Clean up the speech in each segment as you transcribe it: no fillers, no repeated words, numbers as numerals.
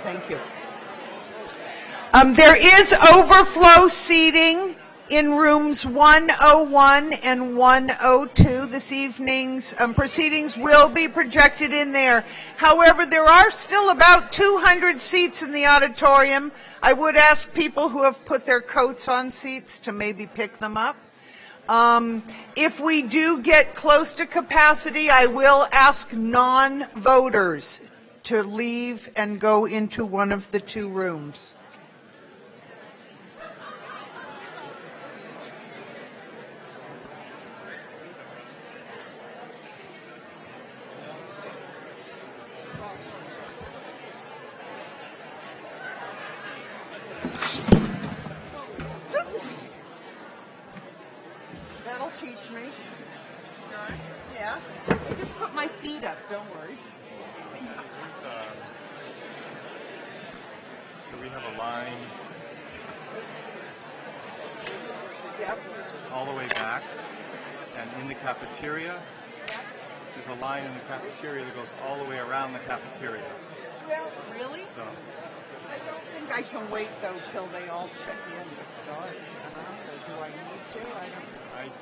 Thank you. There is overflow seating in rooms 101 and 102. This evening's proceedings will be projected in there. However, there are still about 200 seats in the auditorium. I would ask people who have put their coats on seats to maybe pick them up. If we do get close to capacity, I will ask non-voters to leave and go into one of the two rooms. That'll teach me. Yeah. I just put my feet up, don't worry. So we have a line all the way back, and in the cafeteria, there's a line in the cafeteria that goes all the way around the cafeteria. Well, really? So I don't think I can wait, though, till they all check in to start. Do I need to? I don't know.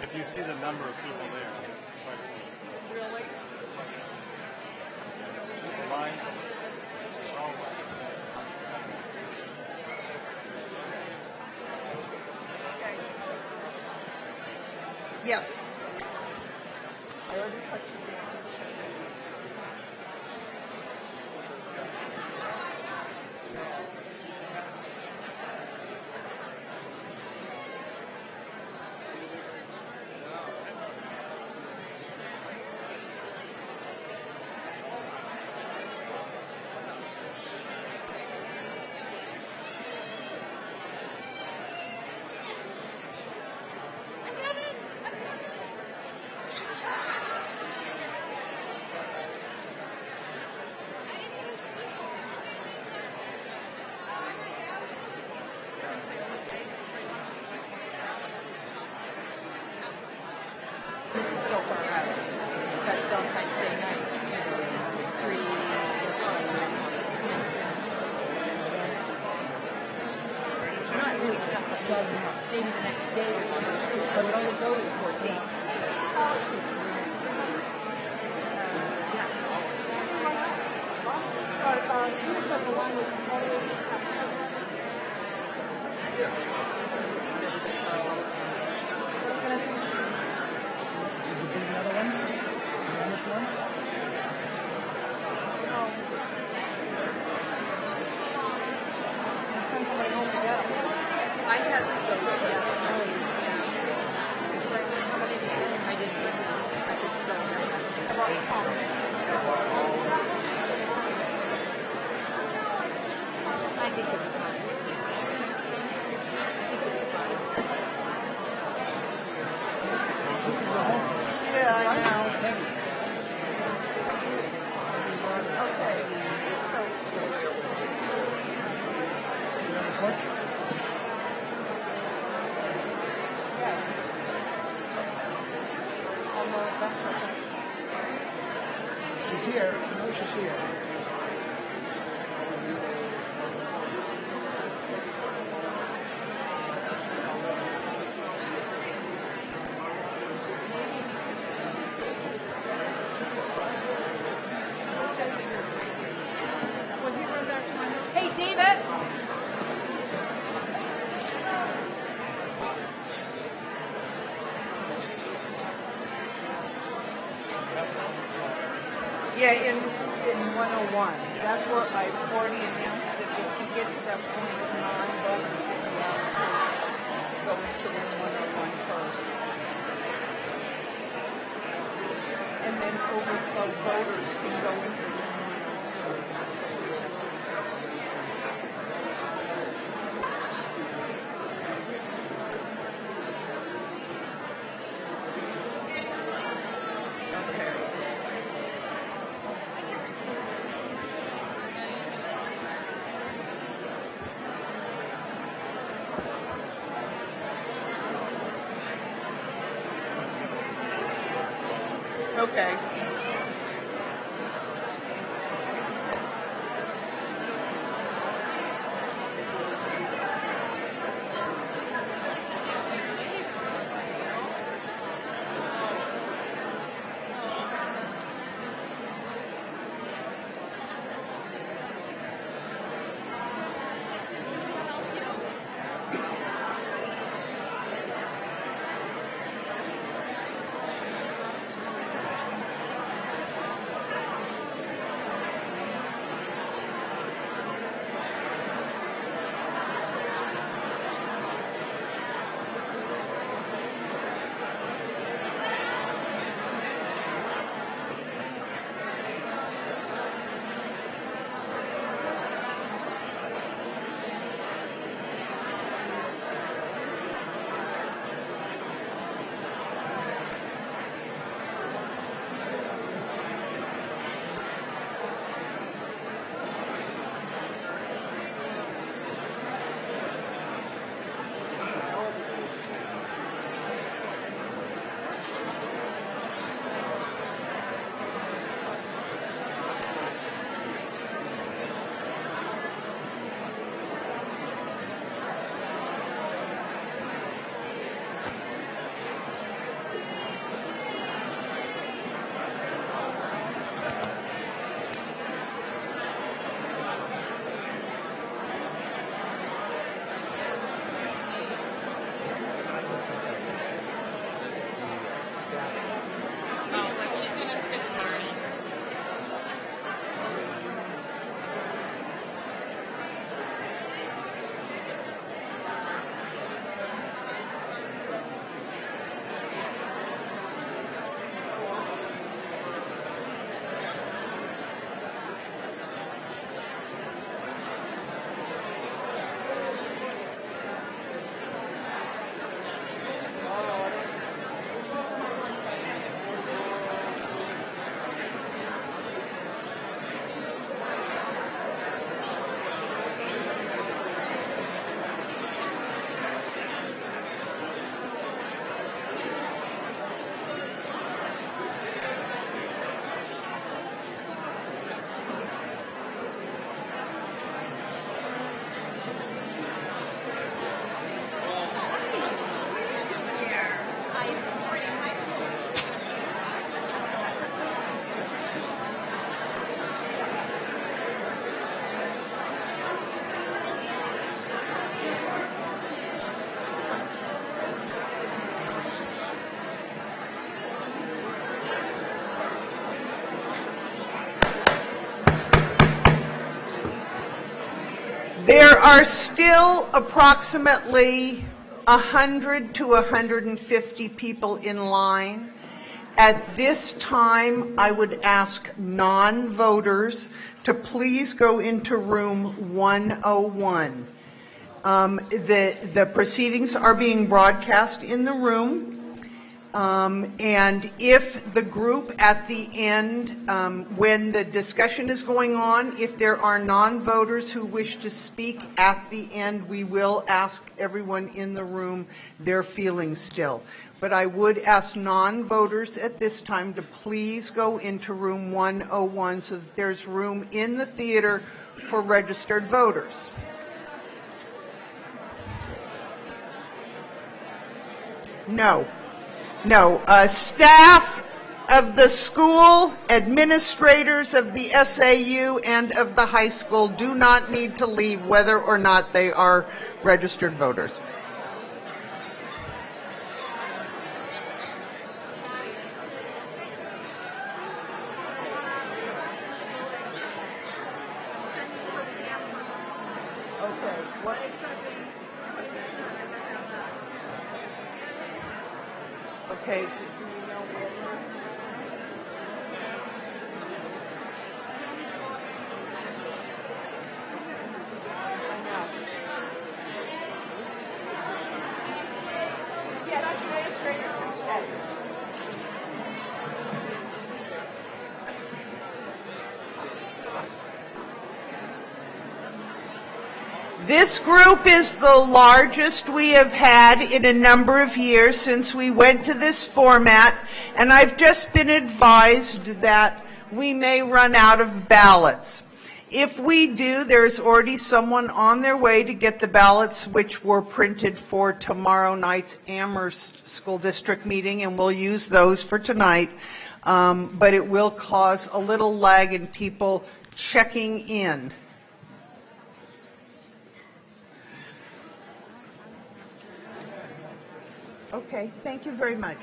If you see the number of people there, it's quite a few. Really? The lines all the way. Okay. Yes. I already touched it. Maybe the next day or so, but it only go to the 14th. He says the line was all the way Another one? The English ones? Send somebody home to get them. I had those, yes, how many did you get? I didn't bring them. I could go there. I bought some. I think it'll be fine. Yeah, I know. Okay. Yes. Although that's okay. She's here. No, she's here. Hey, David. Yeah, in 101. That's where I've already announced that if we get to that point, non-voters will be asked to go into room 101 first. And then overflow voters can go into room 102. Okay. There are still approximately 100 to 150 people in line. At this time, I would ask non-voters to please go into room 101. The proceedings are being broadcast in the room. And if the group at the end, when the discussion is going on, if there are non-voters who wish to speak at the end, we will ask everyone in the room their feelings still. But I would ask non-voters at this time to please go into room 101 so that there's room in the theater for registered voters. No. Staff of the school, administrators of the SAU and of the high school do not need to leave whether or not they are registered voters. Okay. What? Okay. This group is the largest we have had in a number of years since we went to this format, and I've just been advised that we may run out of ballots. If we do, there's already someone on their way to get the ballots which were printed for tomorrow night's Amherst School District meeting, and we'll use those for tonight. But it will cause a little lag in people checking in. Okay, thank you very much.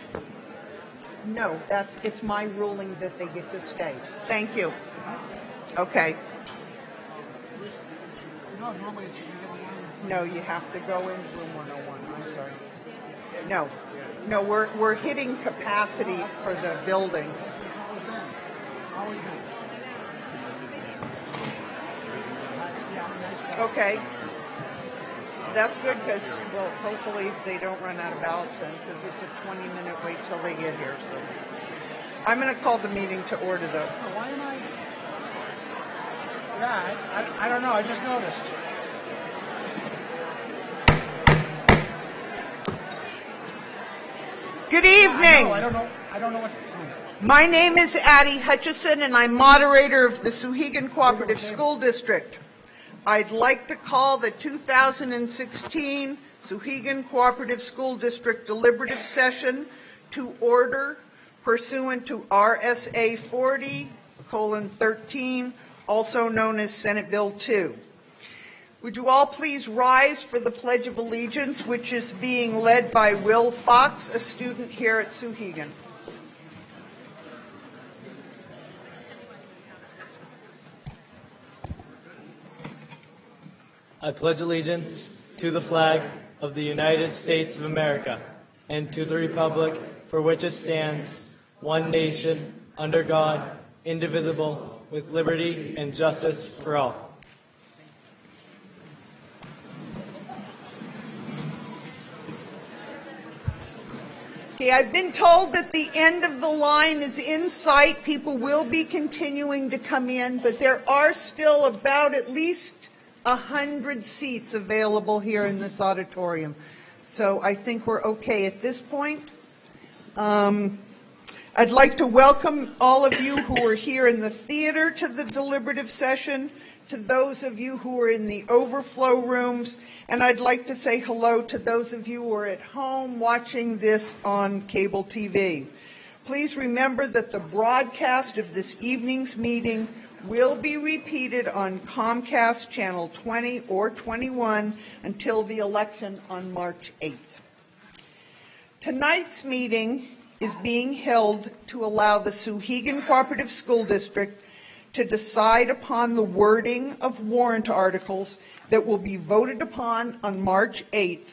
No, it's my ruling that they get to stay. Thank you. Okay. No, normally it's you get one. No, you have to go in room 101. I'm sorry. No, we're hitting capacity for the building. It's always been. Always been. Yeah, nice. Okay. That's good because, well, hopefully they don't run out of ballots then because it's a 20-minute wait till they get here. So I'm going to call the meeting to order, though. Oh, why am I? Yeah, I don't know. I just noticed. Good evening. I don't know what. My name is Addie Hutchison, and I'm moderator of the Souhegan Cooperative School District. I'd like to call the 2016 Souhegan Cooperative School District deliberative session to order pursuant to RSA 40:13, also known as Senate Bill 2. Would you all please rise for the Pledge of Allegiance, which is being led by Will Fox, a student here at Souhegan. I pledge allegiance to the flag of the United States of America and to the republic for which it stands, one nation, under God, indivisible, with liberty and justice for all. Okay, I've been told that the end of the line is in sight. People will be continuing to come in, but there are still about at least 100 seats available here in this auditorium. So I think we're okay at this point. I'd like to welcome all of you who are here in the theater to the deliberative session, to those of you who are in the overflow rooms, and I'd like to say hello to those of you who are at home watching this on cable TV. Please remember that the broadcast of this evening's meeting will be repeated on Comcast Channel 20 or 21 until the election on March 8th. Tonight's meeting is being held to allow the Souhegan Cooperative School District to decide upon the wording of warrant articles that will be voted upon on March 8th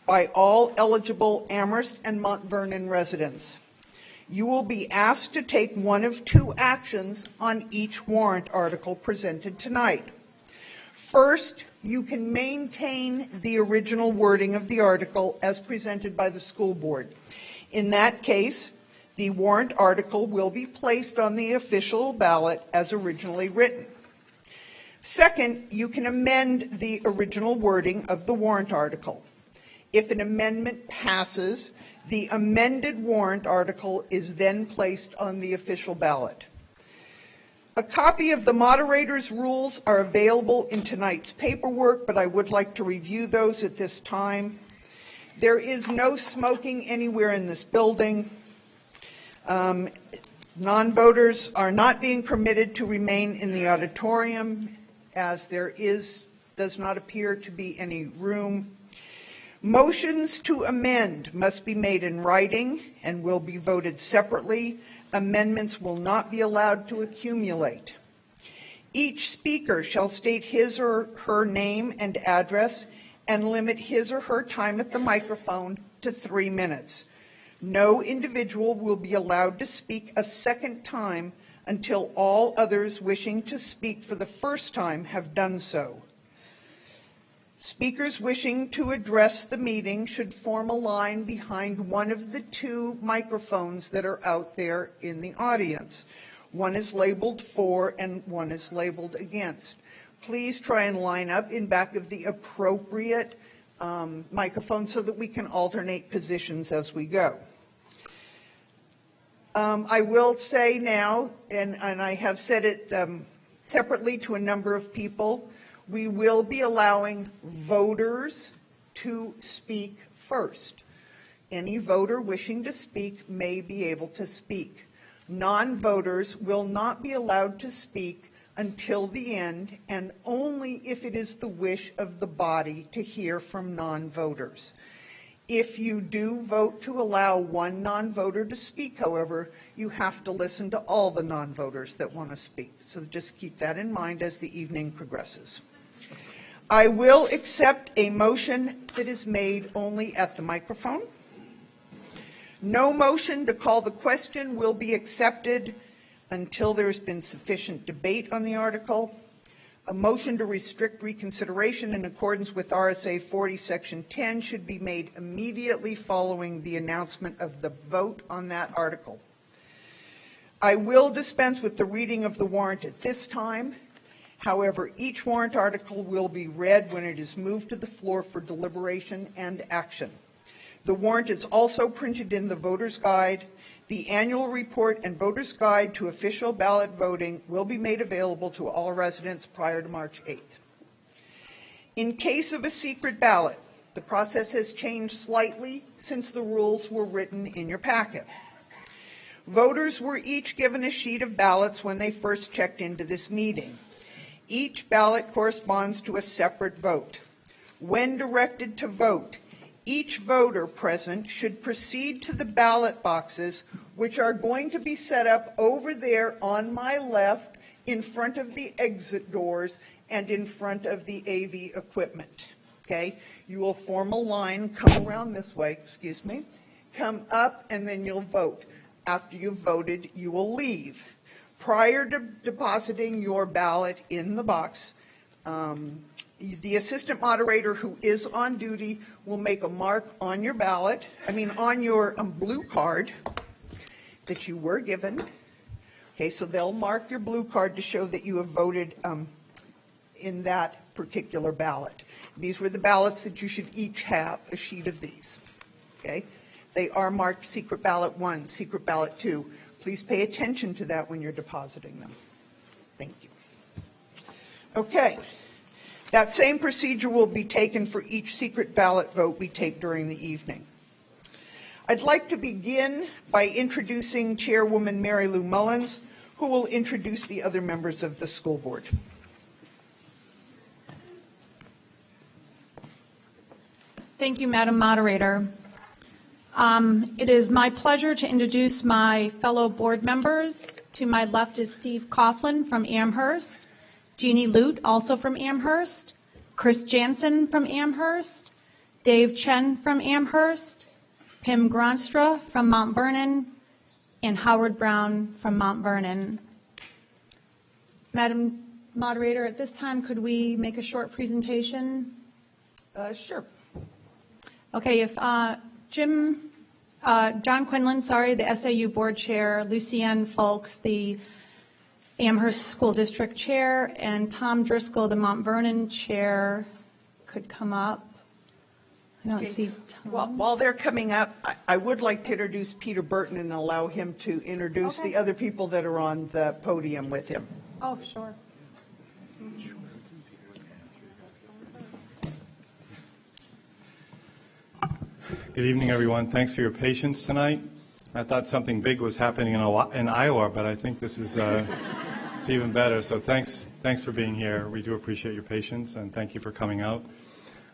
by all eligible Amherst and Mount Vernon residents. You will be asked to take one of two actions on each warrant article presented tonight. First, you can maintain the original wording of the article as presented by the school board. In that case, the warrant article will be placed on the official ballot as originally written. Second, you can amend the original wording of the warrant article. If an amendment passes, the amended warrant article is then placed on the official ballot. A copy of the moderator's rules are available in tonight's paperwork, but I would like to review those at this time. There is no smoking anywhere in this building. Non-voters are not being permitted to remain in the auditorium, as there does not appear to be any room. Motions to amend must be made in writing and will be voted separately. Amendments will not be allowed to accumulate. Each speaker shall state his or her name and address and limit his or her time at the microphone to 3 minutes. No individual will be allowed to speak a second time until all others wishing to speak for the first time have done so. Speakers wishing to address the meeting should form a line behind one of the two microphones that are out there in the audience. One is labeled for and one is labeled against. please try and line up in back of the appropriate microphone so that we can alternate positions as we go. I will say now, and I have said it separately to a number of people, we will be allowing voters to speak first. Any voter wishing to speak may be able to speak. Non-voters will not be allowed to speak until the end, and only if it is the wish of the body to hear from non-voters. If you do vote to allow one non-voter to speak, however, you have to listen to all the non-voters that want to speak. So just keep that in mind as the evening progresses. I will accept a motion that is made only at the microphone. No motion to call the question will be accepted until there has been sufficient debate on the article. A motion to restrict reconsideration in accordance with RSA 40, Section 10 should be made immediately following the announcement of the vote on that article. I will dispense with the reading of the warrant at this time. However, each warrant article will be read when it is moved to the floor for deliberation and action. The warrant is also printed in the voter's guide. The annual report and voter's guide to official ballot voting will be made available to all residents prior to March 8th. In case of a secret ballot, the process has changed slightly since the rules were written in your packet. Voters were each given a sheet of ballots when they first checked into this meeting. Each ballot corresponds to a separate vote. When directed to vote, each voter present should proceed to the ballot boxes, which are going to be set up over there on my left in front of the exit doors and in front of the AV equipment. Okay? You will form a line, come around this way, come up, and then you'll vote. After you've voted, you will leave. Prior to depositing your ballot in the box, the assistant moderator who is on duty will make a mark on your ballot, on your blue card that you were given. Okay, so they'll mark your blue card to show that you have voted in that particular ballot. These were the ballots that you should each have, a sheet of these. Okay, they are marked secret ballot 1, secret ballot 2. Please pay attention to that when you're depositing them. Thank you. Okay. That same procedure will be taken for each secret ballot vote we take during the evening. I'd like to begin by introducing Chairwoman Mary Lou Mullins, who will introduce the other members of the school board. Thank you, Madam Moderator. It is my pleasure to introduce my fellow board members. To my left is Steve Coughlin from Amherst, Jeannie Lute, also from Amherst, Chris Jansen from Amherst, Dave Chen from Amherst, Pim Gronstra from Mount Vernon, and Howard Brown from Mount Vernon. Madam Moderator, at this time, could we make a short presentation? Sure. Okay, if John Quinlan, the SAU board chair, Lucienne Folks, the Amherst School District Chair, and Tom Driscoll, the Mount Vernon Chair, could come up. I don't see Tom. While they're coming up, I would like to introduce Peter Burton and allow him to introduce the other people that are on the podium with him. Oh, sure. Good evening, everyone. Thanks for your patience tonight. I thought something big was happening in Iowa, but I think this is it's even better. So thanks for being here. We do appreciate your patience, and thank you for coming out.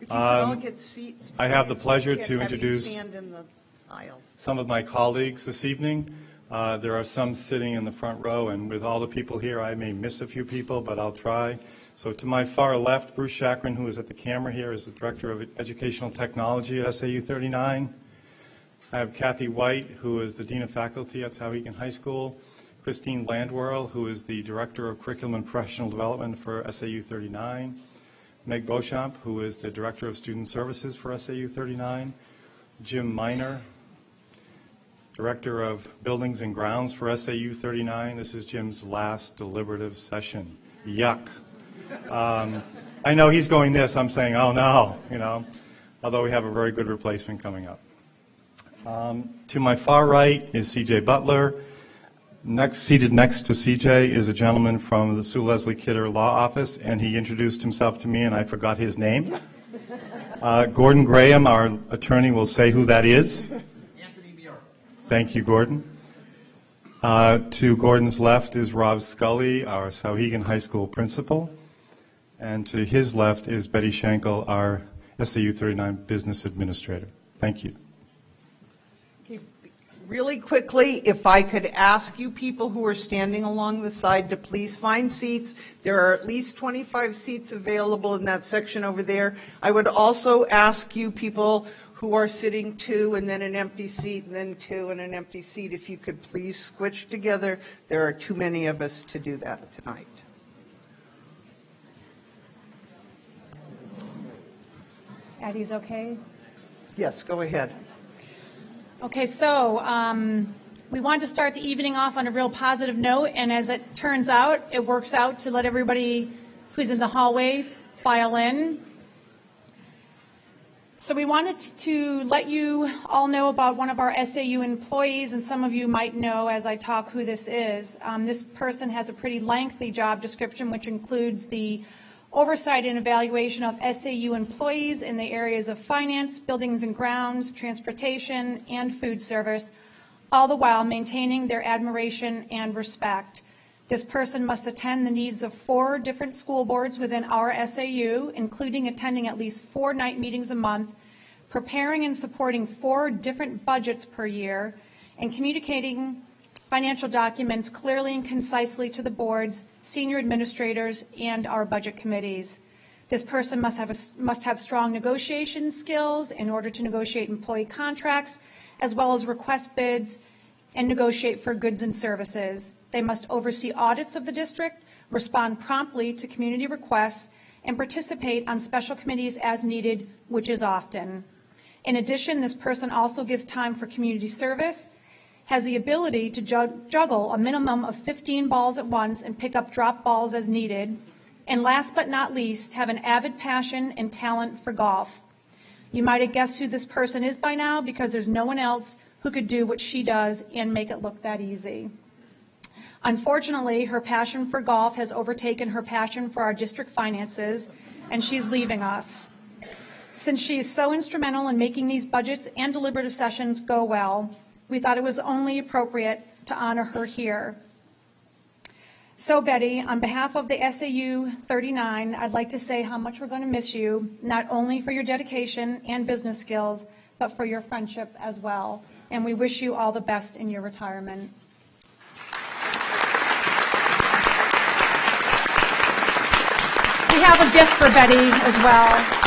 If you could all get seats, I have the pleasure please to have you introduce stand in the aisles. some of my colleagues this evening. There are some sitting in the front row, and with all the people here, I may miss a few people, but I'll try. So to my far left, Bruce Chakrin, who is at the camera here, is the Director of Educational Technology at SAU 39. I have Kathy White, who is the Dean of Faculty at Souhegan High School. Christine Landwirl, who is the Director of Curriculum and Professional Development for SAU 39. Meg Beauchamp, who is the Director of Student Services for SAU 39. Jim Miner, Director of Buildings and Grounds for SAU 39. This is Jim's last deliberative session. Yuck. I know he's going this, I'm saying, oh no, you know, although we have a very good replacement coming up. To my far right is C.J. Butler. Seated next to C.J. is a gentleman from the Sue Leslie Kidder Law Office, and he introduced himself to me, and I forgot his name. Gordon Graham, our attorney, will say who that is. Anthony Muir. Thank you, Gordon. To Gordon's left is Rob Scully, our Souhegan High School principal. And to his left is Betty Schenkel, our SAU 39 business administrator. Thank you. Okay, really quickly, if I could ask you people who are standing along the side to please find seats. There are at least 25 seats available in that section over there. I would also ask you people who are sitting two and then an empty seat and then two and an empty seat, if you could please switch together. There are too many of us to do that tonight. Addie's okay? Yes, go ahead. Okay, so we wanted to start the evening off on a real positive note, and as it turns out, it works out to let everybody who's in the hallway file in. So we wanted to let you all know about one of our SAU employees, and some of you might know as I talk who this is. This person has a pretty lengthy job description, which includes the oversight and evaluation of SAU employees in the areas of finance, buildings and grounds, transportation, and food service, all the while maintaining their admiration and respect. This person must attend the needs of 4 different school boards within our SAU, including attending at least 4 night meetings a month, preparing and supporting 4 different budgets per year, and communicating financial documents clearly and concisely to the boards, senior administrators, and our budget committees. This person must have strong negotiation skills in order to negotiate employee contracts, as well as request bids and negotiate for goods and services. They must oversee audits of the district, respond promptly to community requests, and participate on special committees as needed, which is often. In addition, this person also gives time for community service, has the ability to juggle a minimum of 15 balls at once and pick up drop balls as needed, and last but not least, have an avid passion and talent for golf. You might have guessed who this person is by now, because there's no one else who could do what she does and make it look that easy. Unfortunately, her passion for golf has overtaken her passion for our district finances, and she's leaving us. Since she is so instrumental in making these budgets and deliberative sessions go well, we thought it was only appropriate to honor her here. So Betty, on behalf of the SAU 39, I'd like to say how much we're going to miss you, not only for your dedication and business skills, but for your friendship as well. And we wish you all the best in your retirement. We have a gift for Betty as well.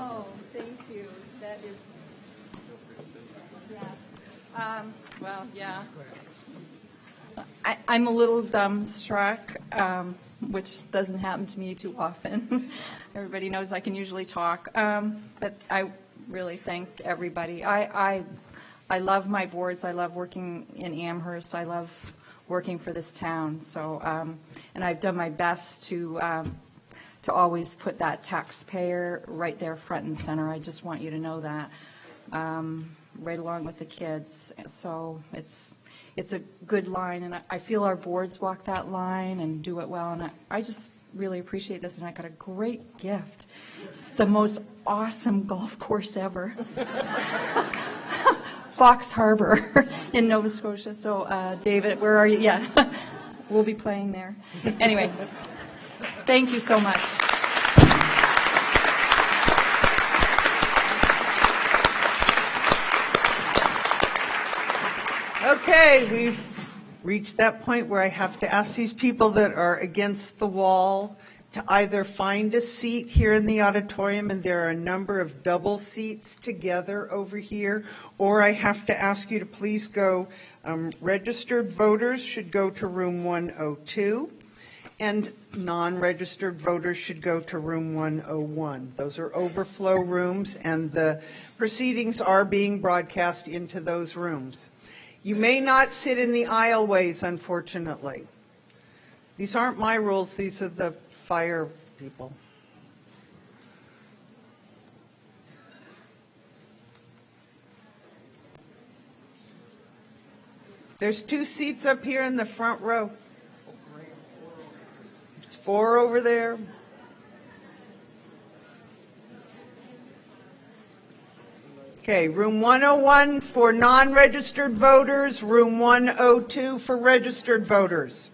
Oh, thank you. That is, yes. Well, yeah. I'm a little dumbstruck, which doesn't happen to me too often. Everybody knows I can usually talk, but I really thank everybody. I love my boards. I love working in Amherst. I love working for this town. So, and I've done my best to always put that taxpayer right there front and center. I just want you to know that, right along with the kids. So it's a good line, and I feel our boards walk that line and do it well, and I just really appreciate this, and I got a great gift. It's the most awesome golf course ever. Fox Harbor in Nova Scotia. So, David, where are you? Yeah, we'll be playing there. Anyway, thank you so much. Okay, we've reached that point where I have to ask these people that are against the wall to either find a seat here in the auditorium, and there are a number of double seats together over here, or I have to ask you to please go, registered voters should go to room 102, and non-registered voters should go to room 101. Those are overflow rooms, and the proceedings are being broadcast into those rooms. You may not sit in the aisleways, unfortunately. These aren't my rules, these are the fire people. There's 2 seats up here in the front row. There's 4 over there. Okay, room 101 for non-registered voters, room 102 for registered voters.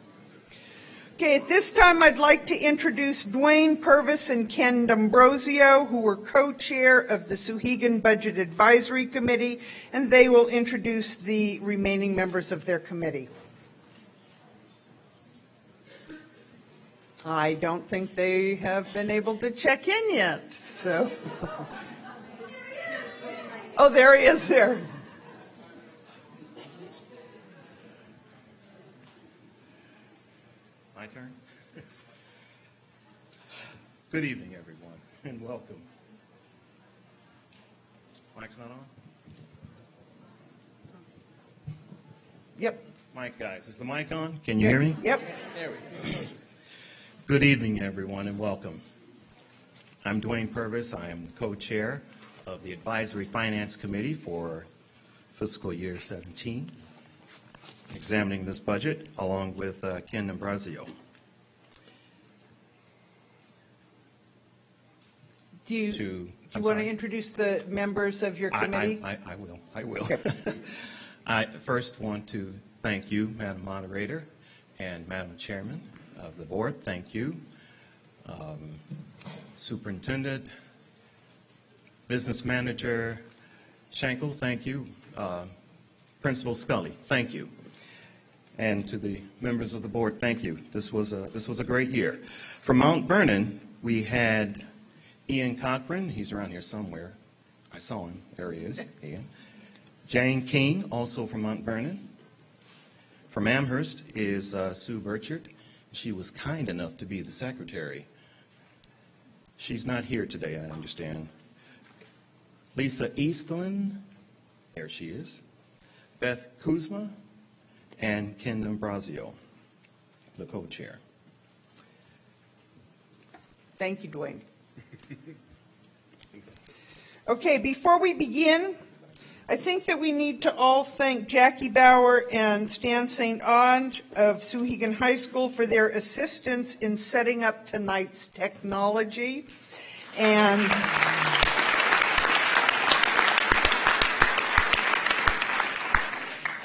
Okay, at this time I'd like to introduce Dwayne Purvis and Ken D'Ambrosio, who were co-chair of the Souhegan Budget Advisory Committee, and they will introduce the remaining members of their committee. I don't think they have been able to check in yet, so. Oh, there he is there. My turn? Good evening, everyone, and welcome. Mic's not on? Yep. Mic, guys, is the mic on? Can you hear me? Yep. There we go. Good evening, everyone, and welcome. I'm Dwayne Purvis. I am the co-chair of the Advisory Finance Committee for fiscal year 17. Examining this budget along with Ken D'Ambrosio. Do you want to introduce the members of your committee? I will. I first want to thank you, Madam Moderator, and Madam Chairman of the Board. Thank you. Superintendent, Business Manager Schenkel, thank you. Principal Scully, thank you. And to the members of the board, thank you. This was a great year. From Mount Vernon, we had Ian Cochran. He's around here somewhere. I saw him. There he is, Ian. Jane King, also from Mount Vernon. From Amherst is Sue Burchard. She was kind enough to be the secretary. She's not here today, I understand. Lisa Eastlin, there she is. Beth Kuzma, and Ken D'Ambrosio, the co-chair. Thank you, Dwayne. Okay, before we begin, I think that we need to all thank Jackie Bauer and Stan St. Ange of Souhegan High School for their assistance in setting up tonight's technology.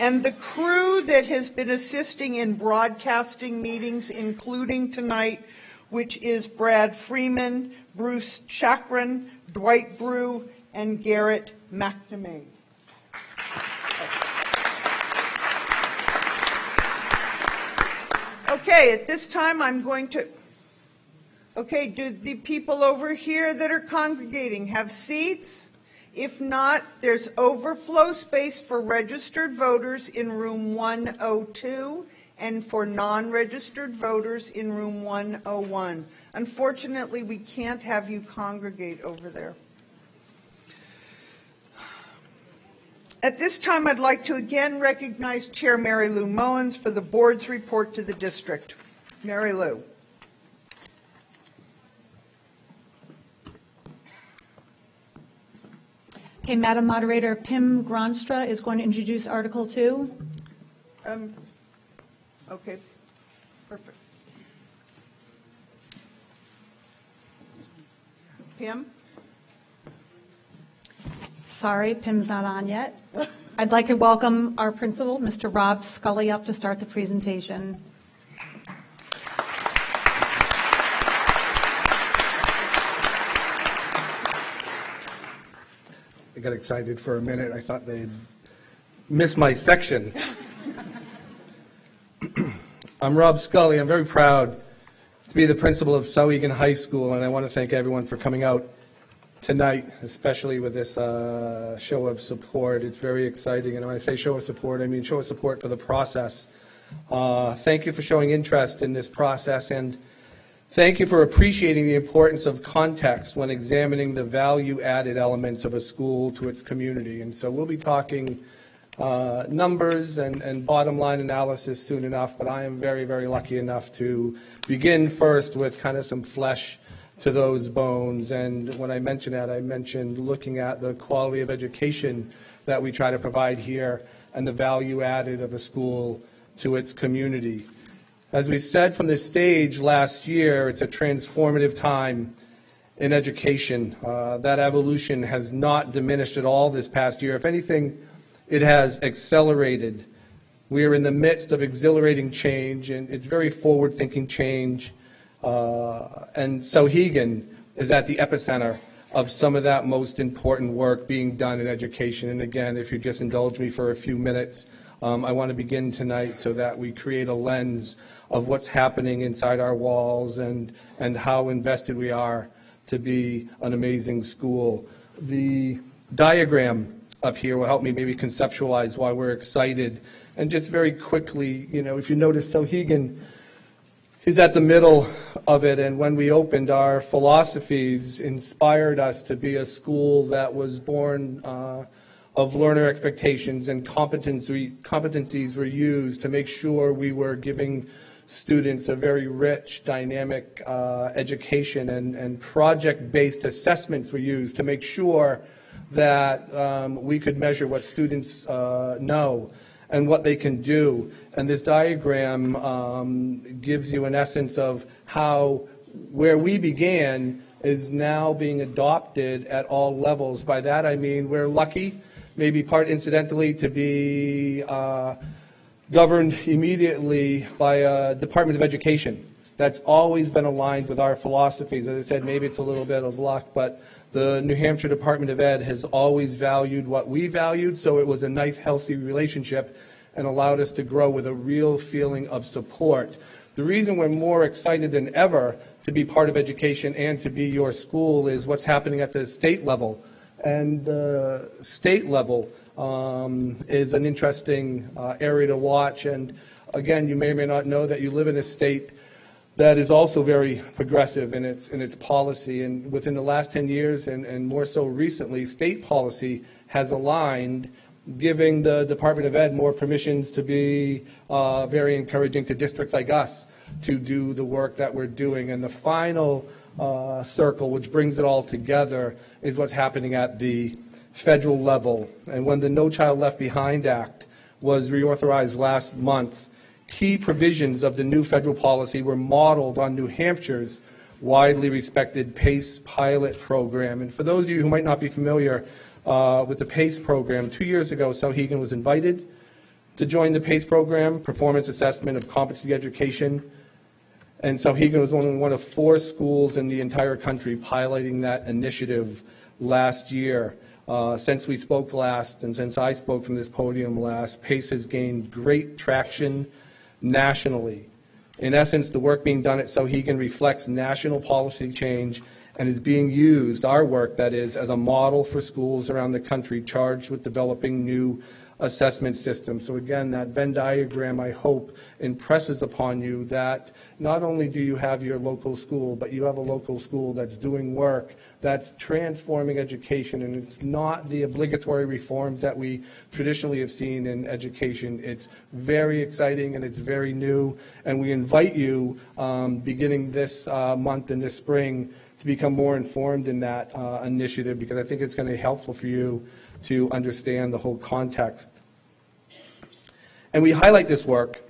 And the crew that has been assisting in broadcasting meetings, including tonight, which is Brad Freeman, Bruce Chakran, Dwight Brew, and Garrett McNamee. Okay, at this time I'm going to, do the people over here that are congregating have seats? If not, there's overflow space for registered voters in room 102 and for non-registered voters in room 101. Unfortunately, we can't have you congregate over there. At this time, I'd like to again recognize Chair Mary Lou Mullins for the board's report to the district. Mary Lou. Okay, Madam Moderator, Pim Gronstra is going to introduce Article 2. Okay, perfect. Pim? Sorry, Pim's not on yet. I'd like to welcome our principal, Mr. Rob Scully, up to start the presentation. I got excited for a minute. I thought they'd miss my section. I'm Rob Scully. I'm very proud to be the principal of Souhegan High School, and I want to thank everyone for coming out tonight, especially with this show of support. It's very exciting, and when I say show of support, I mean show of support for the process. Thank you for showing interest in this process, and thank you for appreciating the importance of context when examining the value-added elements of a school to its community. And so we'll be talking numbers and bottom line analysis soon enough, but I am very, very lucky enough to begin first with kind of some flesh to those bones. And when I mention that, I mentioned looking at the quality of education that we try to provide here and the value added of a school to its community. As we said from the stage last year, it's a transformative time in education. That evolution has not diminished at all this past year. If anything, it has accelerated. We are in the midst of exhilarating change, and it's very forward-thinking change. And Souhegan is at the epicenter of some of that most important work being done in education. And again, if you just indulge me for a few minutes, I want to begin tonight so that we create a lens of what's happening inside our walls and how invested we are to be an amazing school. The diagram up here will help me maybe conceptualize why we're excited. And just very quickly, if you notice, Souhegan is at the middle of it, and when we opened, our philosophies inspired us to be a school that was born of learner expectations, and competencies were used to make sure we were giving students a very rich, dynamic education, and project-based assessments were used to make sure that we could measure what students know and what they can do. And this diagram gives you an essence of how where we began is now being adopted at all levels. By that I mean we're lucky, maybe part incidentally, to be governed immediately by a Department of Education that's always been aligned with our philosophies. As I said, maybe it's a little bit of luck, but the New Hampshire Department of Ed has always valued what we valued, so it was a nice, healthy relationship and allowed us to grow with a real feeling of support. The reason we're more excited than ever to be part of education and to be your school is what's happening at the state level. And the state level is an interesting area to watch. And again, you may or may not know that you live in a state that is also very progressive in its policy. And within the last 10 years, and more so recently, state policy has aligned, giving the Department of Ed more permissions to be very encouraging to districts like us to do the work that we're doing. And the final circle, which brings it all together, is what's happening at the federal level. And when the No Child Left Behind Act was reauthorized last month, key provisions of the new federal policy were modeled on New Hampshire's widely respected PACE pilot program. And for those of you who might not be familiar with the PACE program, 2 years ago, Souhegan was invited to join the PACE program, Performance Assessment of Competency Education. And Souhegan was only one of 4 schools in the entire country piloting that initiative last year. Since we spoke last, and since I spoke from this podium last, PACE has gained great traction nationally. In essence, the work being done at Souhegan reflects national policy change and is being used, our work that is, as a model for schools around the country charged with developing new assessment systems. So again, that Venn diagram, I hope, impresses upon you that not only do you have your local school, but you have a local school that's doing work that's transforming education, and it's not the obligatory reforms that we traditionally have seen in education. It's very exciting and it's very new, and we invite you, beginning this month and this spring, to become more informed in that initiative, because I think it's going to be helpful for you to understand the whole context. And we highlight this work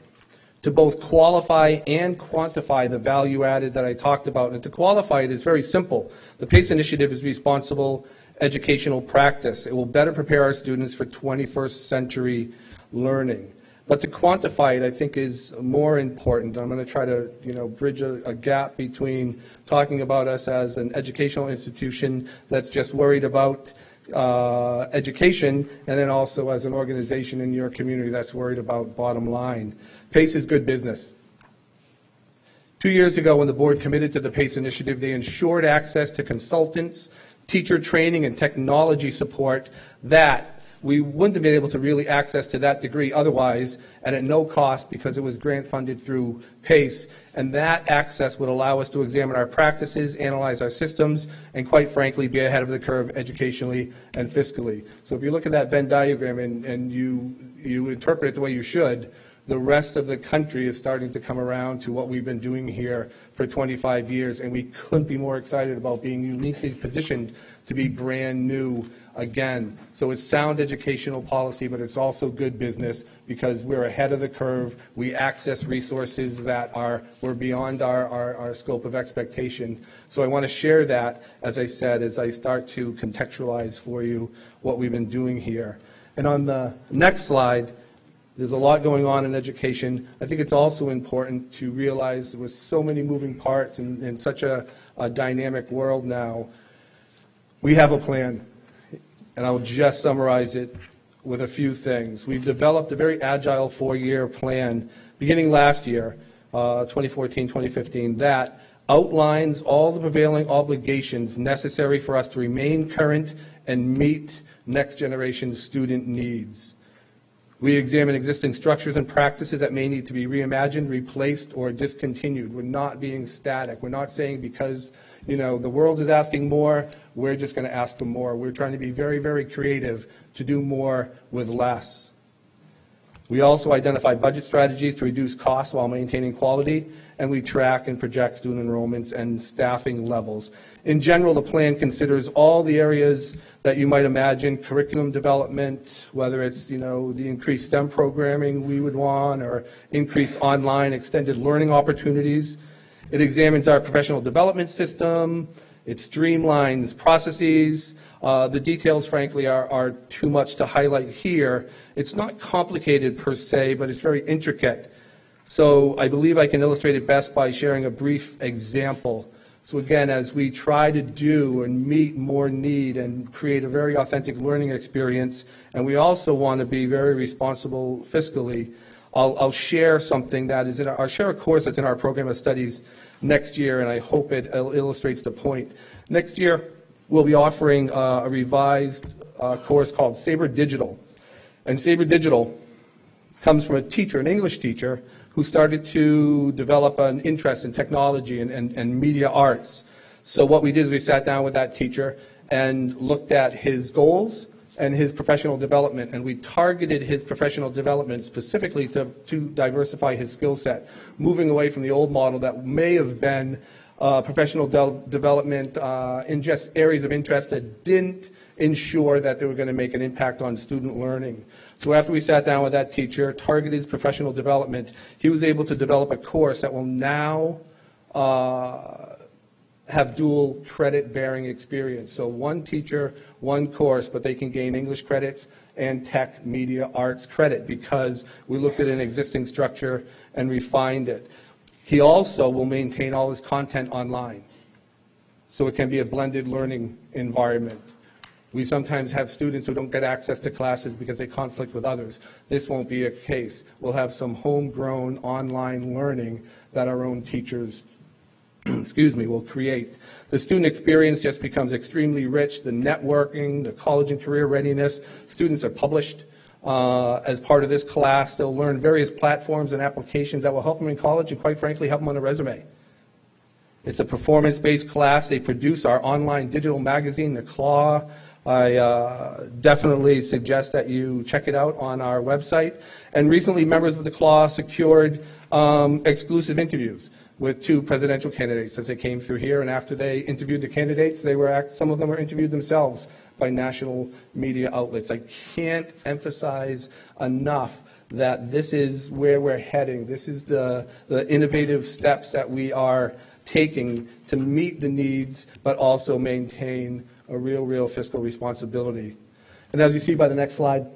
to both qualify and quantify the value added that I talked about. And to qualify it is very simple. The PACE initiative is responsible educational practice. It will better prepare our students for 21st century learning. But to quantify it, I think, is more important. I'm going to try to, bridge a gap between talking about us as an educational institution that's just worried about education, and then also as an organization in your community that's worried about bottom line. PACE is good business. 2 years ago, when the board committed to the PACE initiative, they ensured access to consultants, teacher training, and technology support that we wouldn't have been able to really access to that degree otherwise, and at no cost because it was grant funded through PACE. And that access would allow us to examine our practices, analyze our systems, and quite frankly, be ahead of the curve educationally and fiscally. So if you look at that Venn diagram and you interpret it the way you should, the rest of the country is starting to come around to what we've been doing here for 25 years, and we couldn't be more excited about being uniquely positioned to be brand new again. So it's sound educational policy, but it's also good business because we're ahead of the curve. We access resources that we're beyond our scope of expectation. So I want to share that, as I said, as I start to contextualize for you what we've been doing here. And on the next slide, there's a lot going on in education. I think it's also important to realize with so many moving parts in such a dynamic world now, we have a plan, and I'll just summarize it with a few things. We've developed a very agile 4-year plan beginning last year, 2014-2015, that outlines all the prevailing obligations necessary for us to remain current and meet next generation student needs. We examine existing structures and practices that may need to be reimagined, replaced, or discontinued. We're not being static. We're not saying because, the world is asking more, we're just going to ask for more. We're trying to be very, very creative to do more with less. We also identify budget strategies to reduce costs while maintaining quality, and we track and project student enrollments and staffing levels. In general, the plan considers all the areas that you might imagine: curriculum development, whether it's, the increased STEM programming we would want, or increased online extended learning opportunities. It examines our professional development system. It streamlines processes. The details, frankly, are too much to highlight here. It's not complicated per se, but it's very intricate. So I believe I can illustrate it best by sharing a brief example. So again, as we try to do and meet more need and create a very authentic learning experience, and we also want to be very responsible fiscally, I'll share something that is I'll share a course that's in our program of studies next year, and I hope it illustrates the point. Next year, we'll be offering a revised course called Sabre Digital. And Sabre Digital comes from a teacher, an English teacher, who started to develop an interest in technology and media arts. So what we did is we sat down with that teacher and looked at his goals and his professional development, and we targeted his professional development specifically to diversify his skill set, moving away from the old model that may have been professional development in just areas of interest that didn't ensure that they were going to make an impact on student learning. So after we sat down with that teacher, targeted his professional development, he was able to develop a course that will now have dual credit bearing experience. So one teacher, one course, but they can gain English credits and tech, media, arts credit because we looked at an existing structure and refined it. He also will maintain all his content online, so it can be a blended learning environment. We sometimes have students who don't get access to classes because they conflict with others. This won't be a case. We'll have some homegrown online learning that our own teachers will create. The student experience just becomes extremely rich. The networking, the college and career readiness. Students are published as part of this class. They'll learn various platforms and applications that will help them in college and, quite frankly, help them on a resume. It's a performance-based class. They produce our online digital magazine, The Claw. I definitely suggest that you check it out on our website. And recently, members of The Claw secured exclusive interviews with 2 presidential candidates as they came through here. And after they interviewed the candidates, some of them were interviewed themselves by national media outlets. I can't emphasize enough that this is where we're heading. This is the innovative steps that we are taking to meet the needs, but also maintain a real fiscal responsibility. And as you see by the next slide,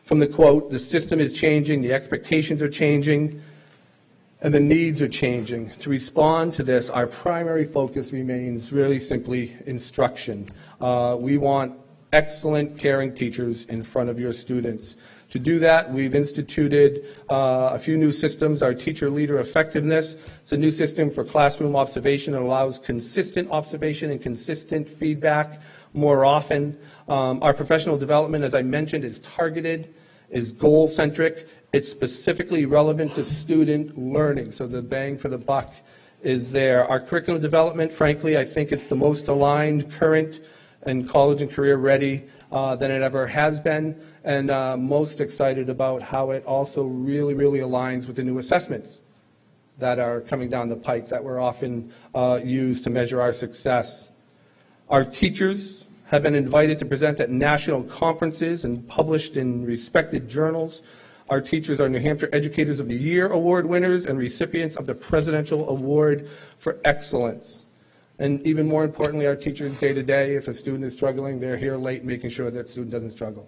from the quote, the system is changing, the expectations are changing, and the needs are changing. To respond to this, our primary focus remains really simply instruction. We want excellent, caring teachers in front of your students. To do that, we've instituted a few new systems. Our teacher leader effectiveness. It's a new system for classroom observation that allows consistent observation and consistent feedback more often. Our professional development, as I mentioned, is targeted, is goal-centric. It's specifically relevant to student learning, so the bang for the buck is there. Our curriculum development, frankly, I think it's the most aligned, current, and college and career ready than it ever has been, and most excited about how it also really, really aligns with the new assessments that are coming down the pike that were often used to measure our success. Our teachers have been invited to present at national conferences and published in respected journals. Our teachers are New Hampshire Educators of the Year Award winners and recipients of the Presidential Award for Excellence. And even more importantly, our teachers day to day, if a student is struggling, they're here late making sure that student doesn't struggle.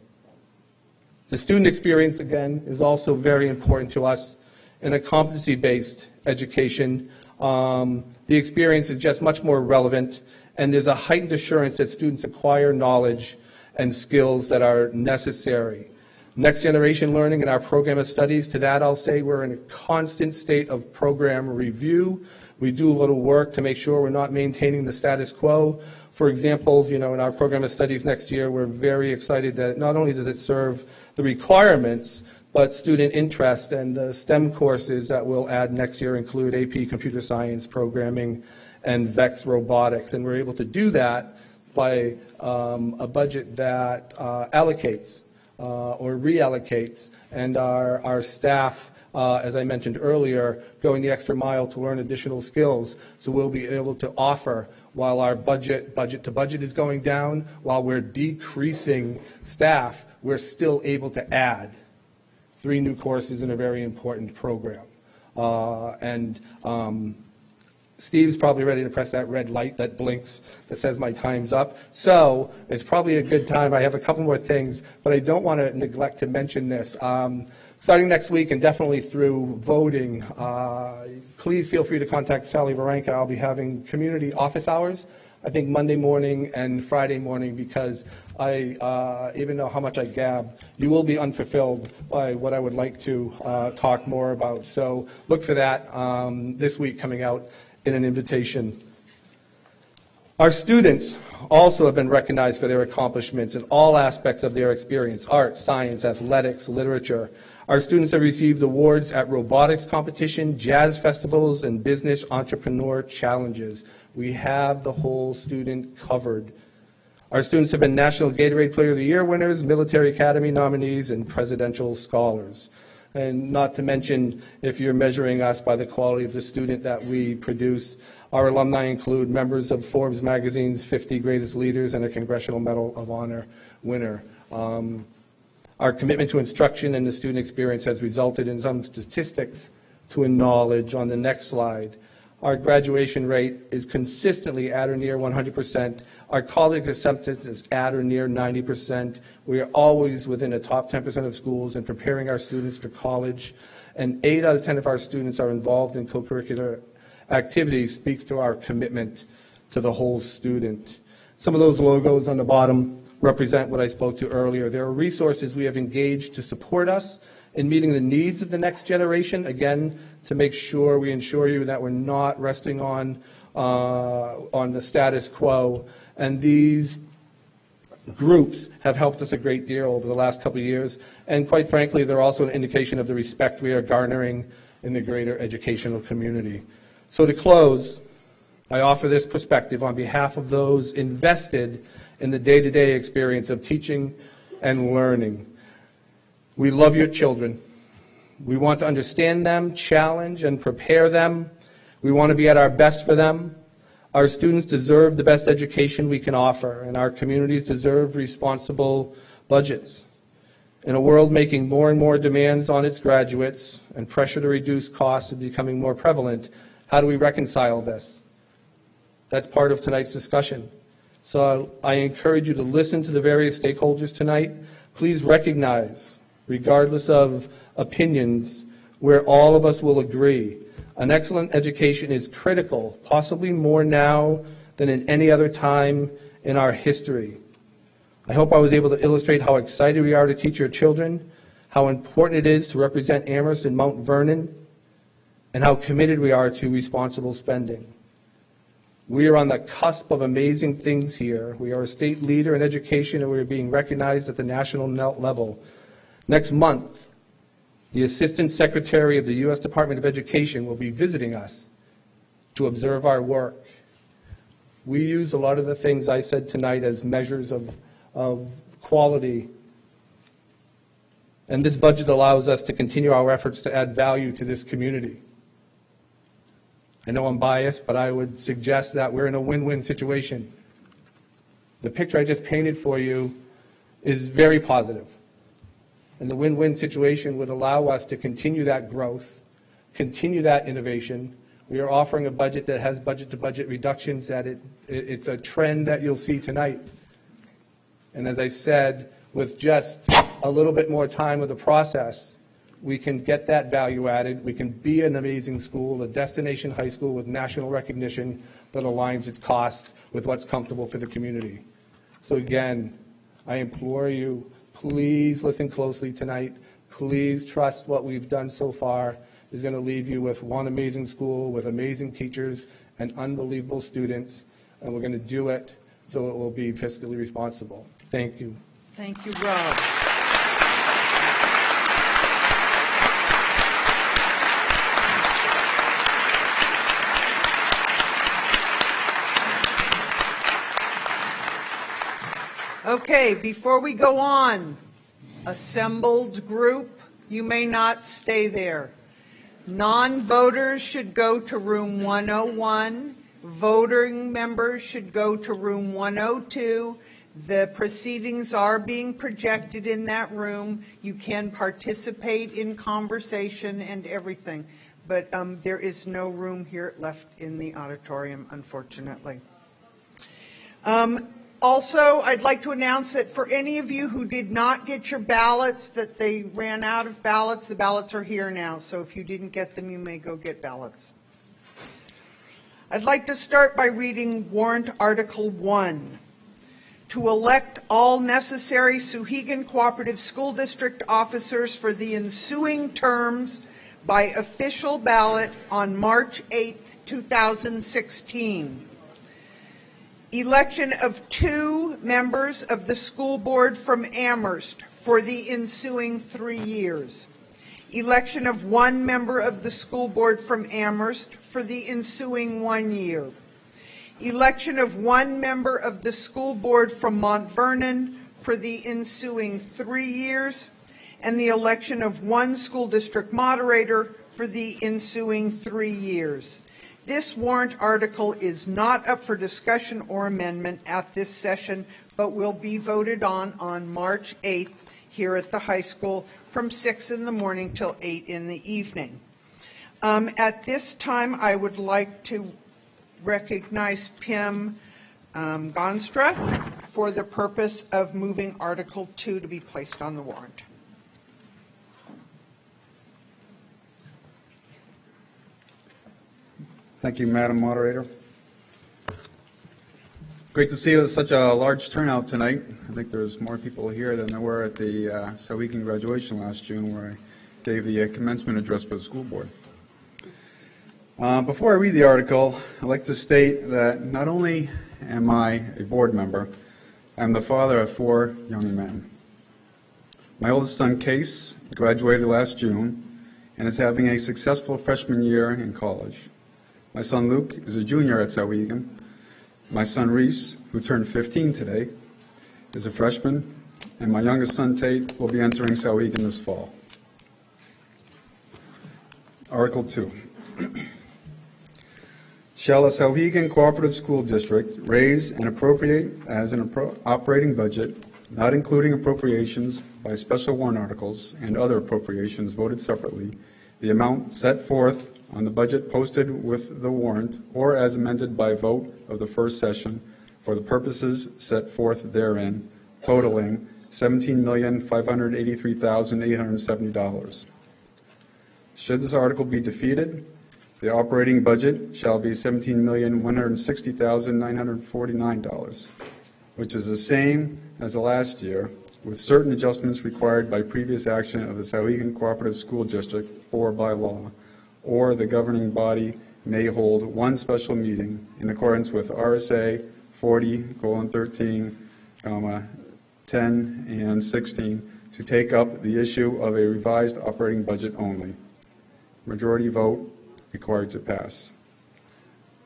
The student experience, again, is also very important to us. In a competency-based education, the experience is just much more relevant, and there's a heightened assurance that students acquire knowledge and skills that are necessary. Next generation learning in our program of studies, to that I'll say we're in a constant state of program review. We do a little work to make sure we're not maintaining the status quo. For example, in our program of studies next year, we're very excited that not only does it serve the requirements, but student interest, and the STEM courses that we'll add next year include AP Computer Science, Programming, and VEX Robotics. And we're able to do that by a budget that allocates or reallocates, and our staff, as I mentioned earlier, going the extra mile to learn additional skills. So we'll be able to offer, while our budget to budget is going down, while we're decreasing staff, we're still able to add 3 new courses in a very important program. Steve's probably ready to press that red light that blinks that says my time's up. So it's probably a good time. I have a couple more things, but I don't want to neglect to mention this. Starting next week and definitely through voting, please feel free to contact Sally Varenka. I'll be having community office hours, I think Monday morning and Friday morning, because I, even though how much I gab, you will be unfulfilled by what I would like to talk more about. So look for that this week coming out in an invitation. Our students also have been recognized for their accomplishments in all aspects of their experience: art, science, athletics, literature. Our students have received awards at robotics competition, jazz festivals, and business entrepreneur challenges. We have the whole student covered. Our students have been National Gatorade Player of the Year winners, Military Academy nominees, and presidential scholars. And not to mention, if you're measuring us by the quality of the student that we produce, our alumni include members of Forbes magazine's 50 Greatest Leaders and a Congressional Medal of Honor winner. Our commitment to instruction and the student experience has resulted in some statistics to acknowledge on the next slide. Our graduation rate is consistently at or near 100%. Our college acceptance is at or near 90%. We are always within the top 10% of schools in preparing our students for college. And 8 out of 10 of our students are involved in co-curricular activities. Speaks to our commitment to the whole student. Some of those logos on the bottom represent what I spoke to earlier. There are resources we have engaged to support us in meeting the needs of the next generation, again, to make sure we ensure you that we're not resting on the status quo. And these groups have helped us a great deal over the last couple of years. And quite frankly, they're also an indication of the respect we are garnering in the greater educational community. So to close, I offer this perspective on behalf of those invested in the day-to-day experience of teaching and learning. We love your children. We want to understand them, challenge, and prepare them. We want to be at our best for them. Our students deserve the best education we can offer, and our communities deserve responsible budgets. In a world making more and more demands on its graduates and pressure to reduce costs is becoming more prevalent, how do we reconcile this? That's part of tonight's discussion. So I encourage you to listen to the various stakeholders tonight. Please recognize, regardless of opinions, where all of us will agree. An excellent education is critical, possibly more now than in any other time in our history. I hope I was able to illustrate how excited we are to teach your children, how important it is to represent Amherst and Mount Vernon, and how committed we are to responsible spending. We are on the cusp of amazing things here. We are a state leader in education, and we are being recognized at the national level. Next month, the Assistant Secretary of the U.S. Department of Education will be visiting us to observe our work. We use a lot of the things I said tonight as measures of quality, and this budget allows us to continue our efforts to add value to this community. I know I'm biased, but I would suggest that we're in a win-win situation. The picture I just painted for you is very positive. And the win-win situation would allow us to continue that growth, continue that innovation. We are offering a budget that has budget-to-budget reductions that it's a trend that you'll see tonight. And as I said, with just a little bit more time of the process, we can get that value added. We can be an amazing school, a destination high school with national recognition that aligns its cost with what's comfortable for the community. So again, I implore you, please listen closely tonight. Please trust what we've done so far is going to leave you with one amazing school, with amazing teachers and unbelievable students, and we're going to do it so it will be fiscally responsible. Thank you. Thank you, Rob. Okay, before we go on, assembled group, you may not stay there. Non-voters should go to room 101. Voting members should go to room 102. The proceedings are being projected in that room. You can participate in conversation and everything, but there is no room here left in the auditorium, unfortunately. Also, I'd like to announce that for any of you who did not get your ballots, that they ran out of ballots, the ballots are here now. So if you didn't get them, you may go get ballots. I'd like to start by reading Warrant Article 1. To elect all necessary Souhegan Cooperative School District officers for the ensuing terms by official ballot on March 8, 2016. Election of 2 members of the school board from Amherst for the ensuing 3 years. Election of 1 member of the school board from Amherst for the ensuing 1 year. Election of 1 member of the school board from Mount Vernon for the ensuing 3 years, and the election of 1 school district moderator for the ensuing 3 years. This warrant article is not up for discussion or amendment at this session, but will be voted on March 8th here at the high school from 6 in the morning till 8 in the evening. At this time, I would like to recognize Pim Gonstra for the purpose of moving Article 2 to be placed on the warrant. Thank you, Madam Moderator. Great to see such a large turnout tonight. I think there's more people here than there were at the Souhegan graduation last June, where I gave the commencement address for the school board. Before I read the article, I'd like to state that not only am I a board member, I'm the father of 4 young men. My oldest son, Case, graduated last June and is having a successful freshman year in college. My son Luke is a junior at Souhegan. My son Reese, who turned 15 today, is a freshman, and my youngest son Tate will be entering Souhegan this fall. Article 2. Shall the Souhegan Cooperative School District raise and appropriate as an operating budget, not including appropriations by special warrant articles and other appropriations voted separately, the amount set forth on the budget posted with the warrant or as amended by vote of the first session for the purposes set forth therein, totaling $17,583,870. Should this article be defeated, the operating budget shall be $17,160,949, which is the same as the last year, with certain adjustments required by previous action of the Souhegan Cooperative School District or by law, or the governing body may hold one special meeting in accordance with RSA 40:13, 10 and 16 to take up the issue of a revised operating budget only. Majority vote required to pass.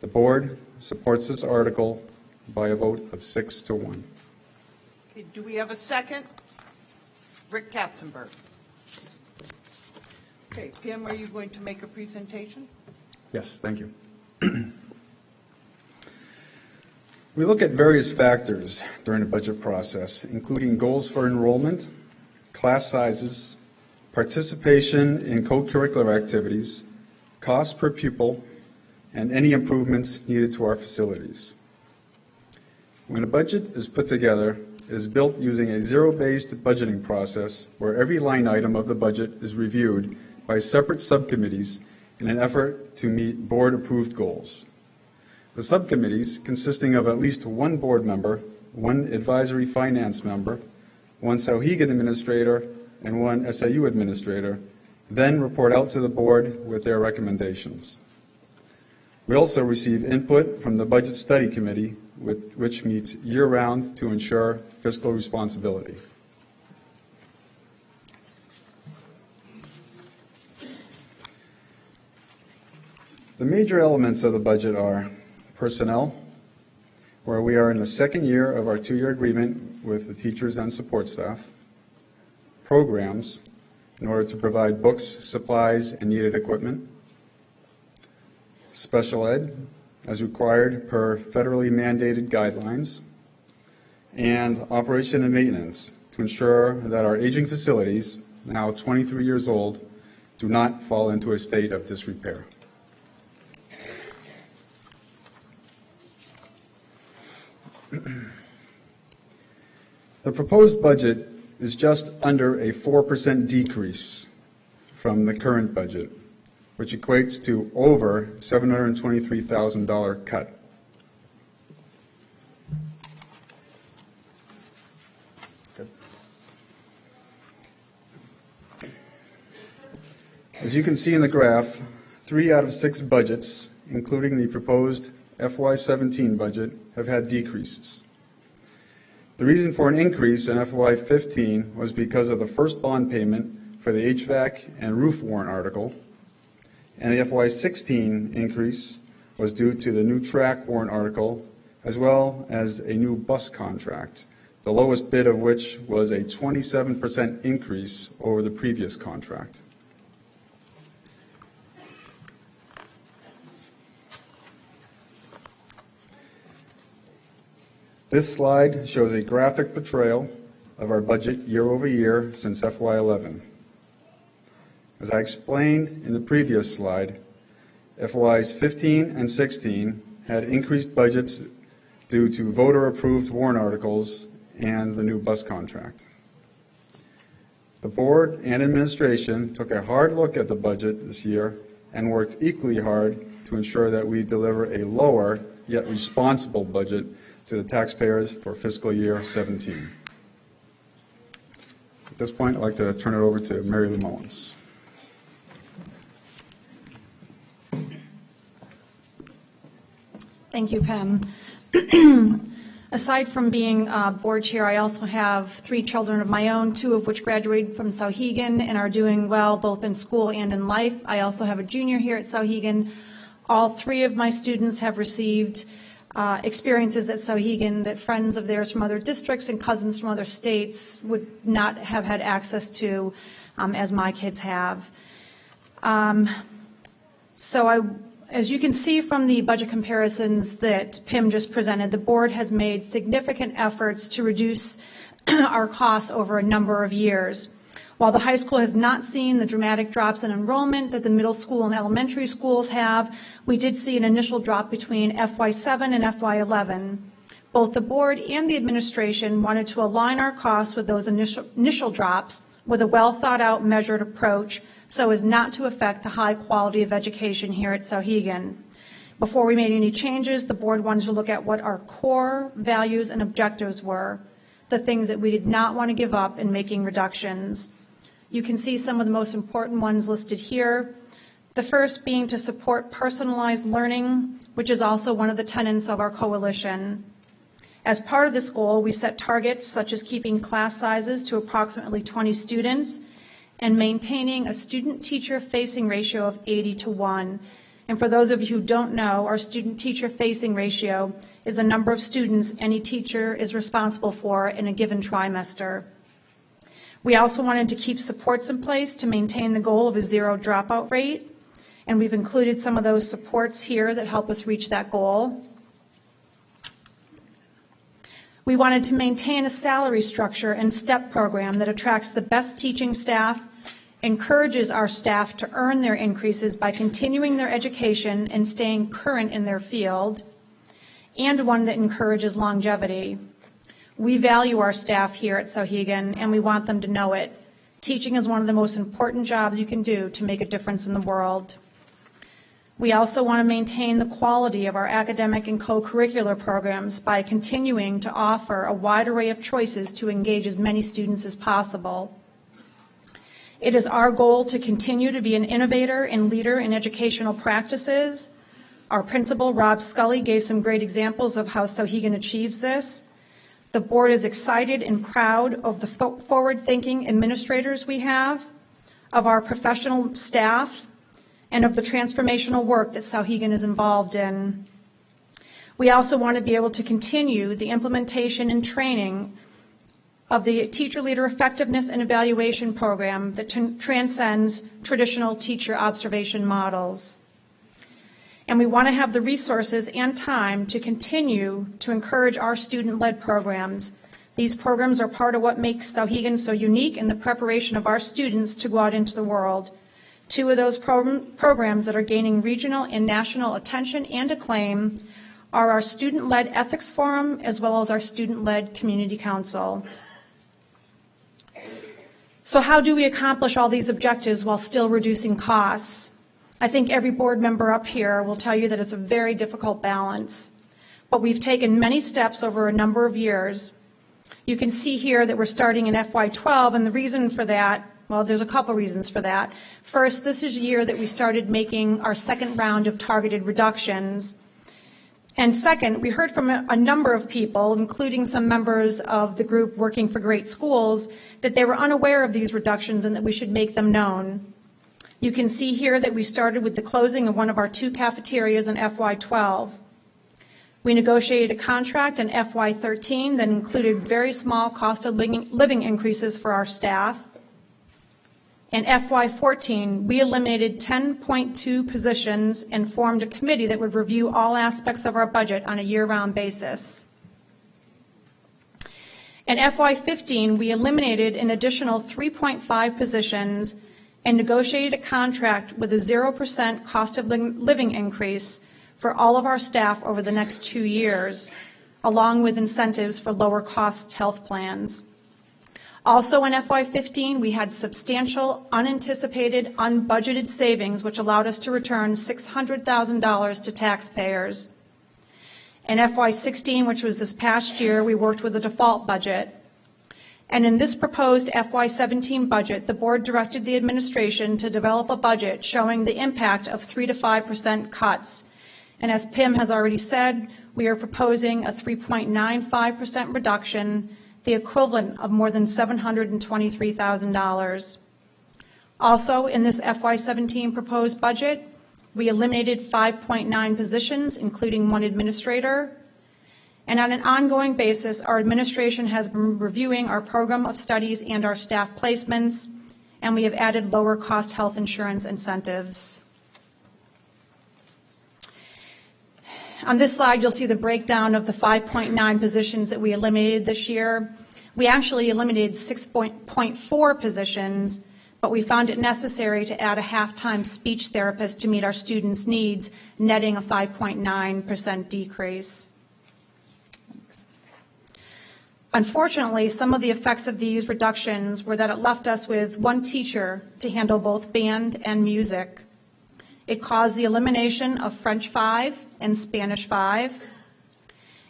The board supports this article by a vote of 6-1. Okay, do we have a second? Rick Katzenberg. Okay, Pam, are you going to make a presentation? Yes, thank you. We look at various factors during the budget process, including goals for enrollment, class sizes, participation in co-curricular activities, cost per pupil, and any improvements needed to our facilities. When a budget is put together, it is built using a zero-based budgeting process where every line item of the budget is reviewed by separate subcommittees in an effort to meet board-approved goals. The subcommittees, consisting of at least one board member, one advisory finance member, one Souhegan administrator, and one SAU administrator, then report out to the board with their recommendations. We also receive input from the Budget Study Committee, which meets year-round to ensure fiscal responsibility. The major elements of the budget are personnel, where we are in the second year of our 2-year agreement with the teachers and support staff. Programs, in order to provide books, supplies, and needed equipment. Special ed, as required per federally mandated guidelines. And operation and maintenance, to ensure that our aging facilities, now 23 years old, do not fall into a state of disrepair. The proposed budget is just under a 4% decrease from the current budget, which equates to over $723,000 cut. Good. As you can see in the graph, 3 out of 6 budgets, including the proposed FY17 budget, have had decreases. The reason for an increase in FY15 was because of the first bond payment for the HVAC and roof warrant article, and the FY16 increase was due to the new track warrant article, as well as a new bus contract, the lowest bid of which was a 27% increase over the previous contract. This slide shows a graphic portrayal of our budget year over year since FY11. As I explained in the previous slide, FYs 15 and 16 had increased budgets due to voter-approved warrant articles and the new bus contract. The board and administration took a hard look at the budget this year and worked equally hard to ensure that we deliver a lower yet responsible budget to the taxpayers for fiscal year 17. At this point, I'd like to turn it over to Mary Lou Mullins. Thank you, Pam. Aside from being board chair, I also have 3 children of my own, 2 of which graduated from Souhegan and are doing well both in school and in life. I also have a junior here at Souhegan. All 3 of my students have received experiences at Souhegan that friends of theirs from other districts and cousins from other states would not have had access to as my kids have. As you can see from the budget comparisons that Pim just presented, the board has made significant efforts to reduce our costs over a number of years. While the high school has not seen the dramatic drops in enrollment that the middle school and elementary schools have, we did see an initial drop between FY7 and FY11. Both the board and the administration wanted to align our costs with those initial drops with a well-thought-out, measured approach so as not to affect the high quality of education here at Souhegan. Before we made any changes, the board wanted to look at what our core values and objectives were. the things that we did not want to give up in making reductions. You can see some of the most important ones listed here. The first being to support personalized learning, which is also one of the tenets of our coalition. As part of this goal, we set targets such as keeping class sizes to approximately 20 students and maintaining a student-teacher facing ratio of 80:1. And for those of you who don't know, our student-teacher facing ratio is the number of students any teacher is responsible for in a given trimester. We also wanted to keep supports in place to maintain the goal of a 0 dropout rate, and we've included some of those supports here that help us reach that goal. We wanted to maintain a salary structure and STEP program that attracts the best teaching staff, encourages our staff to earn their increases by continuing their education and staying current in their field, and one that encourages longevity. We value our staff here at Souhegan, and we want them to know it. Teaching is one of the most important jobs you can do to make a difference in the world. We also want to maintain the quality of our academic and co-curricular programs by continuing to offer a wide array of choices to engage as many students as possible. It is our goal to continue to be an innovator and leader in educational practices. Our principal, Rob Scully, gave some great examples of how Souhegan achieves this. The board is excited and proud of the forward-thinking administrators we have, of our professional staff, and of the transformational work that Souhegan is involved in. We also want to be able to continue the implementation and training of the Teacher Leader Effectiveness and Evaluation Program that transcends traditional teacher observation models. And we want to have the resources and time to continue to encourage our student-led programs. These programs are part of what makes Souhegan so unique in the preparation of our students to go out into the world. Two of those programs that are gaining regional and national attention and acclaim are our student-led ethics forum as well as our student-led community council. So how do we accomplish all these objectives while still reducing costs? I think every board member up here will tell you that it's a very difficult balance, but we've taken many steps over a number of years. You can see here that we're starting in FY12, and the reason for that, well, there's a couple reasons for that. First, this is a year that we started making our second round of targeted reductions. And second, we heard from a number of people, including some members of the group Working for Great Schools, that they were unaware of these reductions and that we should make them known. You can see here that we started with the closing of one of our 2 cafeterias in FY12. We negotiated a contract in FY13 that included very small cost of living increases for our staff. In FY14, we eliminated 10.2 positions and formed a committee that would review all aspects of our budget on a year-round basis. In FY15, we eliminated an additional 3.5 positions and negotiated a contract with a 0% cost of living increase for all of our staff over the next 2 years, along with incentives for lower cost health plans. Also in FY15, we had substantial, unanticipated, unbudgeted savings, which allowed us to return $600,000 to taxpayers. In FY16, which was this past year, we worked with a default budget. And in this proposed FY17 budget, the board directed the administration to develop a budget showing the impact of 3 to 5% cuts. And as Pim has already said, we are proposing a 3.95% reduction, the equivalent of more than $723,000. Also, in this FY17 proposed budget, we eliminated 5.9 positions, including 1 administrator. And on an ongoing basis, our administration has been reviewing our program of studies and our staff placements, and we have added lower cost health insurance incentives. On this slide, you'll see the breakdown of the 5.9 positions that we eliminated this year. We actually eliminated 6.4 positions, but we found it necessary to add a half-time speech therapist to meet our students' needs, netting a 5.9% decrease. Unfortunately, some of the effects of these reductions were that it left us with 1 teacher to handle both band and music. It caused the elimination of French 5 and Spanish 5.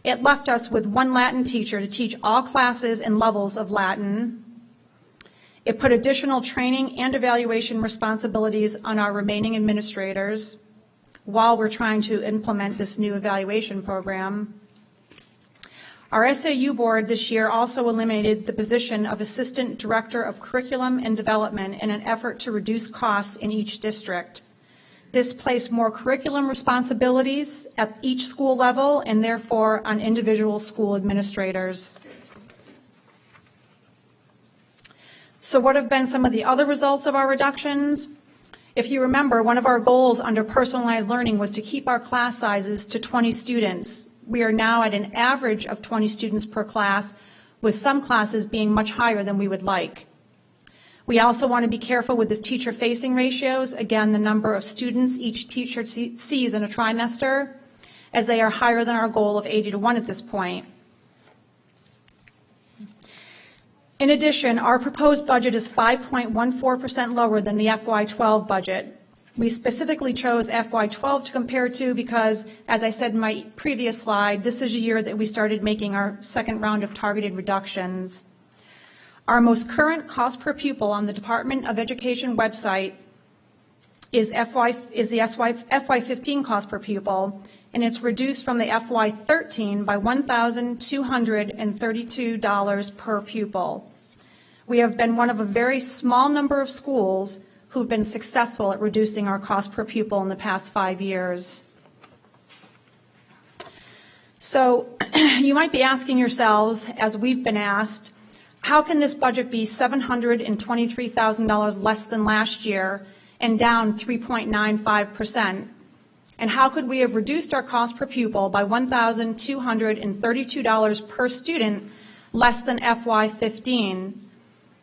It left us with one Latin teacher to teach all classes and levels of Latin. It put additional training and evaluation responsibilities on our remaining administrators while we're trying to implement this new evaluation program. Our SAU board this year also eliminated the position of Assistant Director of Curriculum and Development in an effort to reduce costs in each district. This placed more curriculum responsibilities at each school level and therefore on individual school administrators. So what have been some of the other results of our reductions? If you remember, one of our goals under personalized learning was to keep our class sizes to 20 students. We are now at an average of 20 students per class, with some classes being much higher than we would like. We also want to be careful with the teacher-facing ratios, again, the number of students each teacher sees in a trimester, as they are higher than our goal of 80 to 1 at this point. In addition, our proposed budget is 5.14% lower than the FY12 budget. We specifically chose FY12 to compare to because, as I said in my previous slide, this is a year that we started making our second round of targeted reductions. Our most current cost per pupil on the Department of Education website is the FY15 cost per pupil, and it's reduced from the FY13 by $1,232 per pupil. We have been one of a very small number of schools who've been successful at reducing our cost per pupil in the past 5 years. So you might be asking yourselves, as we've been asked, how can this budget be $723,000 less than last year and down 3.95%? And how could we have reduced our cost per pupil by $1,232 per student less than FY15,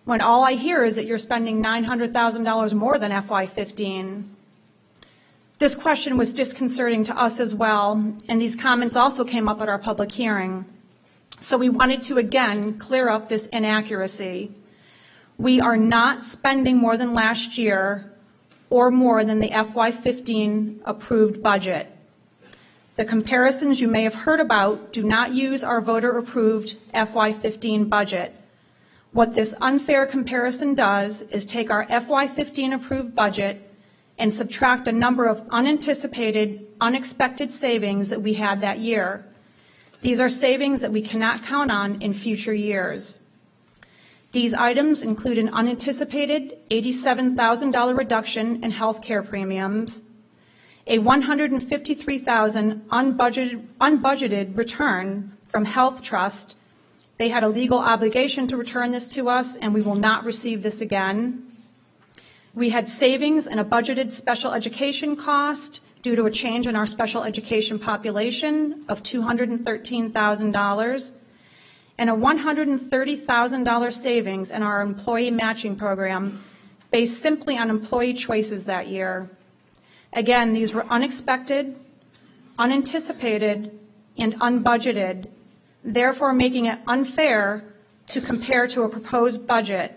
when all I hear is that you're spending $900,000 more than FY15? This question was disconcerting to us as well, and these comments also came up at our public hearing. So we wanted to again clear up this inaccuracy. We are not spending more than last year or more than the FY15 approved budget. The comparisons you may have heard about do not use our voter-approved FY15 budget. What this unfair comparison does is take our FY15 approved budget and subtract a number of unanticipated, unexpected savings that we had that year. These are savings that we cannot count on in future years. These items include an unanticipated $87,000 reduction in health care premiums, a $153,000 unbudgeted return from Health Trust. They had a legal obligation to return this to us, and we will not receive this again. We had savings in a budgeted special education cost due to a change in our special education population of $213,000, and a $130,000 savings in our employee matching program based simply on employee choices that year. Again, these were unexpected, unanticipated, and unbudgeted, therefore making it unfair to compare to a proposed budget.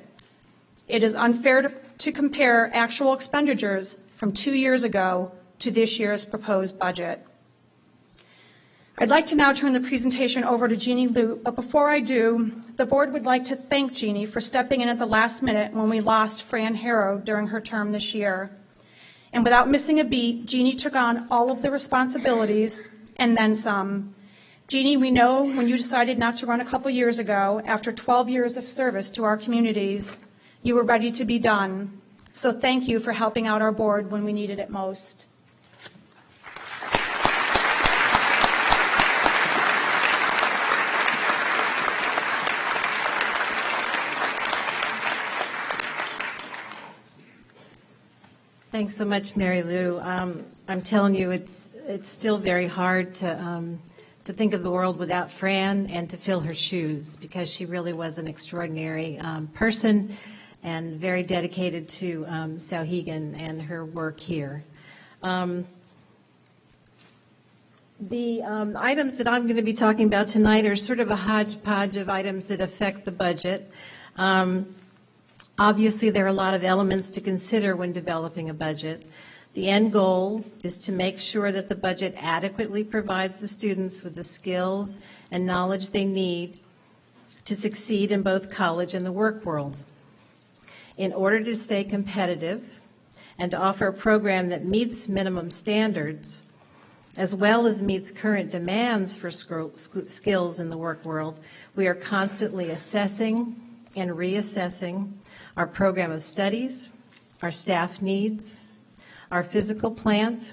It is unfair to compare actual expenditures from 2 years ago to this year's proposed budget. I'd like to now turn the presentation over to Jeannie Lute, but before I do, the board would like to thank Jeannie for stepping in at the last minute when we lost Fran Harrow during her term this year. And without missing a beat, Jeannie took on all of the responsibilities and then some. Jeannie, we know when you decided not to run a couple years ago, after 12 years of service to our communities, you were ready to be done. So thank you for helping out our board when we needed it most. Thanks so much, Mary Lou. I'm telling you, it's still very hard to think of the world without Fran and to fill her shoes, because she really was an extraordinary person and very dedicated to Souhegan and her work here. The items that I'm going to be talking about tonight are sort of a hodgepodge of items that affect the budget. Obviously, there are a lot of elements to consider when developing a budget. The end goal is to make sure that the budget adequately provides the students with the skills and knowledge they need to succeed in both college and the work world. In order to stay competitive and to offer a program that meets minimum standards, as well as meets current demands for skills in the work world, we are constantly assessing and reassessing our program of studies, our staff needs, our physical plant,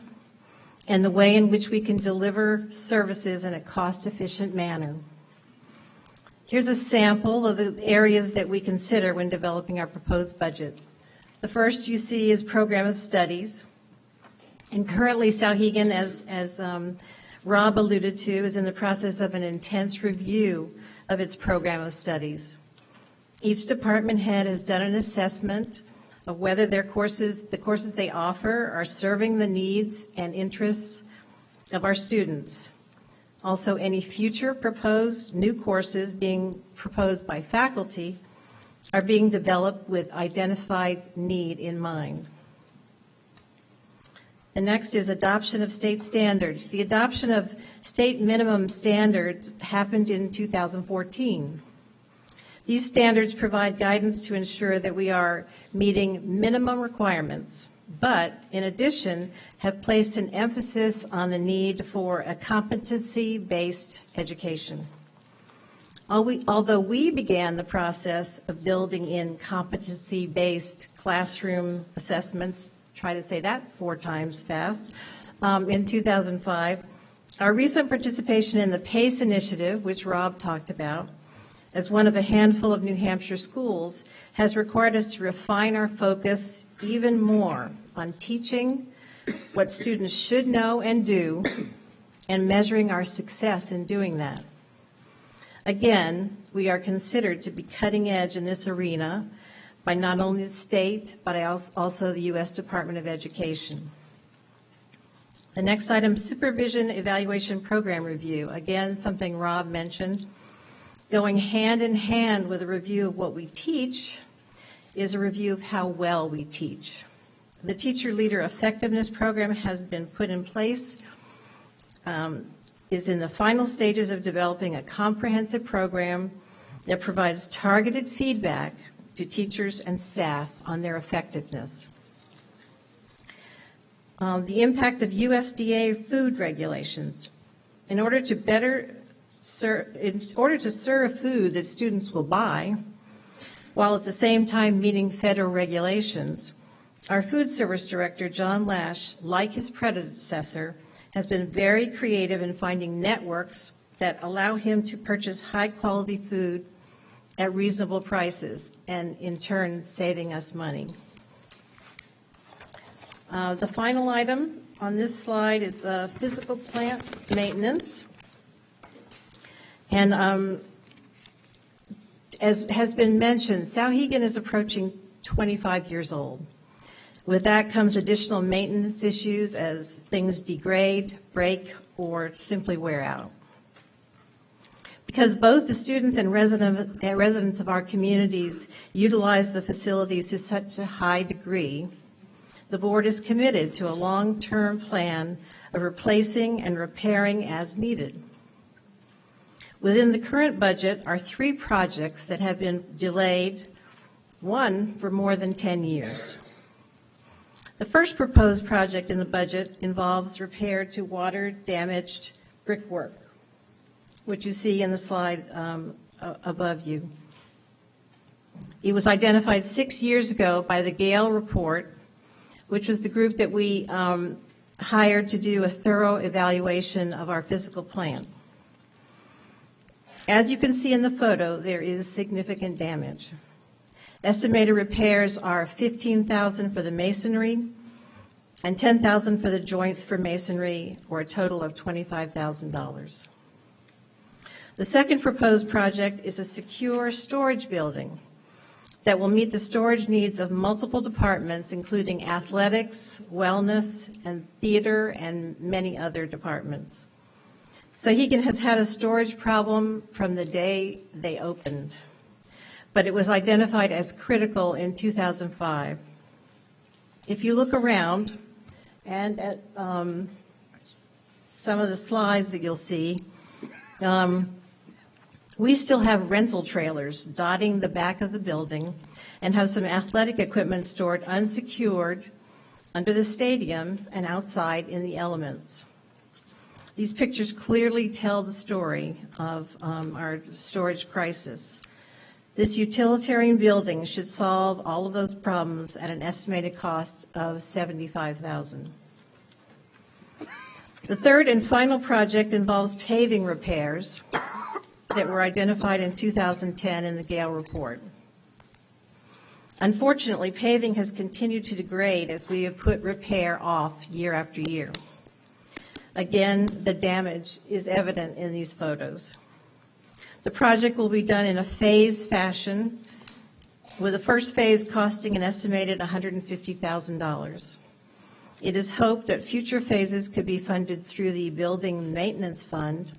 and the way in which we can deliver services in a cost-efficient manner. Here's a sample of the areas that we consider when developing our proposed budget. The first you see is program of studies. And currently, Souhegan, as Rob alluded to, is in the process of an intense review of its program of studies. Each department head has done an assessment of whether the courses they offer are serving the needs and interests of our students. Also, any future proposed new courses being proposed by faculty are being developed with identified need in mind. The next is adoption of state standards. The adoption of state minimum standards happened in 2014. These standards provide guidance to ensure that we are meeting minimum requirements, but in addition have placed an emphasis on the need for a competency-based education. Although we began the process of building in competency-based classroom assessments, try to say that 4 times fast, in 2005, our recent participation in the PACE initiative, which Rob talked about, as one of a handful of New Hampshire schools, has required us to refine our focus even more on teaching what students should know and do, and measuring our success in doing that. Again, we are considered to be cutting edge in this arena by not only the state, but also the U.S. Department of Education. The next item, supervision evaluation program review. Again, something Rob mentioned. Going hand in hand with a review of what we teach is a review of how well we teach. The Teacher Leader Effectiveness Program has been put in place, is in the final stages of developing a comprehensive program that provides targeted feedback to teachers and staff on their effectiveness. The impact of USDA food regulations. In order to serve food that students will buy, while at the same time meeting federal regulations, our food service director, John Lash, like his predecessor, has been very creative in finding networks that allow him to purchase high-quality food at reasonable prices, and in turn saving us money. The final item on this slide is physical plant maintenance. And as has been mentioned, Souhegan is approaching 25 years old. With that comes additional maintenance issues as things degrade, break, or simply wear out. Because both the students and residents of our communities utilize the facilities to such a high degree, the board is committed to a long-term plan of replacing and repairing as needed. Within the current budget are 3 projects that have been delayed, one for more than 10 years. The first proposed project in the budget involves repair to water-damaged brickwork, which you see in the slide above you. It was identified 6 years ago by the Gale Report, which was the group that we hired to do a thorough evaluation of our physical plant. As you can see in the photo, there is significant damage. Estimated repairs are $15,000 for the masonry and $10,000 for the joints for masonry, or a total of $25,000. The second proposed project is a secure storage building that will meet the storage needs of multiple departments, including athletics, wellness, and theater, and many other departments. Souhegan has had a storage problem from the day they opened, but it was identified as critical in 2005. If you look around, And at some of the slides that you'll see, we still have rental trailers dotting the back of the building and have some athletic equipment stored unsecured under the stadium and outside in the elements. These pictures clearly tell the story of our storage crisis. This utilitarian building should solve all of those problems at an estimated cost of $75,000. The third and final project involves paving repairs that were identified in 2010 in the Gale report. Unfortunately, paving has continued to degrade as we have put repair off year after year. Again, the damage is evident in these photos. The project will be done in a phased fashion, with the first phase costing an estimated $150,000. It is hoped that future phases could be funded through the Building Maintenance Fund,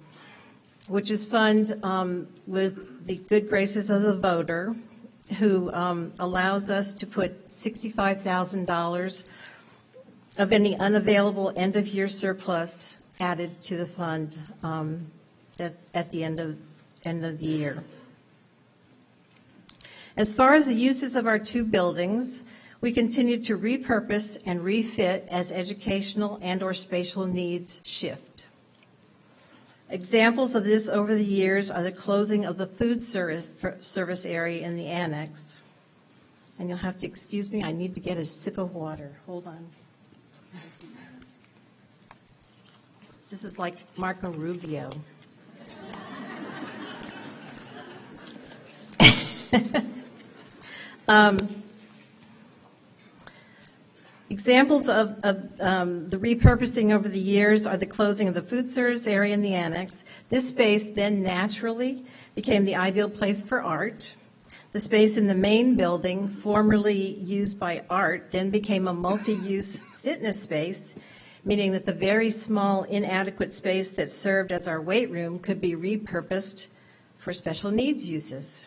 which is funded with the good graces of the voter, who allows us to put $65,000 of any unavailable end-of-year surplus added to the fund at the end of the year. As far as the uses of our two buildings, we continue to repurpose and refit as educational and/or spatial needs shift. Examples of this over the years are the closing of the food service area in the annex. And you'll have to excuse me, I need to get a sip of water. Hold on. This is like Marco Rubio. Examples of the repurposing over the years are the closing of the food service area in the annex. This space then naturally became the ideal place for art. The space in the main building, formerly used by art, then became a multi-use fitness space, meaning that the very small, inadequate space that served as our weight room could be repurposed for special needs uses.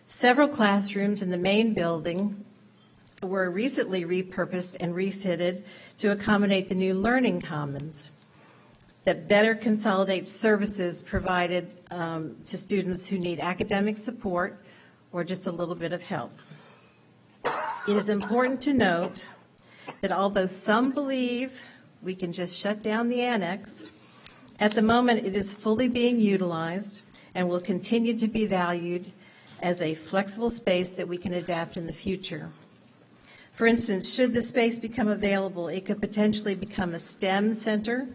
Several classrooms in the main building were recently repurposed and refitted to accommodate the new learning commons that better consolidates services provided to students who need academic support or just a little bit of help. It is important to note that although some believe we can just shut down the annex, at the moment it is fully being utilized and will continue to be valued as a flexible space that we can adapt in the future. For instance, should the space become available, it could potentially become a STEM center,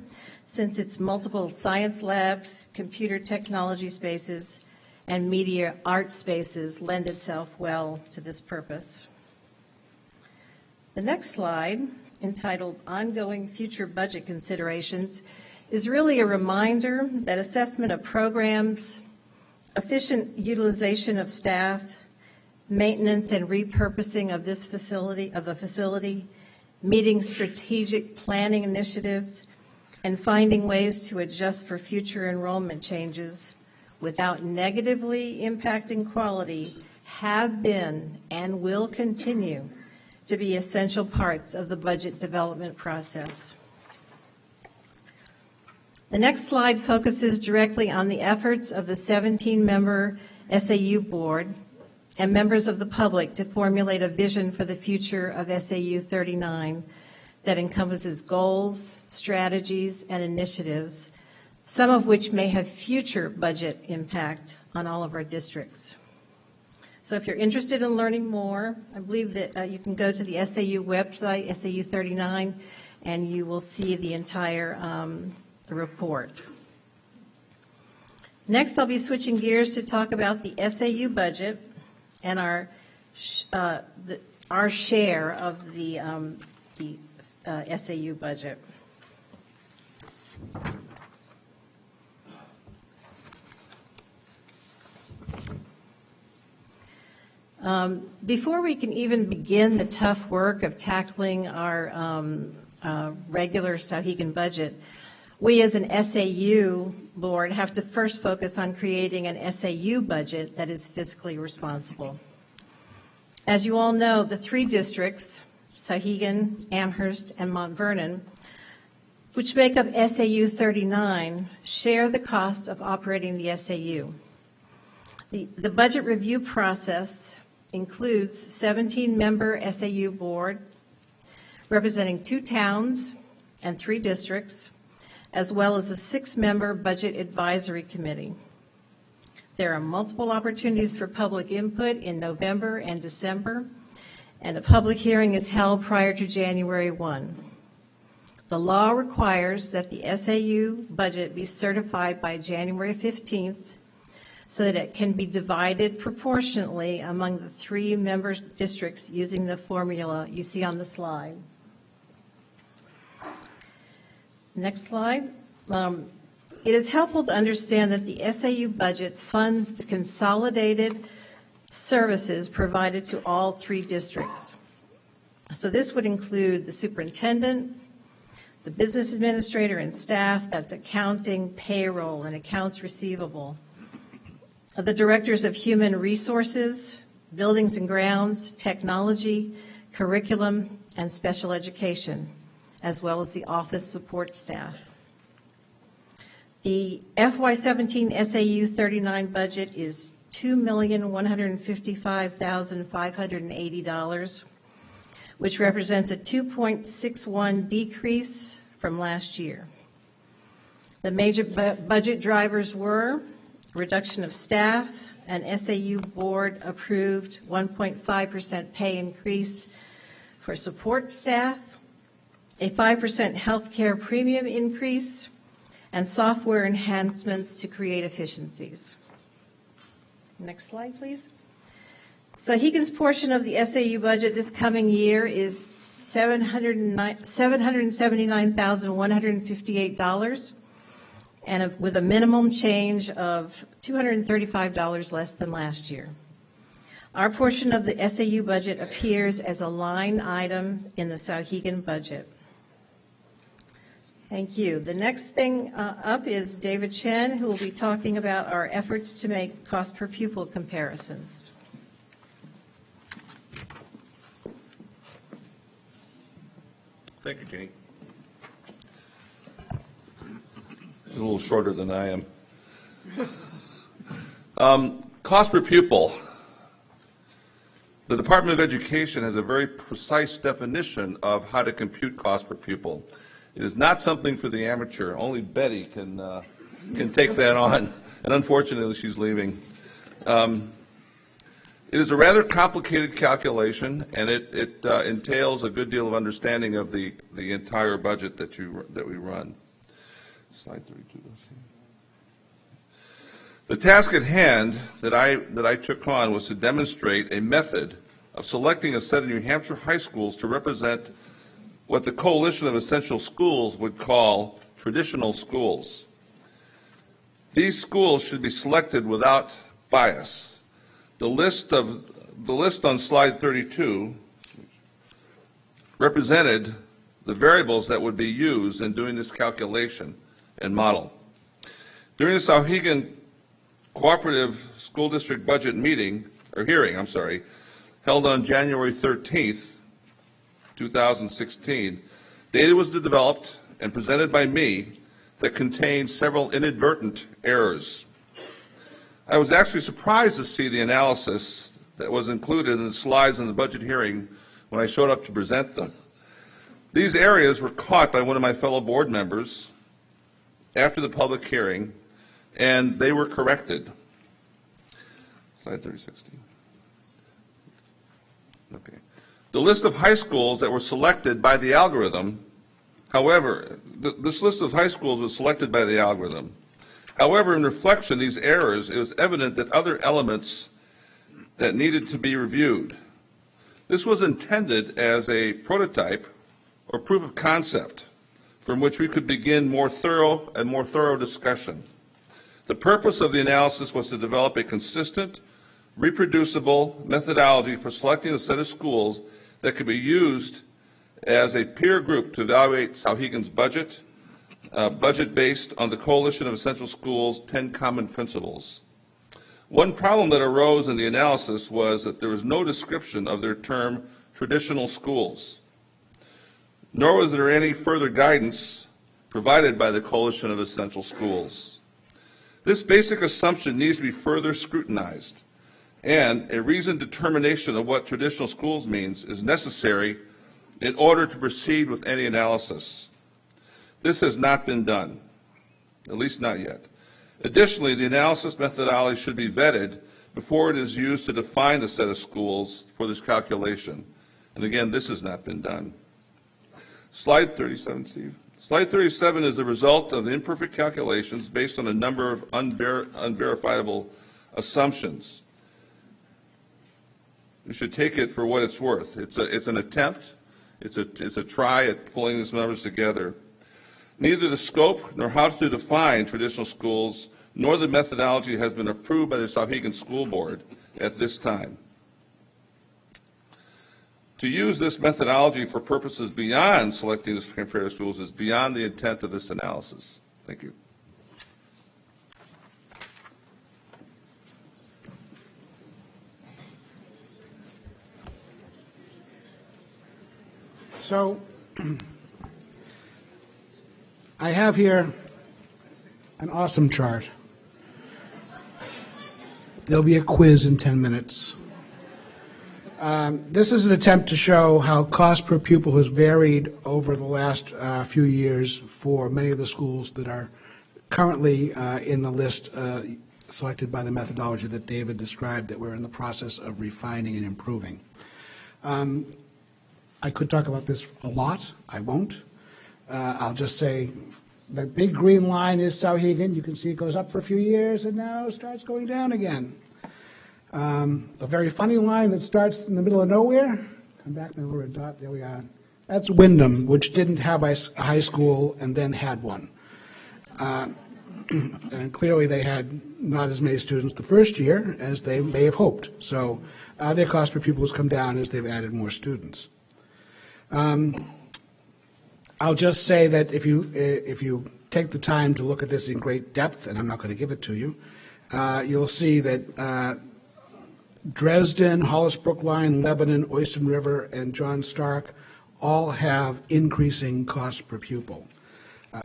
since its multiple science labs, computer technology spaces, and media art spaces lend itself well to this purpose. The next slide, entitled Ongoing Future Budget Considerations, is really a reminder that assessment of programs, efficient utilization of staff, maintenance and repurposing of this facility, meeting strategic planning initiatives, and finding ways to adjust for future enrollment changes without negatively impacting quality have been and will continue to be essential parts of the budget development process. The next slide focuses directly on the efforts of the 17-member SAU board and members of the public to formulate a vision for the future of SAU 39 that encompasses goals, strategies, and initiatives, some of which may have future budget impact on all of our districts. So if you're interested in learning more, I believe that you can go to the SAU website, SAU 39, and you will see the entire report. Next, I'll be switching gears to talk about the SAU budget and our share of the SAU budget. Before we can even begin the tough work of tackling our regular Souhegan budget, we as an SAU board have to first focus on creating an SAU budget that is fiscally responsible. As you all know, the three districts, Souhegan, Amherst, and Mount Vernon, which make up SAU 39, share the cost of operating the SAU. The budget review process includes 17-member SAU board representing 2 towns and 3 districts, as well as a 6-member budget advisory committee. There are multiple opportunities for public input in November and December, and a public hearing is held prior to January 1. The law requires that the SAU budget be certified by January 15th so that it can be divided proportionately among the 3 member districts using the formula you see on the slide. Next slide. It is helpful to understand that the SAU budget funds the consolidated services provided to all 3 districts. So this would include the superintendent, the business administrator and staff, that's accounting, payroll, and accounts receivable, the directors of human resources, buildings and grounds, technology, curriculum, and special education, as well as the office support staff. The FY17 SAU 39 budget is $2,155,580, which represents a 2.61 decrease from last year. The major budget drivers were reduction of staff, an SAU board approved 1.5% pay increase for support staff, a 5% healthcare premium increase, and software enhancements to create efficiencies. Next slide, please. Souhegan's portion of the SAU budget this coming year is $779,158, and with a minimum change of $235 less than last year. Our portion of the SAU budget appears as a line item in the Souhegan budget. Thank you. The next thing up is David Chen, who will be talking about our efforts to make cost per pupil comparisons. Thank you, Jeannie. A little shorter than I am. Cost per pupil. The Department of Education has a very precise definition of how to compute cost per pupil. It is not something for the amateur. Only Betty can take that on, and unfortunately she's leaving. It is a rather complicated calculation, and it entails a good deal of understanding of the entire budget that we run. Slide 32. Let's see. The task at hand that I took on was to demonstrate a method of selecting a set of New Hampshire high schools to represent what the Coalition of Essential Schools would call traditional schools. These schools should be selected without bias. The list on slide 32 represented the variables that would be used in doing this calculation and model. During the Souhegan Cooperative School District Budget hearing, held on January 13th, 2016, data was developed and presented by me that contained several inadvertent errors. I was actually surprised to see the analysis that was included in the slides in the budget hearing when I showed up to present them. These areas were caught by one of my fellow board members after the public hearing, and they were corrected. Slide 3016. Okay. The list of high schools that were selected by the algorithm, however, this list of high schools was selected by the algorithm. However, in reflection of these errors, it was evident that other elements that needed to be reviewed. This was intended as a prototype or proof of concept from which we could begin more thorough discussion. The purpose of the analysis was to develop a consistent, reproducible methodology for selecting a set of schools that could be used as a peer group to evaluate Souhegan's budget based on the Coalition of Essential Schools' 10 common principles. One problem that arose in the analysis was that there was no description of their term traditional schools. nor was there any further guidance provided by the Coalition of Essential Schools. This basic assumption needs to be further scrutinized, and a reasoned determination of what traditional schools means is necessary in order to proceed with any analysis. This has not been done, at least not yet. Additionally, the analysis methodology should be vetted before it is used to define the set of schools for this calculation. And again, this has not been done. Slide 37, Steve. Slide 37 is the result of imperfect calculations based on a number of unverifiable assumptions. You should take it for what it's worth. It's an attempt. It's a try at pulling these numbers together. Neither the scope nor how to define traditional schools nor the methodology has been approved by the Souhegan School Board at this time. To use this methodology for purposes beyond selecting the comparative schools is beyond the intent of this analysis. Thank you. So I have here an awesome chart. There'll be a quiz in 10 minutes. This is an attempt to show how cost per pupil has varied over the last few years for many of the schools that are currently in the list selected by the methodology that David described that we're in the process of refining and improving. I could talk about this a lot. I won't. I'll just say the big green line is Souhegan. You can see it goes up for a few years and now starts going down again. The very funny line that starts in the middle of nowhere, come back my little dot, there we are. That's Wyndham, which didn't have a high school and then had one. And clearly they had not as many students the first year as they may have hoped. So their cost per pupil has come down as they've added more students. I'll just say that if you take the time to look at this in great depth, and I'm not going to give it to you, you'll see that Dresden, Hollis Brookline, Lebanon, Oyster River, and John Stark all have increasing cost per pupil.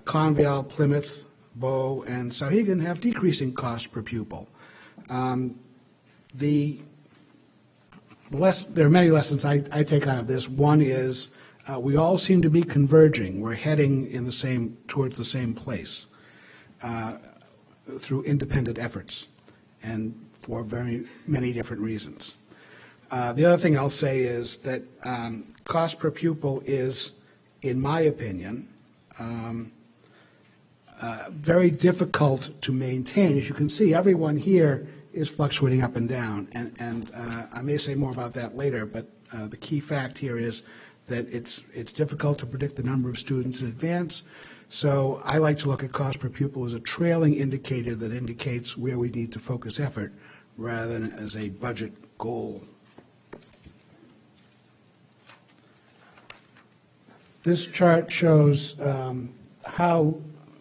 Conval, Plymouth, Bow, and Souhegan have decreasing cost per pupil. There are many lessons I take out of this. One is we all seem to be converging. We're heading in towards the same place through independent efforts and for very many different reasons. The other thing I'll say is that cost per pupil is, in my opinion, very difficult to maintain. As you can see, everyone here is fluctuating up and down, and I may say more about that later, but the key fact here is that it's difficult to predict the number of students in advance. So I like to look at cost per pupil as a trailing indicator that indicates where we need to focus effort rather than as a budget goal. This chart shows how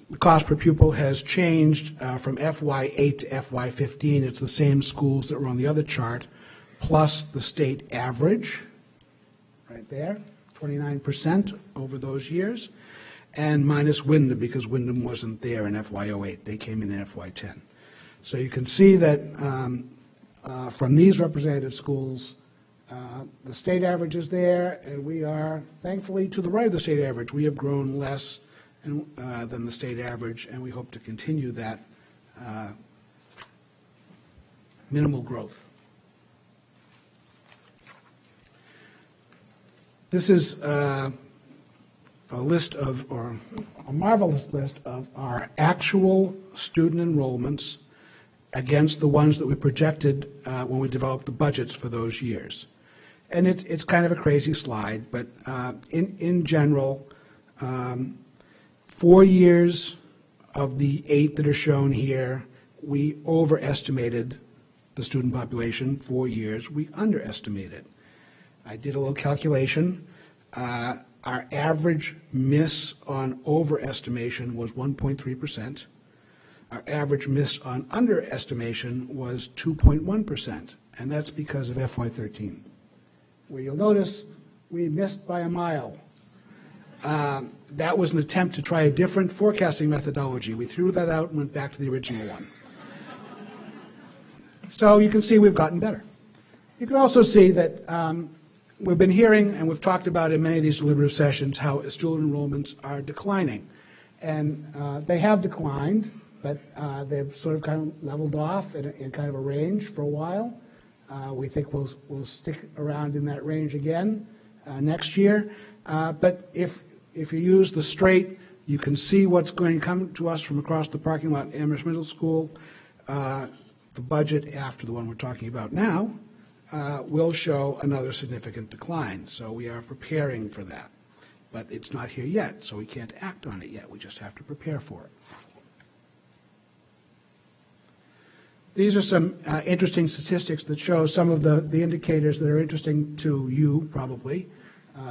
the cost per pupil has changed from FY8 to FY15. It's the same schools that were on the other chart, plus the state average, right there, 29% over those years, and minus Wyndham, because Wyndham wasn't there in FY08. They came in FY10. So you can see that from these representative schools, the state average is there, and we are, thankfully, to the right of the state average. We have grown less than the state average, and we hope to continue that minimal growth. This is a list of, or a marvelous list of our actual student enrollments against the ones that we projected when we developed the budgets for those years. And it's kind of a crazy slide, but in general, 4 years of the 8 that are shown here, we overestimated the student population. 4 years, we underestimated. I did a little calculation. Our average miss on overestimation was 1.3%. Our average miss on underestimation was 2.1%, and that's because of FY13, where you'll notice we missed by a mile. That was an attempt to try a different forecasting methodology. We threw that out and went back to the original one. So you can see we've gotten better. You can also see that we've been hearing, and we've talked about in many of these deliberative sessions, how student enrollments are declining. And they have declined, but they've sort of kind of leveled off in kind of a range for a while. We think we'll stick around in that range again next year. But if you use the straight, you can see what's going to come to us from across the parking lot at Amherst Middle School. The budget after the one we're talking about now will show another significant decline. So we are preparing for that. But it's not here yet, so we can't act on it yet. We just have to prepare for it. These are some interesting statistics that show some of the indicators that are interesting to you, probably,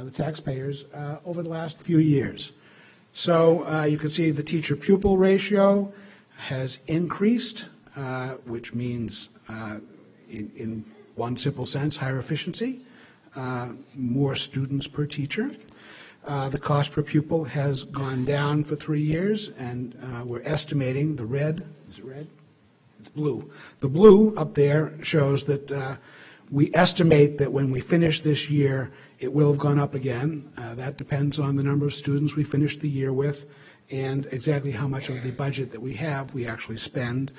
the taxpayers, over the last few years. So you can see the teacher-pupil ratio has increased, which means, in one simple sense, higher efficiency, more students per teacher. The cost per pupil has gone down for 3 years, and we're estimating the red, is it red? It's blue. The blue up there shows that we estimate that when we finish this year, it will have gone up again. That depends on the number of students we finish the year with and exactly how much of the budget that we have we actually spend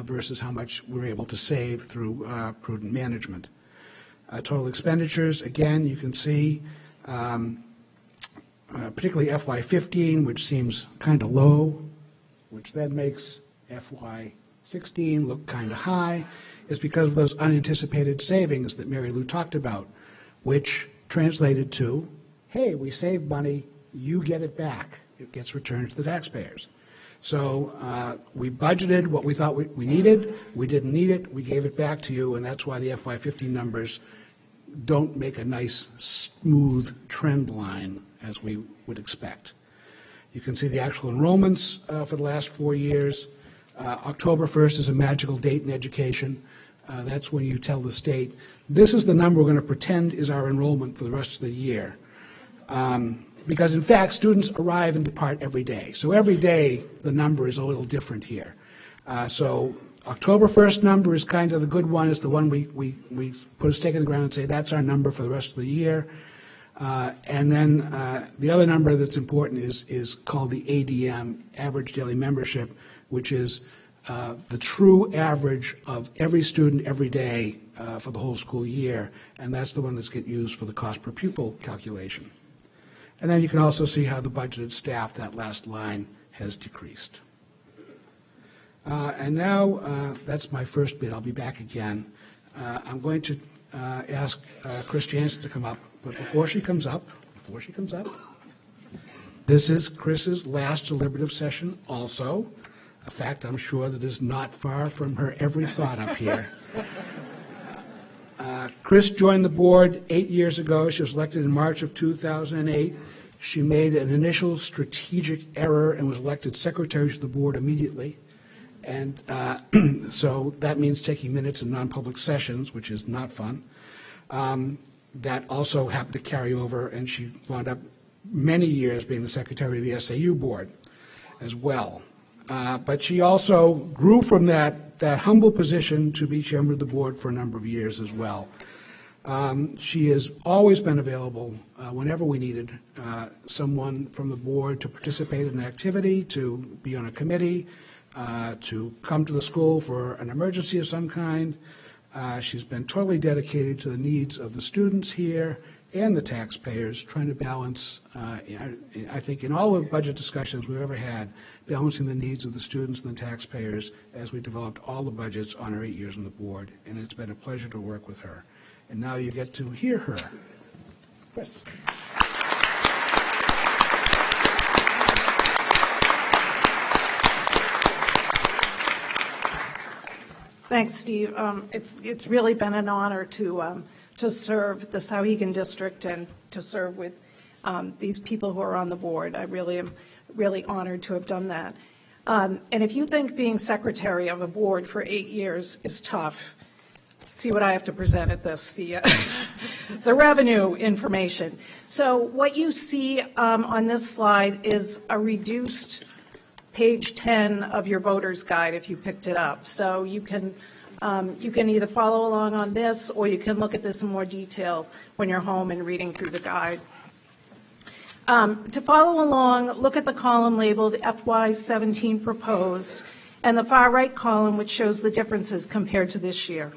versus how much we're able to save through prudent management. Total expenditures, again, you can see particularly FY15, which seems kind of low, which then makes FY16 look kind of high, is because of those unanticipated savings that Mary Lou talked about, which translated to, hey, we saved money, you get it back. It gets returned to the taxpayers. So we budgeted what we thought we needed. We didn't need it. We gave it back to you, and that's why the FY15 numbers don't make a nice, smooth trend line as we would expect. You can see the actual enrollments for the last 4 years. October 1st is a magical date in education. That's when you tell the state, this is the number we're going to pretend is our enrollment for the rest of the year. Because, in fact, students arrive and depart every day. So every day the number is a little different here. So October 1st number is kind of the good one. It's the one we put a stake in the ground and say that's our number for the rest of the year. And then the other number that's important is called the ADM, Average Daily Membership, which is the true average of every student every day for the whole school year. And that's the one that's get used for the cost per pupil calculation. And then you can also see how the budgeted staff, that last line, has decreased. And now, that's my first bit. I'll be back again. I'm going to ask Chris Jansen to come up. But before she comes up, this is Chris's last deliberative session also. A fact I'm sure that is not far from her every thought up here. Chris joined the board 8 years ago. She was elected in March of 2008. She made an initial strategic error and was elected secretary to the board immediately. And so that means taking minutes in non-public sessions, which is not fun. That also happened to carry over, and she wound up many years being the secretary of the SAU board as well. But she also grew from that humble position to be chairman of the board for a number of years as well. She has always been available whenever we needed someone from the board to participate in an activity, to be on a committee, to come to the school for an emergency of some kind. She's been totally dedicated to the needs of the students here and the taxpayers, trying to balance, I think in all the budget discussions we've ever had, balancing the needs of the students and the taxpayers as we developed all the budgets on her 8 years on the board. And it's been a pleasure to work with her. And now you get to hear her. Chris. Thanks, Steve. It's really been an honor to serve the Souhegan District and to serve with these people who are on the board. I really am honored to have done that. And if you think being secretary of a board for 8 years is tough, see what I have to present at this, the revenue information. So what you see on this slide is a reduced page 10 of your voter's guide if you picked it up. So you can either follow along on this, or you can look at this in more detail when you're home and reading through the guide. To follow along, look at the column labeled FY17 proposed, and the far right column which shows the differences compared to this year.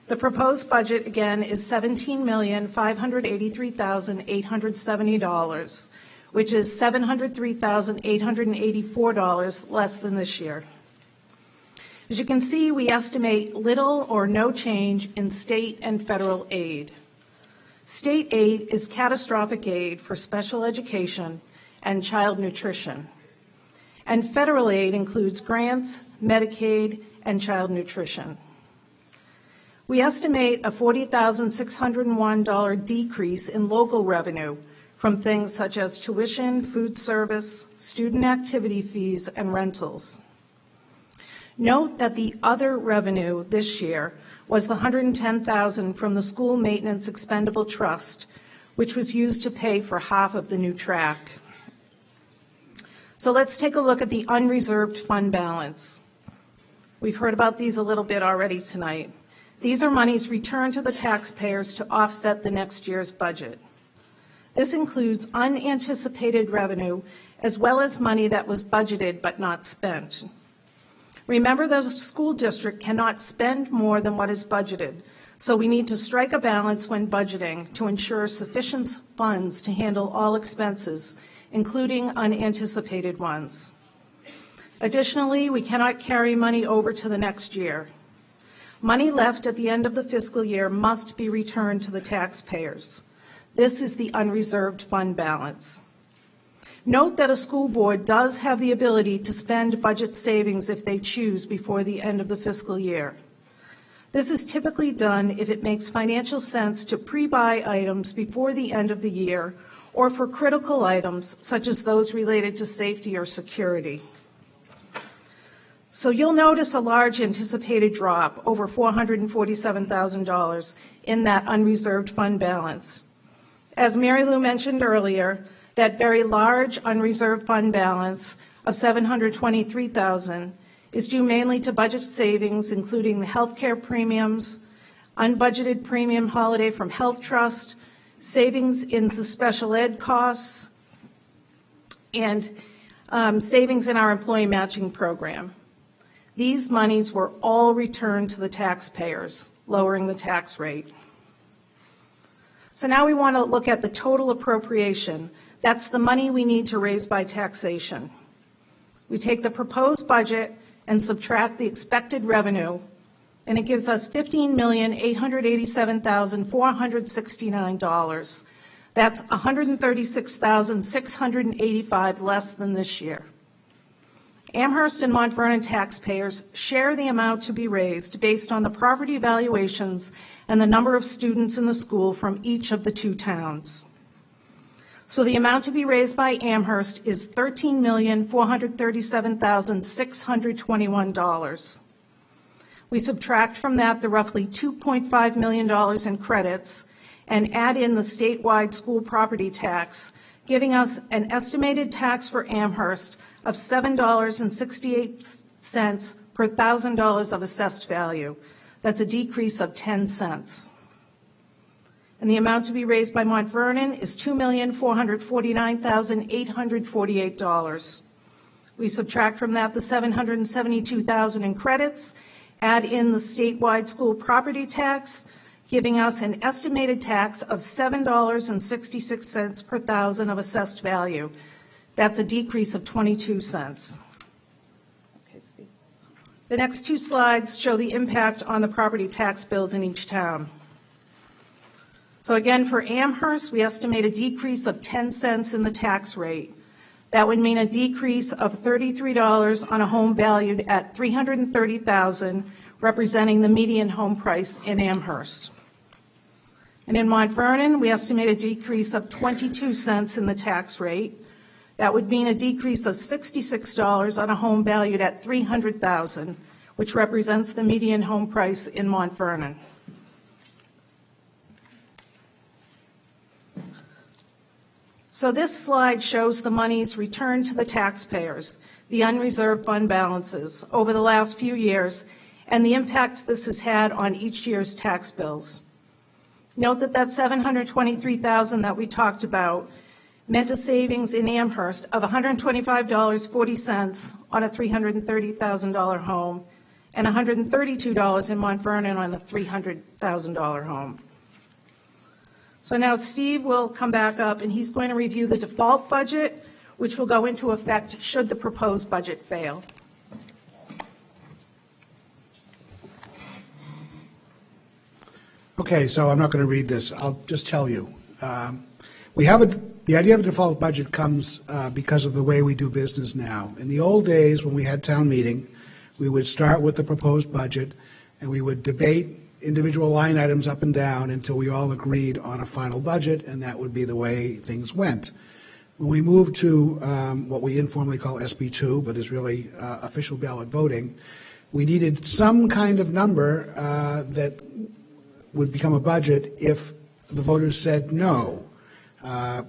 The proposed budget, again, is $17,583,870, which is $703,884 less than this year. As you can see, we estimate little or no change in state and federal aid. State aid is catastrophic aid for special education and child nutrition. And federal aid includes grants, Medicaid, and child nutrition. We estimate a $40,601 decrease in local revenue from things such as tuition, food service, student activity fees, and rentals. Note that the other revenue this year was the $110,000 from the School Maintenance Expendable Trust, which was used to pay for half of the new track. So let's take a look at the unreserved fund balance. We've heard about these a little bit already tonight. These are monies returned to the taxpayers to offset the next year's budget. This includes unanticipated revenue as well as money that was budgeted but not spent. Remember, the school district cannot spend more than what is budgeted, so we need to strike a balance when budgeting to ensure sufficient funds to handle all expenses, including unanticipated ones. Additionally, we cannot carry money over to the next year. Money left at the end of the fiscal year must be returned to the taxpayers. This is the unreserved fund balance. Note that a school board does have the ability to spend budget savings if they choose before the end of the fiscal year. This is typically done if it makes financial sense to pre-buy items before the end of the year, or for critical items such as those related to safety or security. So you'll notice a large anticipated drop, over $447,000, in that unreserved fund balance. As Mary Lou mentioned earlier, that very large unreserved fund balance of $723,000 is due mainly to budget savings, including the health care premiums, unbudgeted premium holiday from Health Trust, savings in the special ed costs, and savings in our employee matching program. These monies were all returned to the taxpayers, lowering the tax rate. So now we want to look at the total appropriation. That's the money we need to raise by taxation. We take the proposed budget and subtract the expected revenue, and it gives us $15,887,469. That's $136,685 less than this year. Amherst and Mount Vernon taxpayers share the amount to be raised based on the property valuations and the number of students in the school from each of the two towns. So the amount to be raised by Amherst is $13,437,621. We subtract from that the roughly $2.5 million in credits and add in the statewide school property tax, giving us an estimated tax for Amherst of $7.68 per $1,000 of assessed value. That's a decrease of 10 cents. And the amount to be raised by Mount Vernon is $2,449,848. We subtract from that the $772,000 in credits, add in the statewide school property tax, giving us an estimated tax of $7.66 per $1,000 of assessed value. That's a decrease of 22 cents. Okay, Steve. The next two slides show the impact on the property tax bills in each town. So again, for Amherst, we estimate a decrease of 10 cents in the tax rate. That would mean a decrease of $33 on a home valued at $330,000, representing the median home price in Amherst. And in Mount Vernon, we estimate a decrease of 22 cents in the tax rate. That would mean a decrease of $66 on a home valued at $300,000, which represents the median home price in Mont Vernon. So this slide shows the monies returned to the taxpayers, the unreserved fund balances, over the last few years, and the impact this has had on each year's tax bills. Note that $723,000 that we talked about meant a savings in Amherst of $125.40 on a $330,000 home and $132 in Mont Vernon on a $300,000 home. So now Steve will come back up and he's going to review the default budget, which will go into effect should the proposed budget fail. Okay, so I'm not going to read this. I'll just tell you. The idea of a default budget comes because of the way we do business now. In the old days, when we had town meeting, we would start with the proposed budget, and we would debate individual line items up and down until we all agreed on a final budget, and that would be the way things went. When we moved to what we informally call SB2, but is really official ballot voting, we needed some kind of number that would become a budget if the voters said no,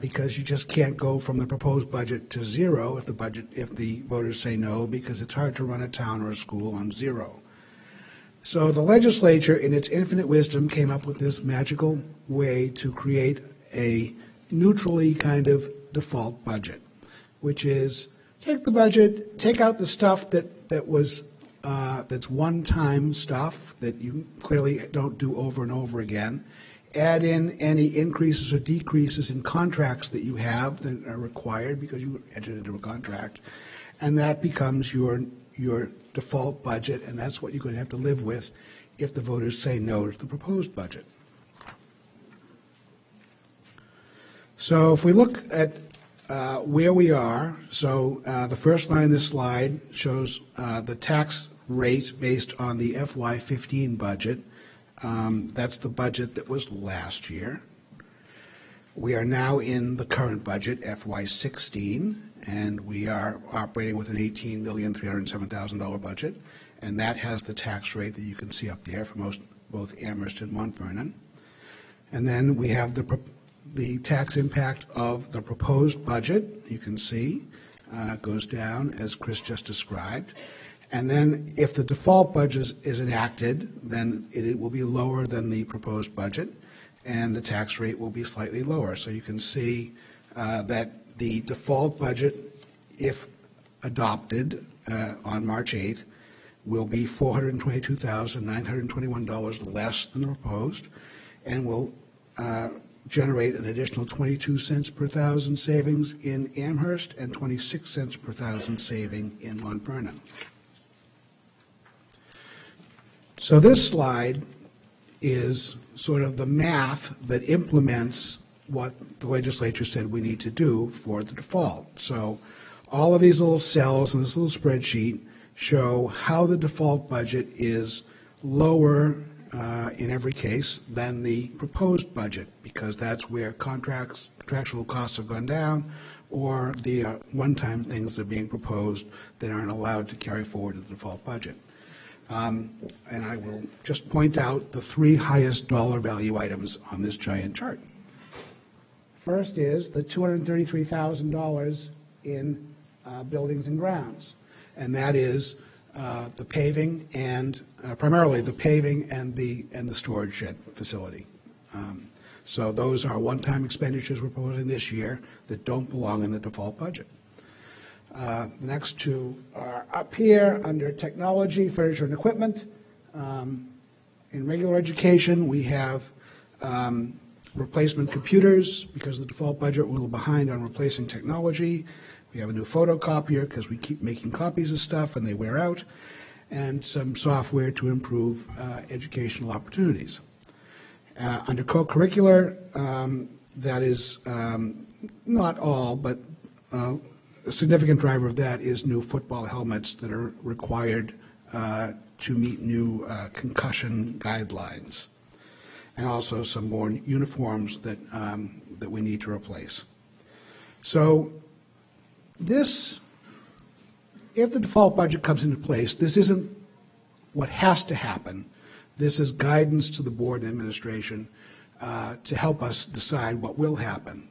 because you just can't go from the proposed budget to zero if the voters say no, because it's hard to run a town or a school on zero. So the legislature, in its infinite wisdom, came up with this magical way to create a neutrally kind of default budget, which is take the budget, take out the stuff that's one-time stuff that you clearly don't do over and over again, add in any increases or decreases in contracts that you have that are required because you entered into a contract, and that becomes your default budget, and that's what you're going to have to live with if the voters say no to the proposed budget. So if we look at where we are, so the first line of this slide shows the tax rate based on the FY15 budget. That's the budget that was last year. We are now in the current budget, FY16, and we are operating with an $18,307,000 budget, and that has the tax rate that you can see up there for both Amherst and Mont Vernon. And then we have the tax impact of the proposed budget. You can see goes down as Chris just described. And then if the default budget is enacted, then it will be lower than the proposed budget, and the tax rate will be slightly lower. So you can see that the default budget, if adopted on March 8th, will be $422,921 less than the proposed, and will generate an additional 22 cents per thousand savings in Amherst and 26 cents per thousand saving in Mont Vernon. So this slide is sort of the math that implements what the legislature said we need to do for the default. So all of these little cells in this little spreadsheet show how the default budget is lower in every case than the proposed budget, because that's where contractual costs have gone down, or the one-time things that are being proposed that aren't allowed to carry forward to the default budget. And I will just point out the three highest dollar value items on this giant chart. First is the $233,000 in buildings and grounds, and that is the paving and primarily the paving and the storage shed facility. So those are one-time expenditures we're proposing this year that don't belong in the default budget. The next two are up here under technology, furniture, and equipment. In regular education, we have replacement computers because the default budget we're a little behind on replacing technology. We have a new photocopier because we keep making copies of stuff and they wear out, and some software to improve educational opportunities. Under co-curricular, that is not all, but a significant driver of that is new football helmets that are required to meet new concussion guidelines, and also some more uniforms that we need to replace. So this, if the default budget comes into place, this isn't what has to happen. This is guidance to the board and administration to help us decide what will happen.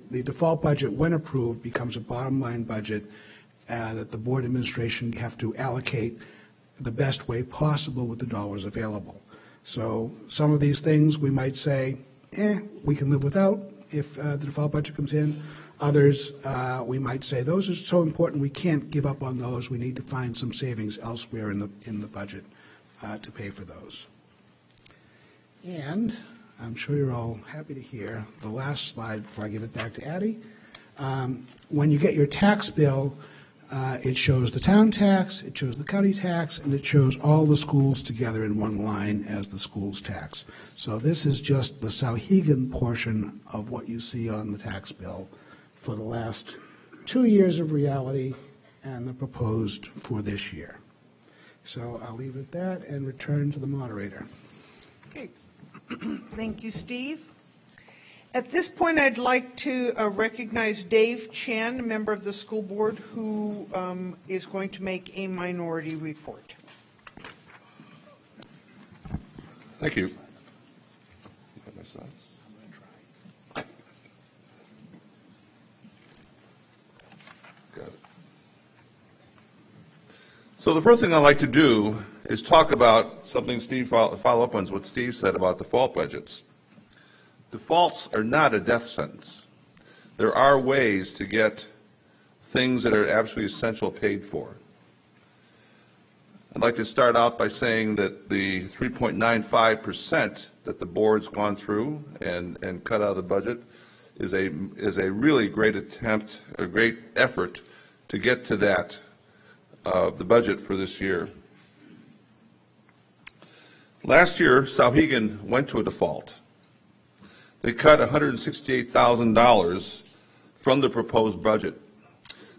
The default budget, when approved, becomes a bottom line budget that the board administration have to allocate the best way possible with the dollars available. So some of these things we might say, we can live without if the default budget comes in. Others, we might say, those are so important we can't give up on those. We need to find some savings elsewhere in the budget to pay for those. And I'm sure you're all happy to hear the last slide before I give it back to Addie. When you get your tax bill, it shows the town tax, it shows the county tax, and it shows all the schools together in one line as the school's tax. So this is just the Souhegan portion of what you see on the tax bill for the last 2 years of reality and the proposed for this year. So I'll leave it at that and return to the moderator. Okay. Thank you, Steve. At this point, I'd like to recognize Dave Chen, a member of the school board, who is going to make a minority report. Thank you. Got it. So the first thing I'd like to do is talk about something Steve, follow up on what Steve said about default budgets. Defaults are not a death sentence. There are ways to get things that are absolutely essential paid for. I'd like to start out by saying that the 3.95% that the board's gone through and cut out of the budget is a really great attempt, a great effort to get to that, the budget for this year. Last year, Souhegan went to a default. They cut $168,000 from the proposed budget.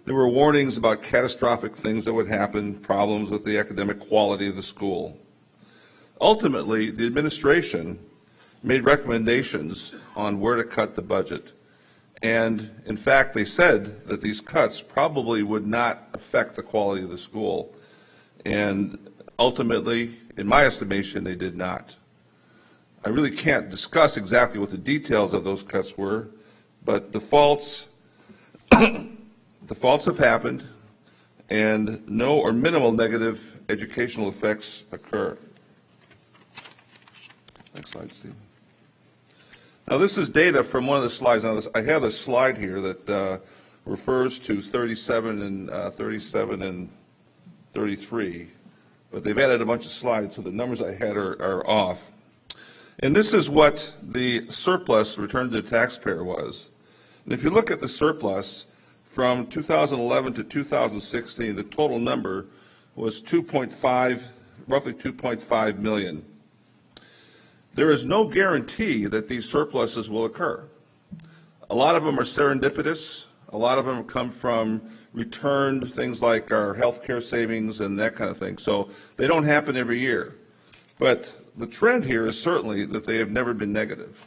There were warnings about catastrophic things that would happen, problems with the academic quality of the school. Ultimately, the administration made recommendations on where to cut the budget. And in fact, they said that these cuts probably would not affect the quality of the school. And ultimately, in my estimation, they did not. I really can't discuss exactly what the details of those cuts were, but defaults have happened, and no or minimal negative educational effects occur. Next slide, Steve. Now, this is data from one of the slides. Now, I have a slide here that refers to 37 and 33, but they've added a bunch of slides, so the numbers I had are off. And this is what the surplus returned to the taxpayer was. And if you look at the surplus from 2011 to 2016, the total number was roughly 2.5 million. There is no guarantee that these surpluses will occur. A lot of them are serendipitous. A lot of them come from returned things like our health care savings and that kind of thing. So they don't happen every year. But the trend here is certainly that they have never been negative.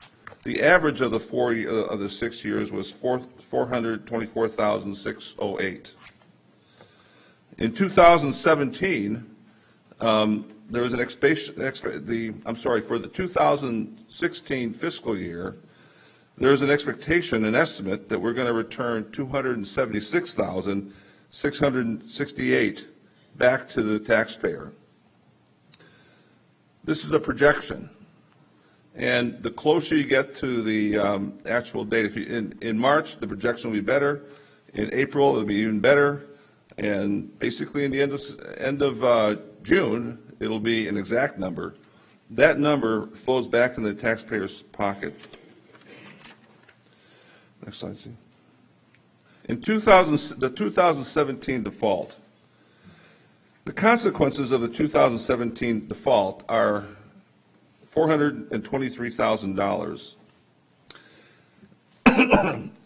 The average of the 6 years was 424,608. In 2017, there was an for the 2016 fiscal year, there is an expectation, an estimate that we're going to return 276,668 back to the taxpayer. This is a projection, and the closer you get to the actual date, in March the projection will be better, in April it'll be even better, and basically in the end of June it'll be an exact number. That number flows back in the taxpayer's pocket. Next slide, see. In the 2017 default, the consequences of the 2017 default are $423,000.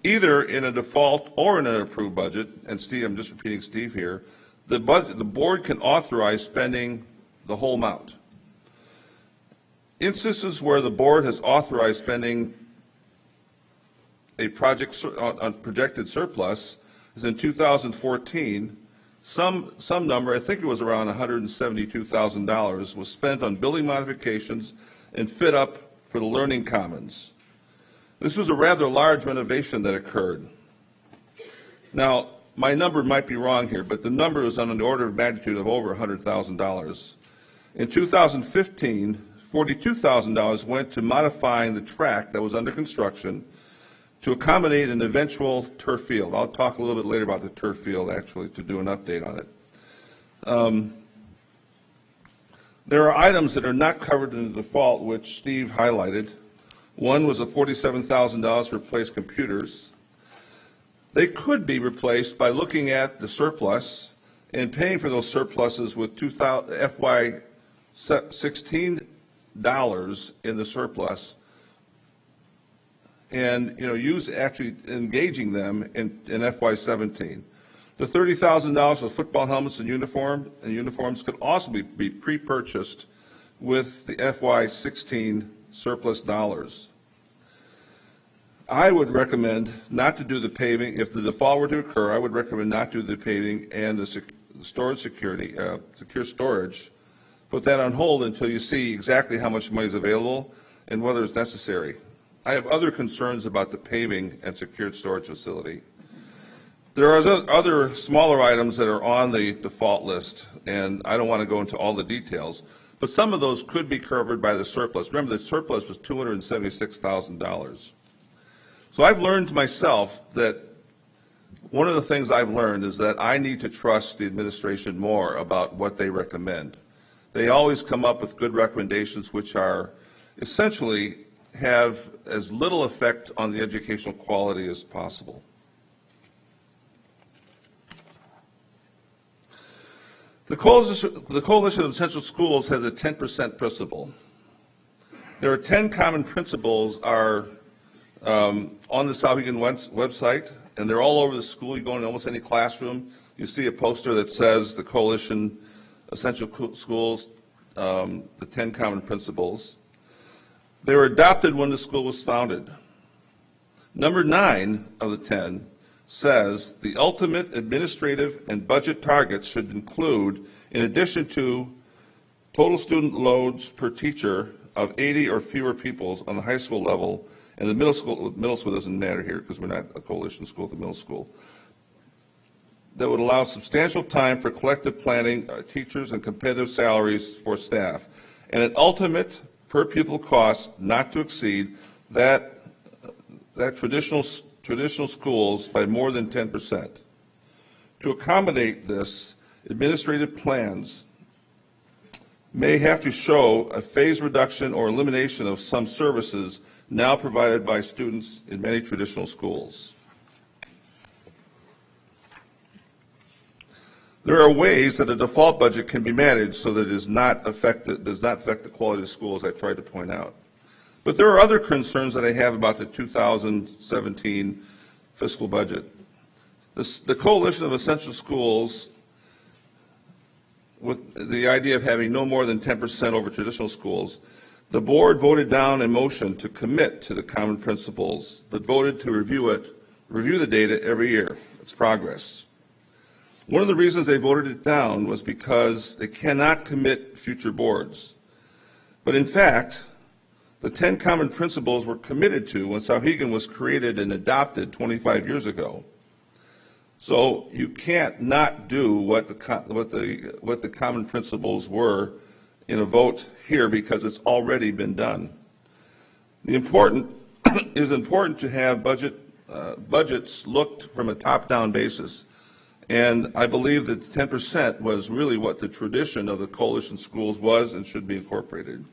Either in a default or in an approved budget, and Steve, I'm just repeating Steve here, the board can authorize spending the whole amount. Instances where the board has authorized spending a project on projected surplus is in 2014, some number, I think it was around $172,000, was spent on building modifications and fit up for the Learning Commons. This was a rather large renovation that occurred. Now, my number might be wrong here, but the number is on the order of magnitude of over $100,000. In 2015, $42,000 went to modifying the track that was under construction to accommodate an eventual turf field. I'll talk a little bit later about the turf field, actually, to do an update on it. There are items that are not covered in the default, which Steve highlighted. One was a $47,000 to replace computers. They could be replaced by looking at the surplus and paying for those surpluses with FY16 dollars in the surplus, and use actually engaging them in FY17. The $30,000 for football helmets and uniforms could also be pre-purchased with the FY16 surplus dollars. I would recommend not to do the paving. If the default were to occur, I would recommend not to do the paving and the storage secure storage. Put that on hold until you see exactly how much money is available and whether it's necessary. I have other concerns about the paving and secured storage facility. There are other smaller items that are on the default list, and I don't want to go into all the details, but some of those could be covered by the surplus. Remember, the surplus was $276,000. So I've learned myself that one of the things I've learned is that I need to trust the administration more about what they recommend. They always come up with good recommendations which are essentially have as little effect on the educational quality as possible. The Coalition of Essential Schools has a 10% principle. There are 10 common principles are on the Souhegan website, and they're all over the school. You go into almost any classroom, you see a poster that says the Coalition Essential Schools, the 10 common principles. They were adopted when the school was founded. Number 9 of the 10 says the ultimate administrative and budget targets should include, in addition to total student loads per teacher of 80 or fewer pupils on the high school level, and the middle school doesn't matter here because we're not a coalition school at the middle school, that would allow substantial time for collective planning, teachers, and competitive salaries for staff, and an ultimate per pupil cost not to exceed that traditional schools by more than 10%. To accommodate this, administrative plans may have to show a phased reduction or elimination of some services now provided by students in many traditional schools. There are ways that a default budget can be managed so that it does not affect the quality of schools, I tried to point out. But there are other concerns that I have about the 2017 fiscal budget. The Coalition of Essential Schools, with the idea of having no more than 10% over traditional schools, the board voted down a motion to commit to the common principles, but voted to review the data every year, its progress. One of the reasons they voted it down was because they cannot commit future boards. But in fact, the 10 common principles were committed to when Souhegan was created and adopted 25 years ago. So you can't not do what the common principles were in a vote here because it's already been done. It is important to have budgets looked from a top-down basis. And I believe that 10% was really what the tradition of the coalition schools was and should be incorporated.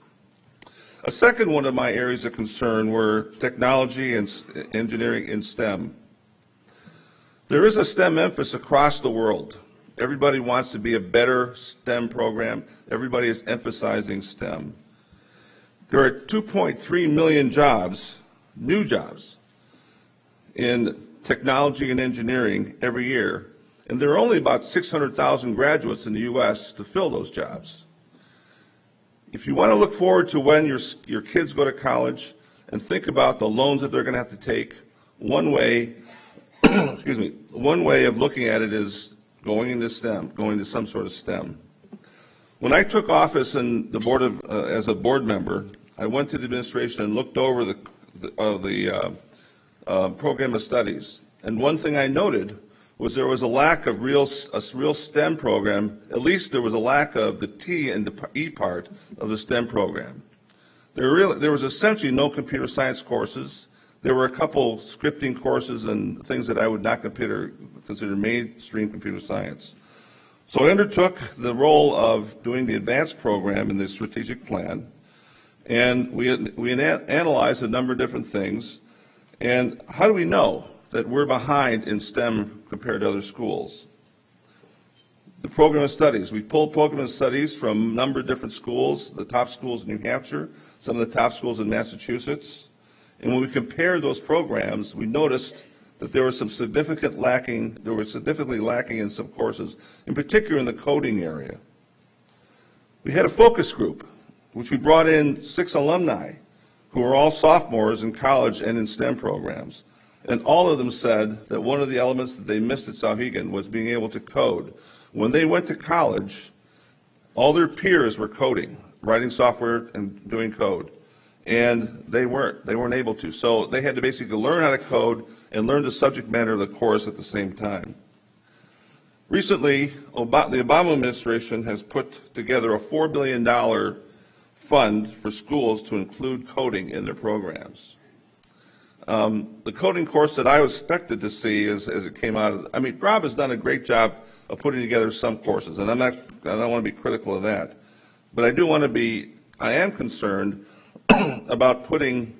A second one of my areas of concern were technology and engineering in STEM. There is a STEM emphasis across the world. Everybody wants to be a better STEM program. Everybody is emphasizing STEM. There are 2.3 million jobs, new jobs, in technology and engineering every year. And there are only about 600,000 graduates in the U.S. to fill those jobs. If you want to look forward to when your kids go to college and think about the loans that they're going to have to take, one way of looking at it is going into STEM, going to some sort of STEM. When I took office in the board of, as a board member, I went to the administration and looked over the program of studies. And one thing I noted was there was a lack of a real STEM program. At least there was a lack of the T and the E part of the STEM program. There was essentially no computer science courses. There were a couple scripting courses and things that I would not consider mainstream computer science. So I undertook the role of doing the advanced program in the strategic plan, and we analyzed a number of different things. And how do we know that we're behind in STEM compared to other schools? The program of studies. We pulled program of studies from a number of different schools, the top schools in New Hampshire, some of the top schools in Massachusetts. And when we compared those programs, we noticed that there was significantly lacking in some courses, in particular in the coding area. We had a focus group, which we brought in 6 alumni who were all sophomores in college and in STEM programs. And all of them said that one of the elements that they missed at Souhegan was being able to code. When they went to college, all their peers were coding, writing software and doing code. And they weren't able to. So they had to basically learn how to code and learn the subject matter of the course at the same time. Recently, the Obama administration has put together a $4 billion fund for schools to include coding in their programs. The coding course that I was expected to see as it came out of, Rob has done a great job of putting together some courses, and I don't want to be critical of that. But I am concerned about putting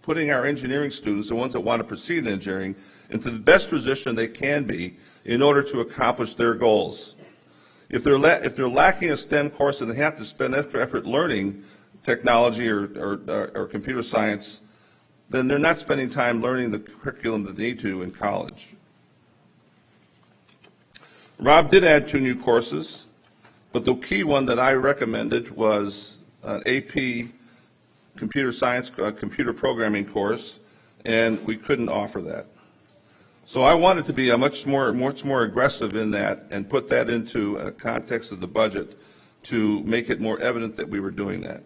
our engineering students, the ones that want to proceed in engineering, into the best position they can be in order to accomplish their goals. If they're lacking a STEM course and they have to spend extra effort learning technology or computer science, then they're not spending time learning the curriculum that they need to in college. Rob did add 2 new courses, but the key one that I recommended was an AP computer science, computer programming course, and we couldn't offer that. So I wanted to be much more aggressive in that and put that into a context of the budget to make it more evident that we were doing that.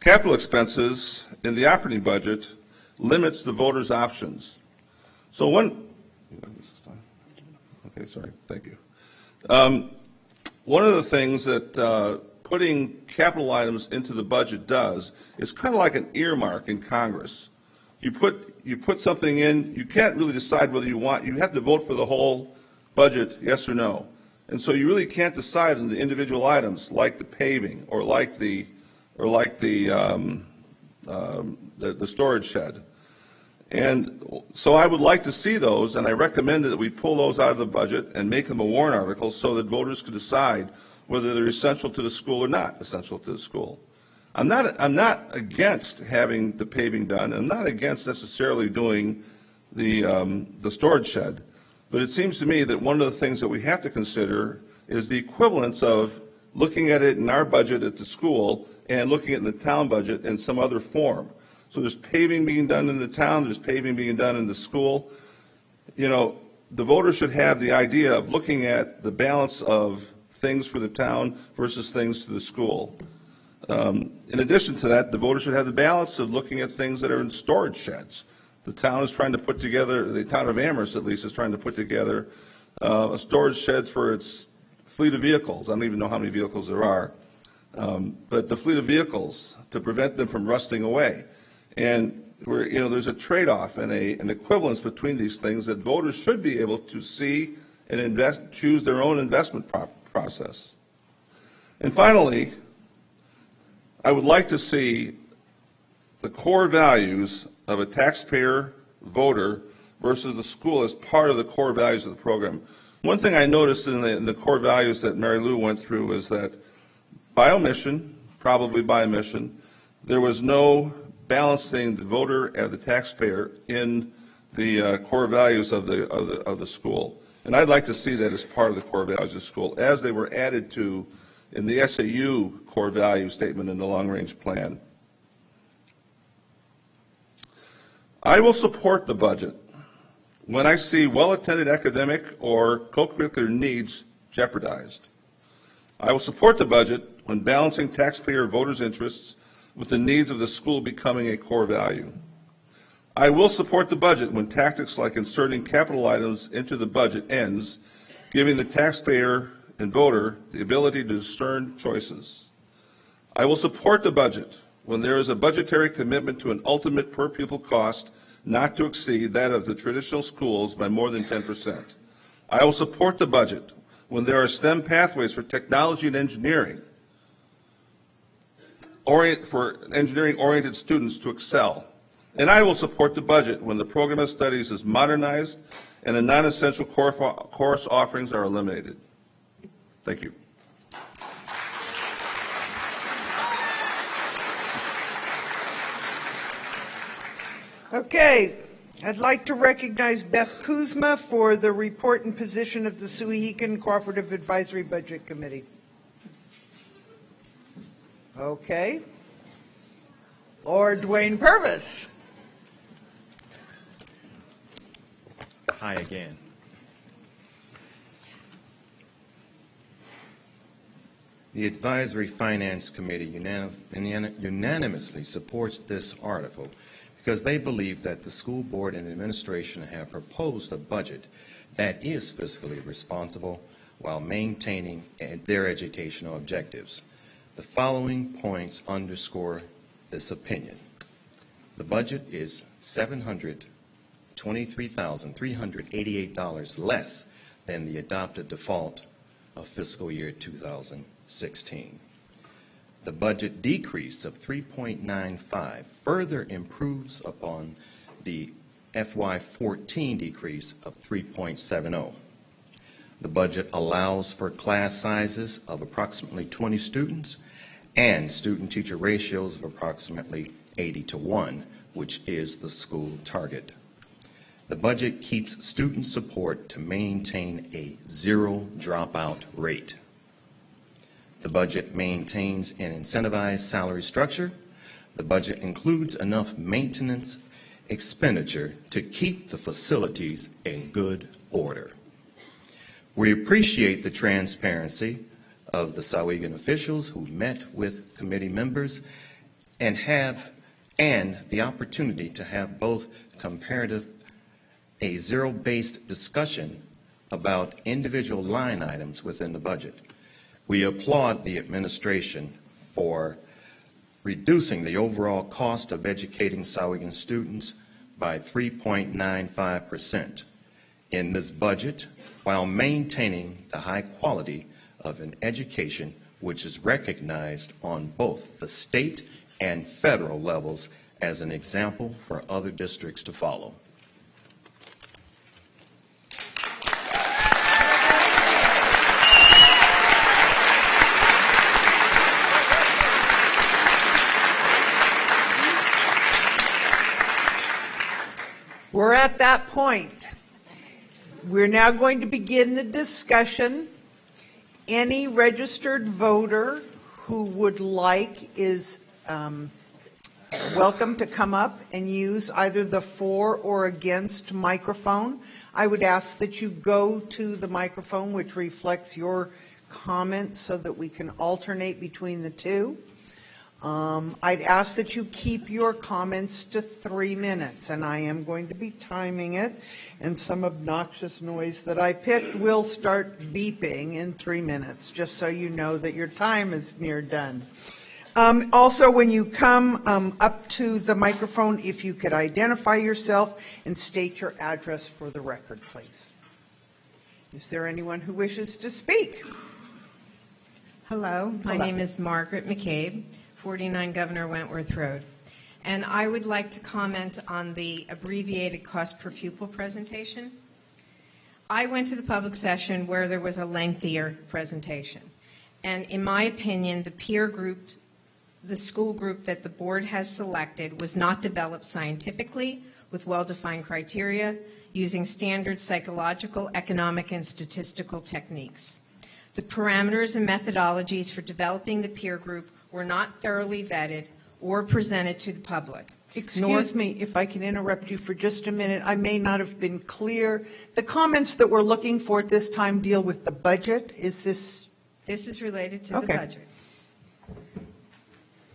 Capital expenses in the operating budget limits the voters' options. So thank you. One of the things that putting capital items into the budget does is kind of like an earmark in Congress. You put something in, you can't really decide whether you have to vote for the whole budget, yes or no. And so you really can't decide on the individual items like the paving or like the storage shed. And so I would like to see those, and I recommended that we pull those out of the budget and make them a warrant article so that voters could decide whether they're essential to the school or not essential to the school. I'm not against having the paving done. I'm not against necessarily doing the storage shed. But it seems to me that one of the things that we have to consider is the equivalence of looking at it in our budget at the school and looking at it in the town budget in some other form. So there's paving being done in the town, there's paving being done in the school. You know, the voters should have the idea of looking at the balance of things for the town versus things to the school. In addition to that, the voters should have the balance of looking at things that are in storage sheds. The town is trying to put together, the town of Amherst at least, is trying to put together a storage shed for its fleet of vehicles. I don't even know how many vehicles there are. But the fleet of vehicles to prevent them from rusting away. And there's a trade-off and an equivalence between these things that voters should be able to see and choose their own investment process. And finally, I would like to see the core values of a taxpayer voter versus the school as part of the core values of the program. One thing I noticed in the core values that Mary Lou went through is that by omission, probably by omission, there was no balancing the voter and the taxpayer in the core values of the school. And I'd like to see that as part of the core values of the school, as they were added to in the SAU core value statement in the long-range plan. I will support the budget when I see well-attended academic or co-curricular needs jeopardized. I will support the budget when balancing taxpayer voters' interests with the needs of the school becoming a core value. I will support the budget when tactics like inserting capital items into the budget ends, giving the taxpayer and voter the ability to discern choices. I will support the budget when there is a budgetary commitment to an ultimate per pupil cost not to exceed that of the traditional schools by more than 10%. I will support the budget when there are STEM pathways for technology and engineering, for engineering-oriented students to excel. And I will support the budget when the program of studies is modernized and the non-essential course offerings are eliminated. Thank you. Okay, I'd like to recognize Beth Kuzma for the report and position of the Souhegan Cooperative Advisory Budget Committee. Okay. Or Dwayne Purvis. Hi again. The Advisory Finance Committee unanimously supports this article because they believe that the school board and administration have proposed a budget that is fiscally responsible while maintaining their educational objectives. The following points underscore this opinion. The budget is $723,388 less than the adopted default of fiscal year 2016. The budget decrease of 3.95 further improves upon the FY14 decrease of 3.70. The budget allows for class sizes of approximately 20 students and student-teacher ratios of approximately 80:1, which is the school target. The budget keeps student support to maintain a zero dropout rate. The budget maintains an incentivized salary structure. The budget includes enough maintenance expenditure to keep the facilities in good order. We appreciate the transparency of the Souhegan officials who met with committee members and the opportunity to have both a zero-based discussion about individual line items within the budget. We applaud the administration for reducing the overall cost of educating Souhegan students by 3.95% in this budget, while maintaining the high quality of an education which is recognized on both the state and federal levels as an example for other districts to follow. We're at that point. We're now going to begin the discussion. Any registered voter who would like is welcome to come up and use either the for or against microphone. I would ask that you go to the microphone which reflects your comment so that we can alternate between the two. I'd ask that you keep your comments to 3 minutes, and I am going to be timing it, and some obnoxious noise that I picked will start beeping in 3 minutes, just so you know that your time is near done. Also, when you come up to the microphone, if you could identify yourself and state your address for the record, please. Is there anyone who wishes to speak? Hello, my name is Margaret McCabe, 49 Governor Wentworth Road. And I would like to comment on the abbreviated cost per pupil presentation. I went to the public session where there was a lengthier presentation. And in my opinion, the peer group, the school group that the board has selected was not developed scientifically with well-defined criteria using standard psychological, economic, and statistical techniques. The parameters and methodologies for developing the peer group were not thoroughly vetted or presented to the public. Excuse me if I can interrupt you for just a minute. I may not have been clear. The comments that we're looking for at this time deal with the budget. Is this? This is related to Okay. the budget.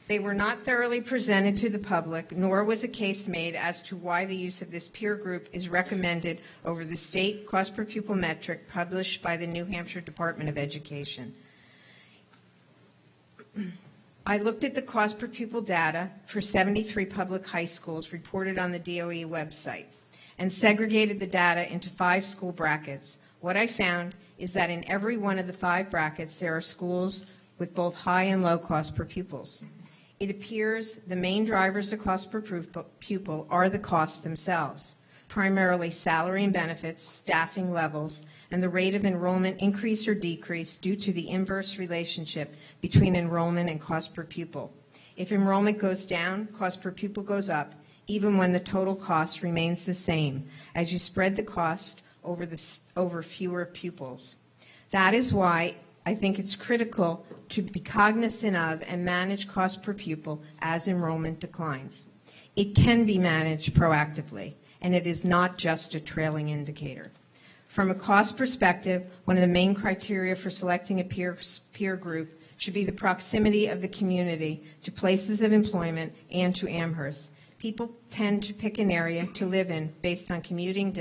They were not thoroughly presented to the public, nor was a case made as to why the use of this peer group is recommended over the state cost per pupil metric published by the New Hampshire Department of Education. I looked at the cost per pupil data for 73 public high schools reported on the DOE website and segregated the data into 5 school brackets. What I found is that in every one of the 5 brackets, there are schools with both high and low cost per pupils. It appears the main drivers of cost per pupil are the costs themselves, primarily salary and benefits, staffing levels, and the rate of enrollment increase or decrease due to the inverse relationship between enrollment and cost per pupil. If enrollment goes down, cost per pupil goes up, even when the total cost remains the same, as you spread the cost over fewer pupils. That is why I think it's critical to be cognizant of and manage cost per pupil as enrollment declines. It can be managed proactively, and it is not just a trailing indicator. From a cost perspective, one of the main criteria for selecting a peer group should be the proximity of the community to places of employment and to Amherst. People tend to pick an area to live in based on commuting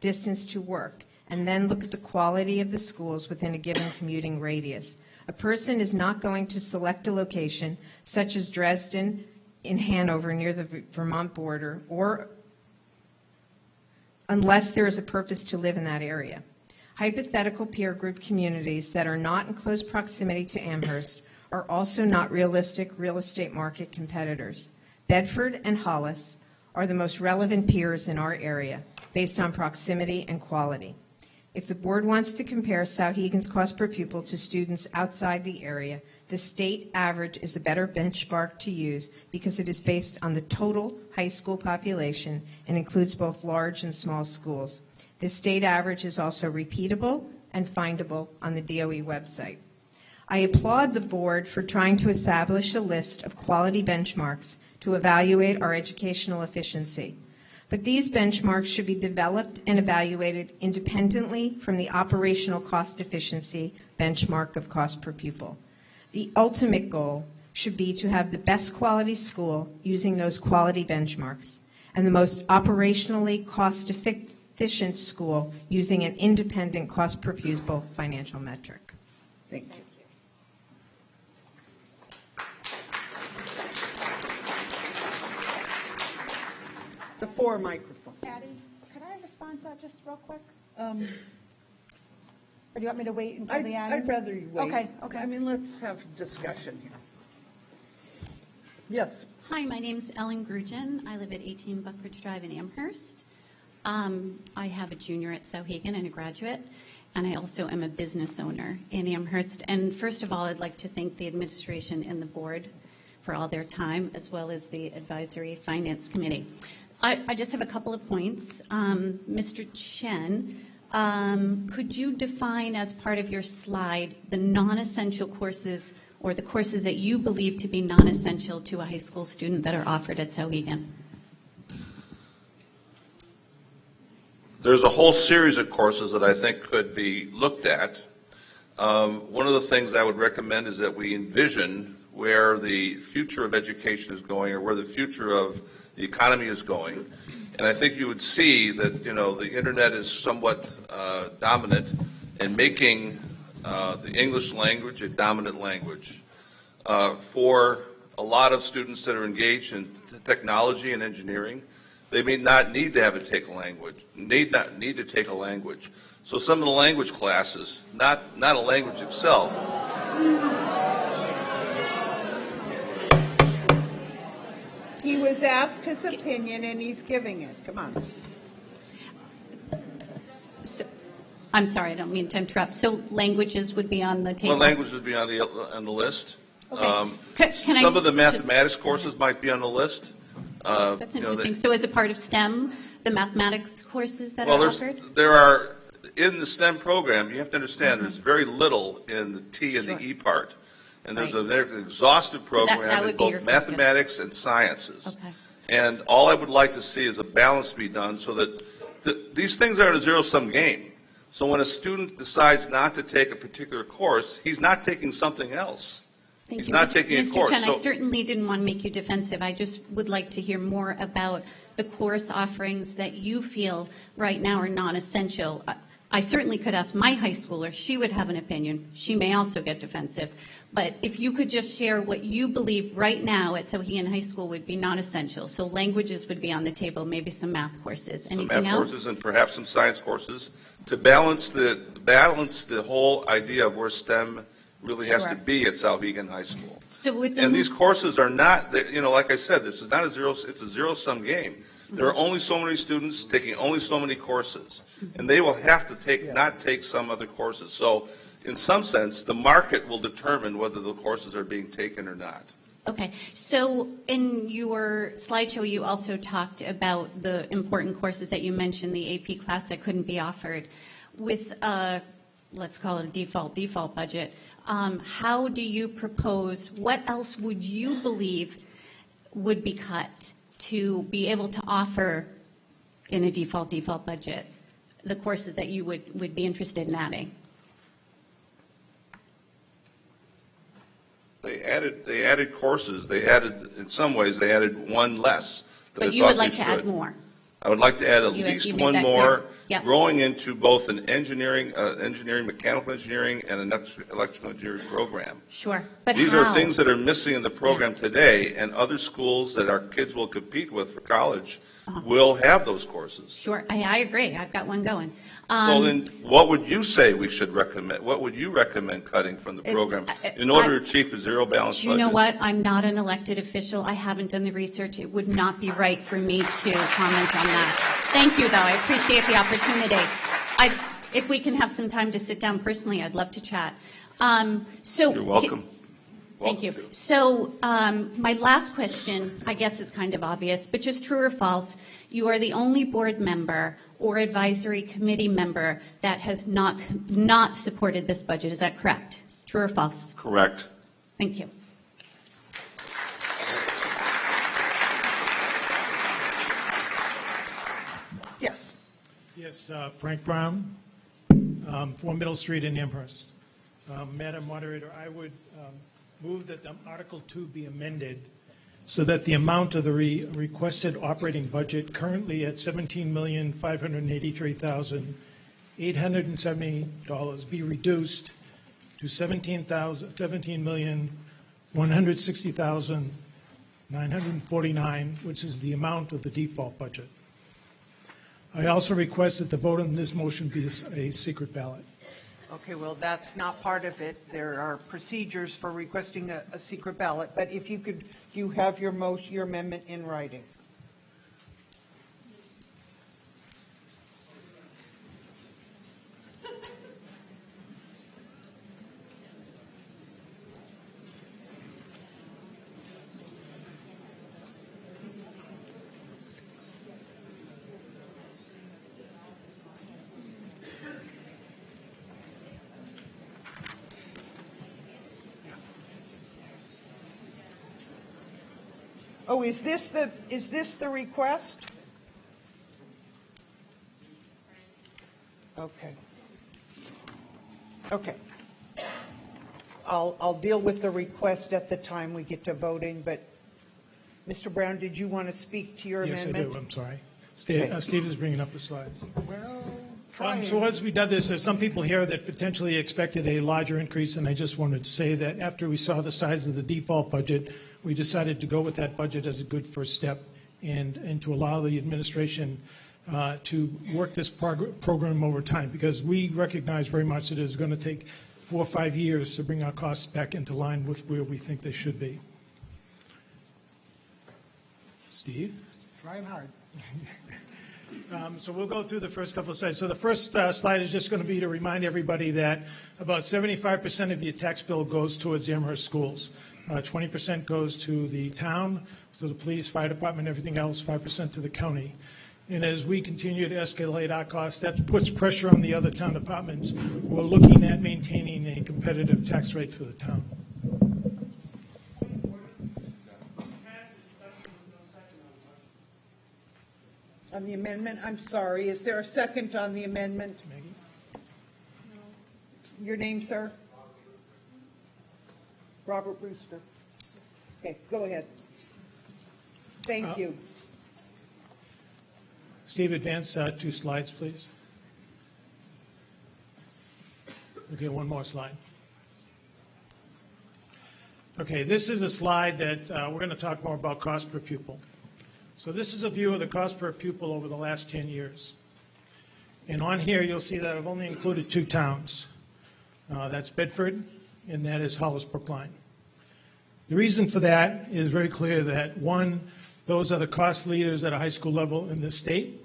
distance to work, and then look at the quality of the schools within a given commuting radius. A person is not going to select a location such as Dresden in Hanover near the Vermont border, or unless there is a purpose to live in that area. Hypothetical peer group communities that are not in close proximity to Amherst are also not realistic real estate market competitors. Bedford and Hollis are the most relevant peers in our area based on proximity and quality. If the board wants to compare Souhegan's cost per pupil to students outside the area, the state average is a better benchmark to use because it is based on the total high school population and includes both large and small schools. The state average is also repeatable and findable on the DOE website. I applaud the board for trying to establish a list of quality benchmarks to evaluate our educational efficiency. But these benchmarks should be developed and evaluated independently from the operational cost efficiency benchmark of cost per pupil. The ultimate goal should be to have the best quality school using those quality benchmarks and the most operationally cost efficient school using an independent cost per pupil financial metric. Thank you. The 4 microphone. Addie, could I respond to that just real quick? Or do you want me to wait until the end? I'd rather you wait. Okay, okay. I mean, let's have discussion here. Yes. Hi, my name's Ellen Grugin. I live at 18 Buckridge Drive in Amherst. I have a junior at Souhegan and a graduate, and I also am a business owner in Amherst. And first of all, I'd like to thank the administration and the board for all their time, as well as the advisory finance committee. I just have a couple of points. Mr. Chen, could you define as part of your slide the non-essential courses or the courses that you believe to be non-essential to a high school student that are offered at Souhegan? There's a whole series of courses that I think could be looked at. One of the things I would recommend is that we envision where the future of education is going, or where the future of the economy is going. And I think you would see that, the internet is somewhat dominant in making the English language a dominant language. For a lot of students that are engaged in technology and engineering, they may not need to have take a language, need to take a language. So some of the language classes, not a language itself. He was asked his opinion, and he's giving it. Come on. I'm sorry, I don't mean to interrupt. So languages would be on the table? Well, languages would be on the list. Okay. Some of the mathematics courses might be on the list. That's interesting. So as a part of STEM, the mathematics courses that are offered? There are, in the STEM program, you have to understand there's very little in the T and the E part. And there's an exhaustive program in both mathematics and sciences. Okay. And all I would like to see is a balance be done so that these things are a zero-sum game. So when a student decides not to take a particular course, he's not taking something else. Thank He's you, not taking a Mr. course. Chen. I So- certainly didn't want to make you defensive. I just would like to hear more about the course offerings that you feel right now are non-essential. I certainly could ask my high schooler. She would have an opinion. She may also get defensive. But if you could just share what you believe right now at Souhegan High School would be non-essential. So languages would be on the table, maybe some math courses. Some Anything math else? courses and perhaps some science courses to balance the whole idea of where STEM really has Sure. to be at Souhegan High School. So with And these courses are not, like I said, this is not it's a zero-sum game. There are only so many students taking only so many courses, and they will have to not take some other courses. So in some sense, the market will determine whether the courses are being taken or not. Okay, so in your slideshow, you also talked about the important courses that you mentioned, the AP class that couldn't be offered. With, let's call it a default budget, how do you propose, what else would you believe would be cut to be able to offer in a default budget the courses that you would be interested in adding? They added courses. In some ways, they added one less. But you would like to add more? I would like to add at You least made one that more, clear. Yeah. growing into both an engineering, mechanical engineering, and an electrical engineering program. Sure, but These how? are things that are missing in the program today, and other schools that our kids will compete with for college will have those courses. Sure, I agree. I've got one going. So then, what would you say we should recommend? What would you recommend cutting from the program in order to achieve a zero-balance budget? You know what? I'm not an elected official. I haven't done the research. It would not be right for me to comment on that. Thank you, though. I appreciate the opportunity. If we can have some time to sit down personally, I'd love to chat. You're welcome. Thank you. So my last question, I guess, is kind of obvious, but just true or false, you are the only board member or advisory committee member that has not supported this budget. Is that correct? True or false? Correct. Thank you. Yes. Yes, Frank Brown, 4 Middle Street in Amherst. Madam Moderator, I would move that Article 2 be amended so that the amount of the requested operating budget currently at $17,583,870 be reduced to $17,160,949, which is the amount of the default budget. I also request that the vote on this motion be a secret ballot. Okay, well, that's not part of it. There are procedures for requesting a secret ballot, but if you could, you have your amendment in writing. Oh, is this the request? Okay. Okay. I'll deal with the request at the time we get to voting, but Mr. Brown, did you want to speak to your amendment? Yes, I do. I'm sorry. Steve is bringing up the slides. Well, So as we did this, there's some people here that potentially expected a larger increase, and I just wanted to say that after we saw the size of the default budget, we decided to go with that budget as a good first step and to allow the administration to work this program over time, because we recognize very much that it is going to take 4 or 5 years to bring our costs back into line with where we think they should be. Steve? Trying hard. So we'll go through the first couple of slides. So the first slide is just going to be to remind everybody that about 75% of your tax bill goes towards Amherst schools. 20% goes to the town, so the police, fire department, everything else, 5% to the county. And as we continue to escalate our costs, that puts pressure on the other town departments. We're looking at maintaining a competitive tax rate for the town. On the amendment, I'm sorry, is there a second on the amendment? Your name, sir? Robert Brewster. Okay, go ahead. Thank you. Steve, advance 2 slides, please. Okay, one more slide. Okay, this is a slide that we're going to talk more about cost per pupil. So this is a view of the cost per pupil over the last 10 years. And on here, you'll see that I've only included 2 towns. That's Bedford, and that is Hollis Brookline. The reason for that is very clear that, one, those are the cost leaders at a high school level in this state.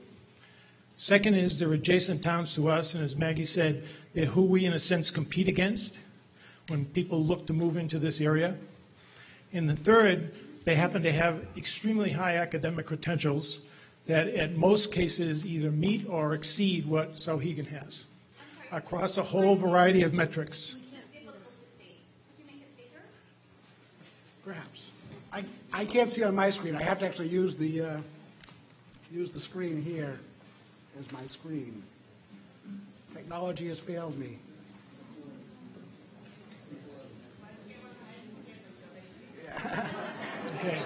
Second is they're adjacent towns to us, and as Maggie said, they're who we, in a sense, compete against when people look to move into this area. And the third, they happen to have extremely high academic credentials that at most cases either meet or exceed what Souhegan has across a whole variety of metrics. Perhaps. I can't see on my screen. I have to actually use the screen here as my screen. Technology has failed me. Okay.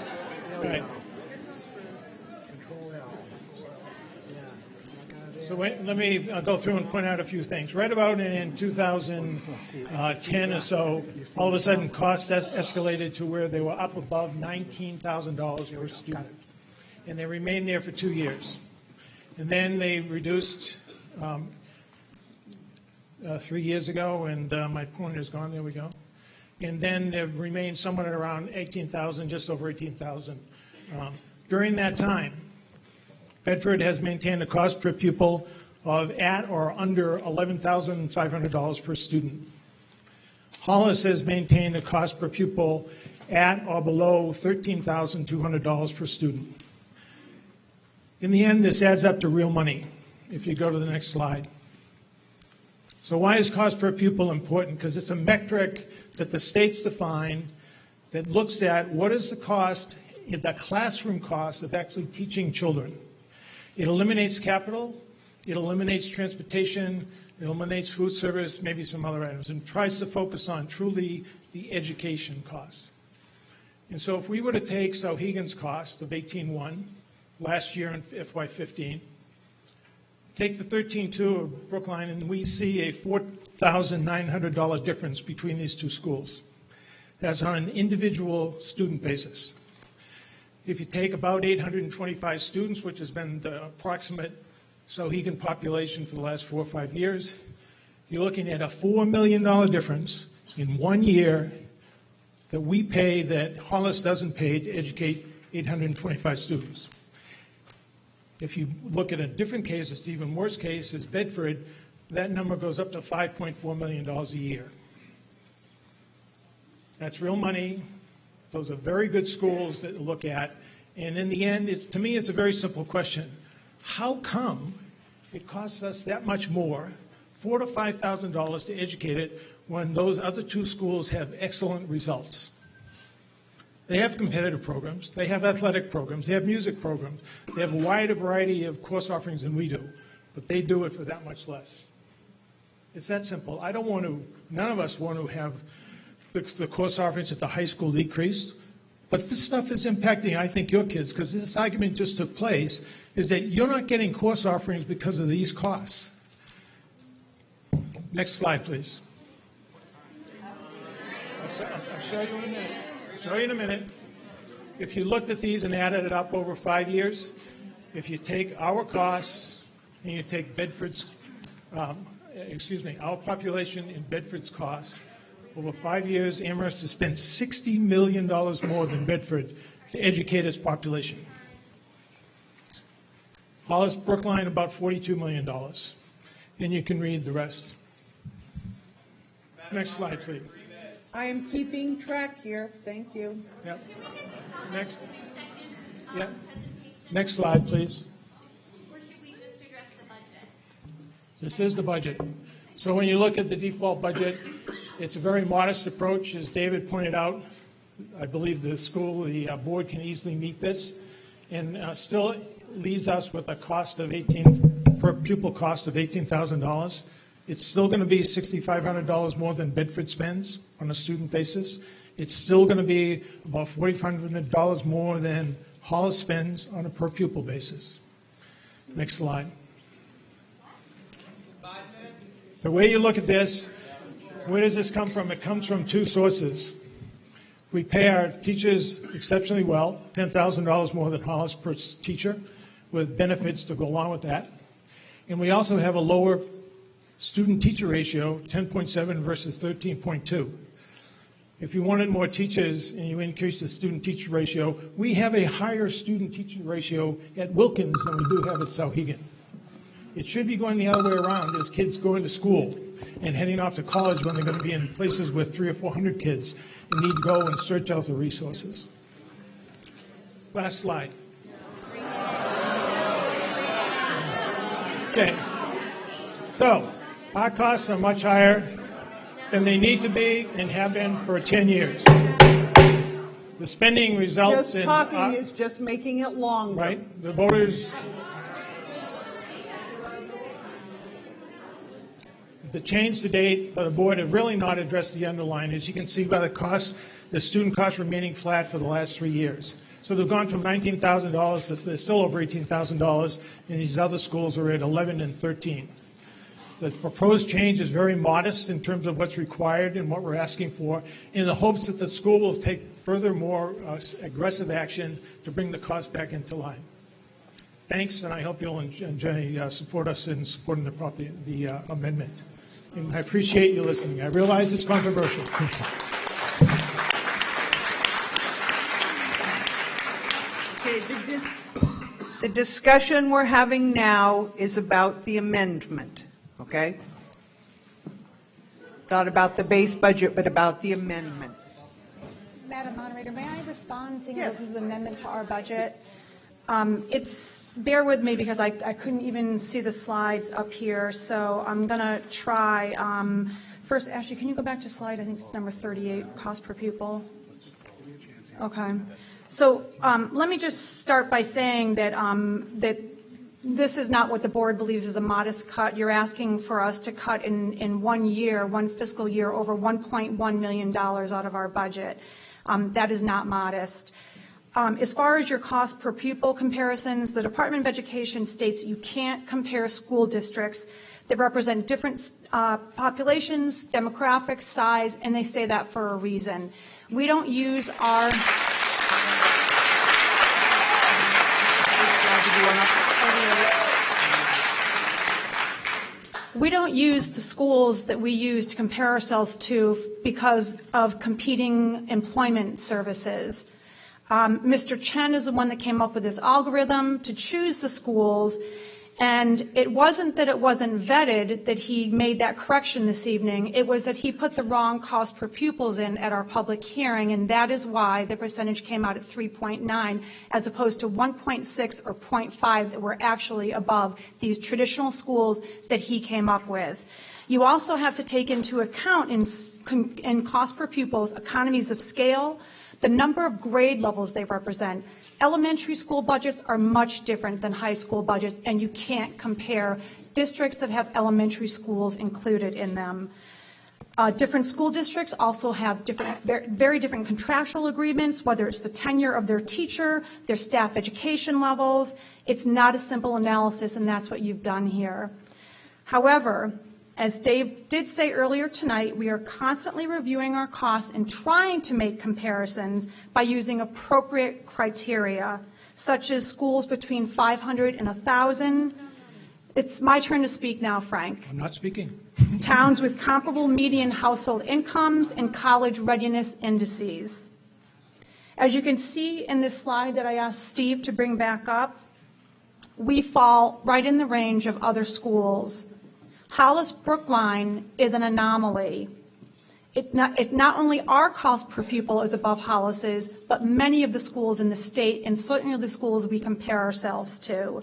All right. Control L. So let me go through and point out a few things. Right about in 2010 or so, all of a sudden costs escalated to where they were up above $19,000 per student. And they remained there for 2 years. And then they reduced 3 years ago, and my pointer's gone, there we go. And then they've remained somewhat around 18,000, just over 18,000. During that time, Bedford has maintained a cost per pupil of at or under $11,500 per student. Hollis has maintained a cost per pupil at or below $13,200 per student. In the end, this adds up to real money, if you go to the next slide. So why is cost per pupil important? Because it's a metric that the states define that looks at what is the cost, the classroom cost of actually teaching children. It eliminates capital, it eliminates transportation, it eliminates food service, maybe some other items, and tries to focus on truly the education costs. And so if we were to take Souhegan's cost of 18.1 last year in FY15, take the 13.2 of Brookline, and we see a $4,900 difference between these 2 schools. That's on an individual student basis. If you take about 825 students, which has been the approximate Souhegan population for the last 4 or 5 years, you're looking at a $4 million difference in 1 year that we pay that Hollis doesn't pay to educate 825 students. If you look at a different case, it's even worse case, is Bedford, that number goes up to $5.4 million a year. That's real money. Those are very good schools that look at. And in the end, to me, it's a very simple question. How come it costs us that much more, $4,000 to $5,000 to educate it, when those other 2 schools have excellent results? They have competitive programs, they have athletic programs, they have music programs, they have a wider variety of course offerings than we do, but they do it for that much less. It's that simple. None of us want to have the course offerings at the high school decreased, but this stuff is impacting, I think, your kids, because this argument just took place, is that you're not getting course offerings because of these costs. Next slide, please. I'll show you in a minute. If you looked at these and added it up over 5 years, if you take our costs and you take our population and Bedford's costs, over 5 years, Amherst has spent $60 million more than Bedford to educate its population. Hollis Brookline, about $42 million. And you can read the rest. Next slide, please. I am keeping track here. Thank you. Yep. Next. Yep. Next slide, please. Or should we just address the budget? This is the budget. So when you look at the default budget, it's a very modest approach. As David pointed out, I believe the board can easily meet this. and still leaves us with a cost of per pupil cost of $18,000. It's still going to be $6,500 more than Bedford spends on a student basis. It's still going to be about $4,500 more than Hollis spends on a per pupil basis. Next slide. The way you look at this, where does this come from? It comes from two sources. We pay our teachers exceptionally well, $10,000 more than Hollis per teacher, with benefits to go along with that. And we also have a lower student-teacher ratio, 10.7 versus 13.2. If you wanted more teachers and you increase the student-teacher ratio, we have a higher student-teacher ratio at Wilkins than we do have at Souhegan. It should be going the other way around as kids going to school and heading off to college when they're going to be in places with 300 or 400 kids and need to go and search out the resources. Last slide. Okay. So, our costs are much higher than they need to be and have been for 10 years. The spending results just talking is just making it longer. Right. The voters. The change to date by the board have really not addressed the underlying. As you can see by the cost, the student costs remaining flat for the last 3 years. So they've gone from $19,000 to they're still over $18,000, and these other schools are at 11 and 13. The proposed change is very modest in terms of what's required and what we're asking for, in the hopes that the school will take further more aggressive action to bring the cost back into line. Thanks, and I hope you'll support us in supporting the amendment. And I appreciate you listening. I realize it's controversial. Okay, the discussion we're having now is about the amendment, okay? Not about the base budget, but about the amendment. Madam Moderator, may I respond, seeing Yes. this is an amendment to our budget? Bear with me because I couldn't even see the slides up here, so I'm going to try. First, Ashley, can you go back to slide, I think it's number 38, cost per pupil? Okay. So let me just start by saying that that this is not what the board believes is a modest cut. You're asking for us to cut in 1 year, one fiscal year, over $1.1 million out of our budget. That is not modest. As far as your cost per pupil comparisons, the Department of Education states you can't compare school districts that represent different populations, demographics, size, and they say that for a reason. We don't use our... We don't use the schools that we use to compare ourselves to because of competing employment services. Mr. Chen is the one that came up with this algorithm to choose the schools, and it wasn't that it wasn't vetted that he made that correction this evening. It was that he put the wrong cost per pupils in at our public hearing, and that is why the percentage came out at 3.9 as opposed to 1.6 or 0.5 that were actually above these traditional schools that he came up with. You also have to take into account in cost per pupils economies of scale, the number of grade levels they represent. Elementary school budgets are much different than high school budgets, and you can't compare districts that have elementary schools included in them. Different school districts also have very different contractual agreements, whether it's the tenure of their teacher, their staff education levels. It's not a simple analysis, and that's what you've done here. However, as Dave did say earlier tonight, we are constantly reviewing our costs and trying to make comparisons by using appropriate criteria, such as schools between 500 and 1,000. It's my turn to speak now, Frank. I'm not speaking. Towns with comparable median household incomes and college readiness indices. As you can see in this slide that I asked Steve to bring back up, we fall right in the range of other schools. Hollis Brookline is an anomaly. It not only our cost per pupil is above Hollis's, but many of the schools in the state and certainly the schools we compare ourselves to.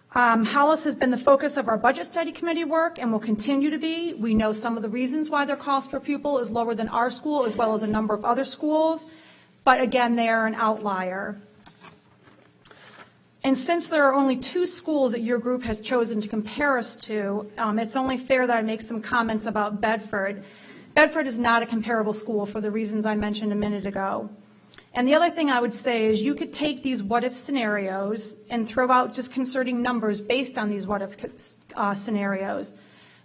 Hollis has been the focus of our budget study committee work and will continue to be. We know some of the reasons why their cost per pupil is lower than our school as well as a number of other schools. but again, they are an outlier. And since there are only 2 schools that your group has chosen to compare us to, it's only fair that I make some comments about Bedford. Bedford is not a comparable school for the reasons I mentioned a minute ago. And the other thing I would say is you could take these what-if scenarios and throw out disconcerting numbers based on these what-if scenarios.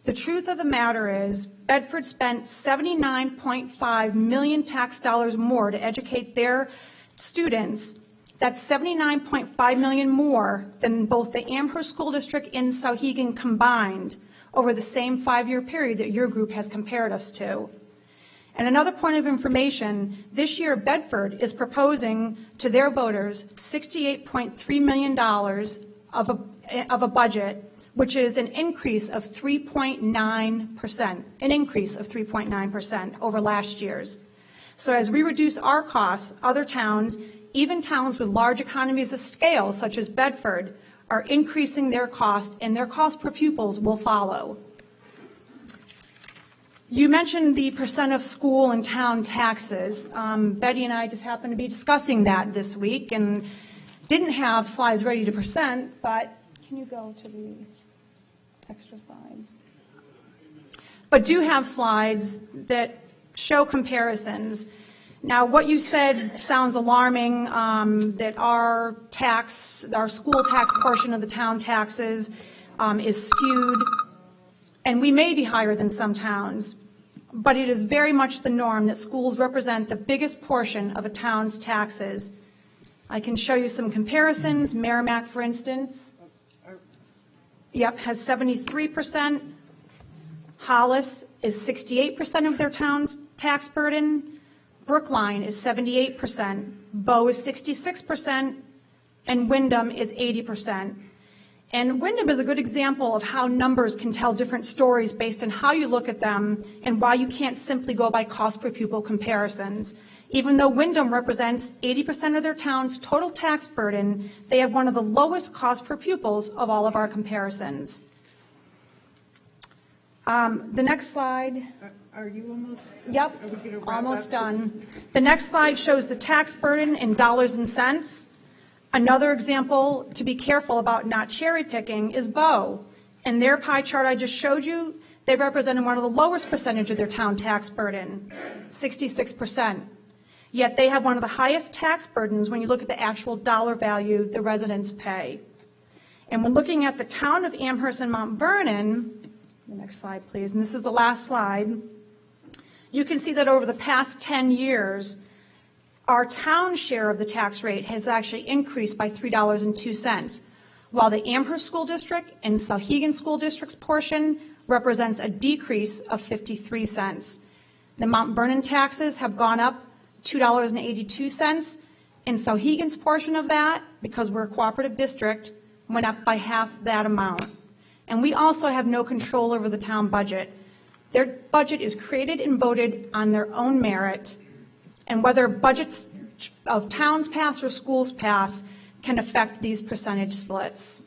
The truth of the matter is Bedford spent $79.5 million tax dollars more to educate their students. That's $79.5 million more than both the Amherst School District and Souhegan combined over the same 5-year period that your group has compared us to. And another point of information, this year Bedford is proposing to their voters $68.3 million of a budget, which is an increase of 3.9%, an increase of 3.9% over last year's. So as we reduce our costs, other towns, even towns with large economies of scale, such as Bedford, are increasing their cost, and their cost per pupils will follow. You mentioned the percent of school and town taxes. Betty and I just happened to be discussing that this week and didn't have slides ready to present, but can you go to the extra slides? But do have slides that show comparisons. Now, what you said sounds alarming, that our school tax portion of the town taxes is skewed, and we may be higher than some towns, but it is very much the norm that schools represent the biggest portion of a town's taxes. I can show you some comparisons. Merrimack, for instance, has 73%. Hollis is 68% of their town's tax burden. Brookline is 78%, Bow is 66%, and Windham is 80%. And Windham is a good example of how numbers can tell different stories based on how you look at them and why you can't simply go by cost per pupil comparisons. Even though Windham represents 80% of their town's total tax burden, they have one of the lowest cost per pupils of all of our comparisons. The next slide. Are you almost? Yep, almost done. The next slide shows the tax burden in dollars and cents. Another example to be careful about not cherry picking is Bow. In their pie chart I just showed you, they represented one of the lowest percentage of their town tax burden, 66%. Yet they have one of the highest tax burdens when you look at the actual dollar value the residents pay. And when looking at the town of Amherst and Mount Vernon, the next slide please, and this is the last slide, you can see that over the past 10 years, our town share of the tax rate has actually increased by $3.02, while the Amherst School District and Souhegan School District's portion represents a decrease of 53 cents. The Mount Vernon taxes have gone up $2.82, and Souhegan's portion of that, because we're a cooperative district, went up by half that amount. And we also have no control over the town budget. Their budget is created and voted on their own merit, and whether budgets of towns pass or schools pass can affect these percentage splits.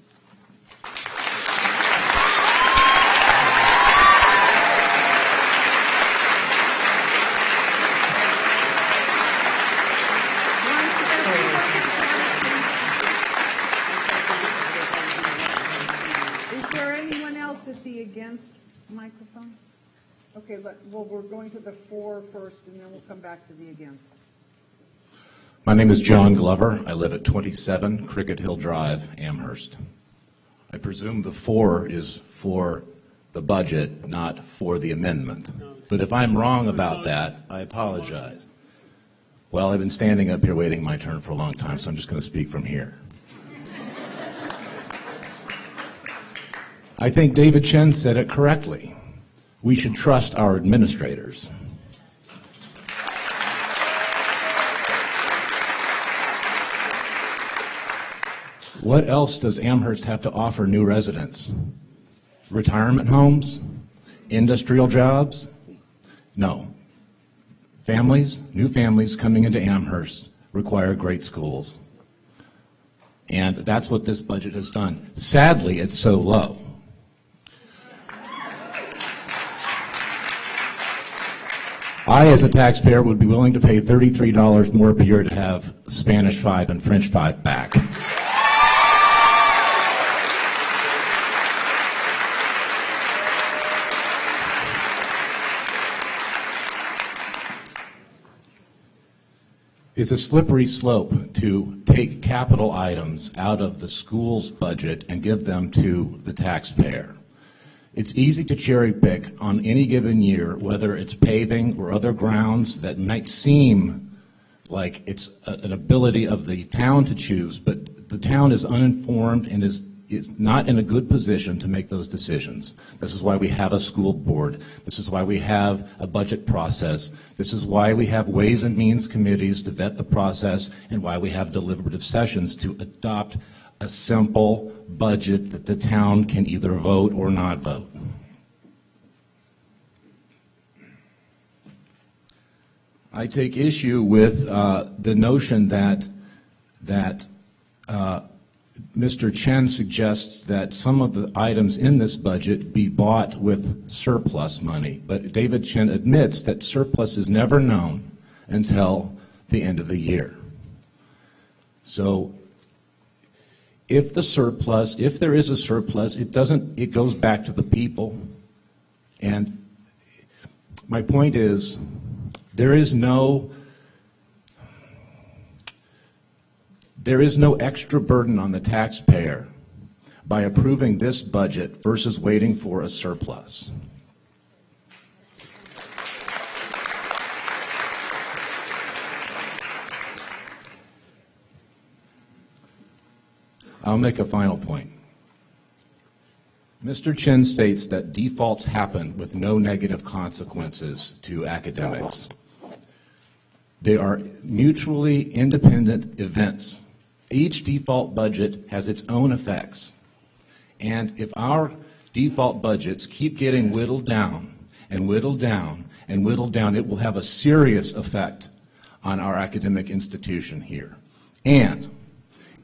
Is there anyone else at the against microphone? Okay, well, we're going to the for first, and then we'll come back to the against. My name is John Glover. I live at 27 Cricket Hill Drive, Amherst. I presume the for is for the budget, not for the amendment. But if I'm wrong about that, I apologize. Well, I've been standing up here waiting my turn for a long time, so I'm just going to speak from here. I think David Chen said it correctly. We should trust our administrators. What else does Amherst have to offer new residents? Retirement homes? Industrial jobs? No. Families, new families coming into Amherst require great schools. And that's what this budget has done. Sadly, it's so low. I, as a taxpayer, would be willing to pay $33 more per year to have Spanish 5 and French 5 back. It's a slippery slope to take capital items out of the school's budget and give them to the taxpayer. It's easy to cherry pick on any given year, whether it's paving or other grounds that might seem like it's an ability of the town to choose, but the town is uninformed and is not in a good position to make those decisions. This is why we have a school board. This is why we have a budget process. This is why we have ways and means committees to vet the process, and why we have deliberative sessions to adopt a simple budget that the town can either vote or not vote. I take issue with the notion that Mr. Chen suggests that some of the items in this budget be bought with surplus money, but David Chen admits that surplus is never known until the end of the year. So if there is a surplus, it goes back to the people. And my point is, there is no extra burden on the taxpayer by approving this budget versus waiting for a surplus. I'll make a final point. Mr. Chen states that defaults happen with no negative consequences to academics. They are mutually independent events. Each default budget has its own effects. And if our default budgets keep getting whittled down and whittled down and whittled down, it will have a serious effect on our academic institution here. And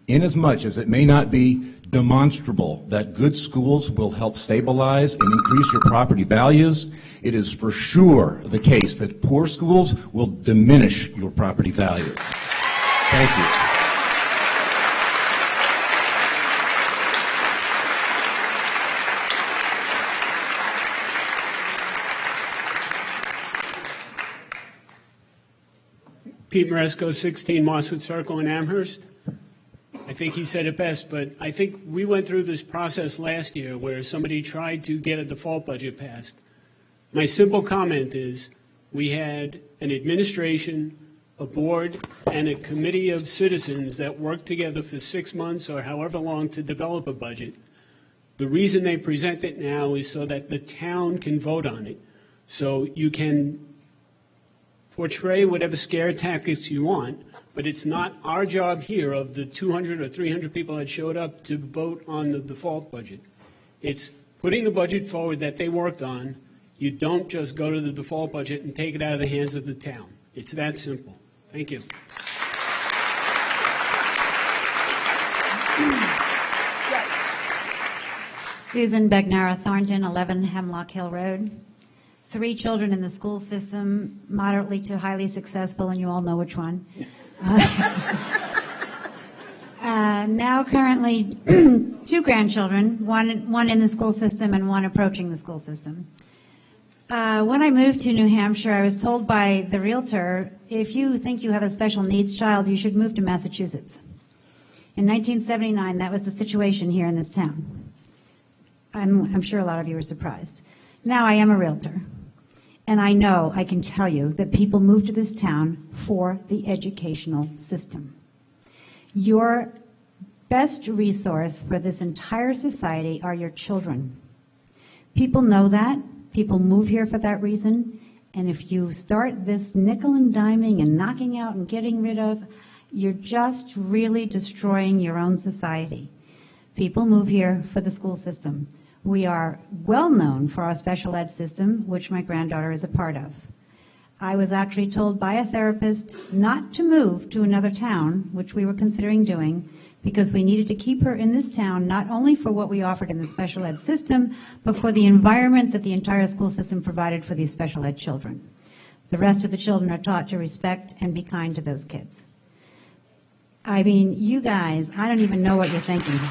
inasmuch as it may not be demonstrable that good schools will help stabilize and increase your property values, it is for sure the case that poor schools will diminish your property values. Thank you. Pete Maresco, 16 Mosswood Circle in Amherst. I think he said it best, but I think we went through this process last year where somebody tried to get a default budget passed. My simple comment is we had an administration, a board, and a committee of citizens that worked together for 6 months or however long to develop a budget. The reason they present it now is so that the town can vote on it. So you can portray whatever scare tactics you want, but it's not our job here of the 200 or 300 people that showed up to vote on the default budget. It's putting the budget forward that they worked on. You don't just go to the default budget and take it out of the hands of the town. It's that simple. Thank you. Susan Begnara Thornton, 11 Hemlock Hill Road. 3 children in the school system, moderately to highly successful, and you all know which one. Now currently 2 grandchildren, one in the school system and one approaching the school system. When I moved to New Hampshire, I was told by the realtor, if you think you have a special needs child, you should move to Massachusetts. In 1979, that was the situation here in this town. I'm sure a lot of you are surprised. Now I am a realtor, and I know, I can tell you, that people move to this town for the educational system. Your best resource for this entire society are your children. People know that. People move here for that reason. And if you start this nickel and diming and knocking out and getting rid of, you're just really destroying your own society. People move here for the school system. We are well known for our special ed system, which my granddaughter is a part of. I was actually told by a therapist not to move to another town, which we were considering doing, because we needed to keep her in this town, not only for what we offered in the special ed system, but for the environment that the entire school system provided for these special ed children. The rest of the children are taught to respect and be kind to those kids. I mean, you guys, I don't even know what you're thinking here.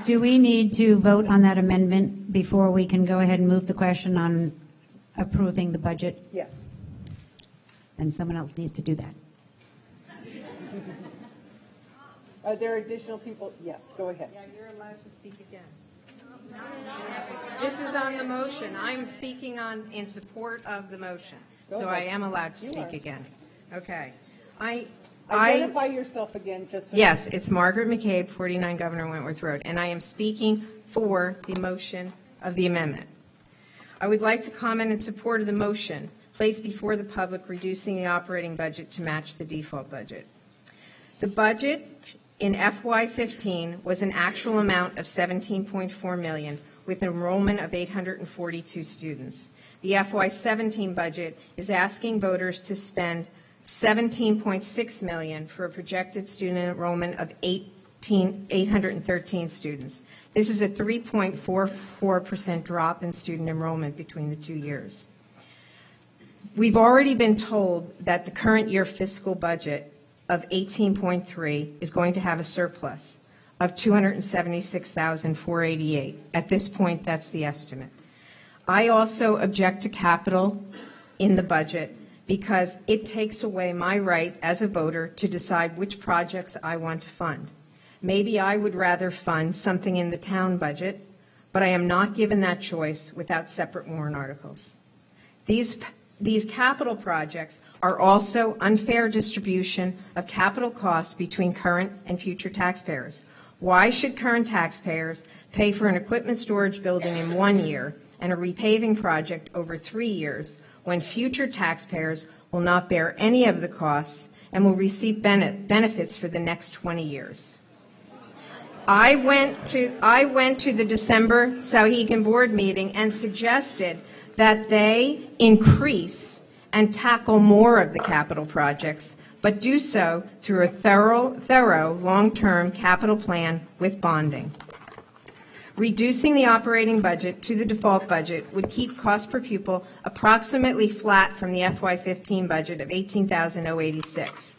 Do we need to vote on that amendment before we can go ahead and move the question on approving the budget? Yes. Then someone else needs to do that. Are there additional people? Yes, go ahead. Yeah, you're allowed to speak again. This is on the motion. I'm speaking in support of the motion. So I am allowed to speak again. Okay. Identify yourself again, just so. Yes, it's Margaret McCabe, 49 Governor Wentworth Road, and I am speaking for the motion of the amendment. I would like to comment in support of the motion placed before the public reducing the operating budget to match the default budget. The budget in FY15 was an actual amount of $17.4 million with enrollment of 842 students. The FY17 budget is asking voters to spend $17.6 million for a projected student enrollment of 813 students. This is a 3.44% drop in student enrollment between the 2 years. We've already been told that the current year fiscal budget of 18.3 is going to have a surplus of $276,488. At this point, that's the estimate. I also object to capital in the budget because it takes away my right as a voter to decide which projects I want to fund. Maybe I would rather fund something in the town budget, but I am not given that choice without separate warrant articles. These capital projects are also unfair distribution of capital costs between current and future taxpayers. Why should current taxpayers pay for an equipment storage building in 1 year and a repaving project over 3 years when future taxpayers will not bear any of the costs and will receive benefits for the next 20 years? I went to the December Souhegan board meeting and suggested that they increase and tackle more of the capital projects, but do so through a thorough long-term capital plan with bonding. Reducing the operating budget to the default budget would keep cost per pupil approximately flat from the FY15 budget of $18,086.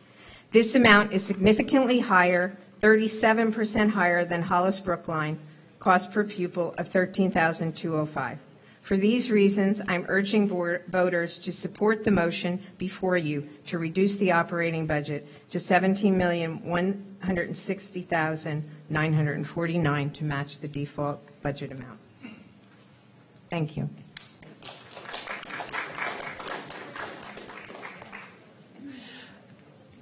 This amount is significantly higher, 37% higher than Hollis Brookline cost per pupil of $13,205. For these reasons, I'm urging voters to support the motion before you to reduce the operating budget to $17,160,949 to match the default budget amount. Thank you.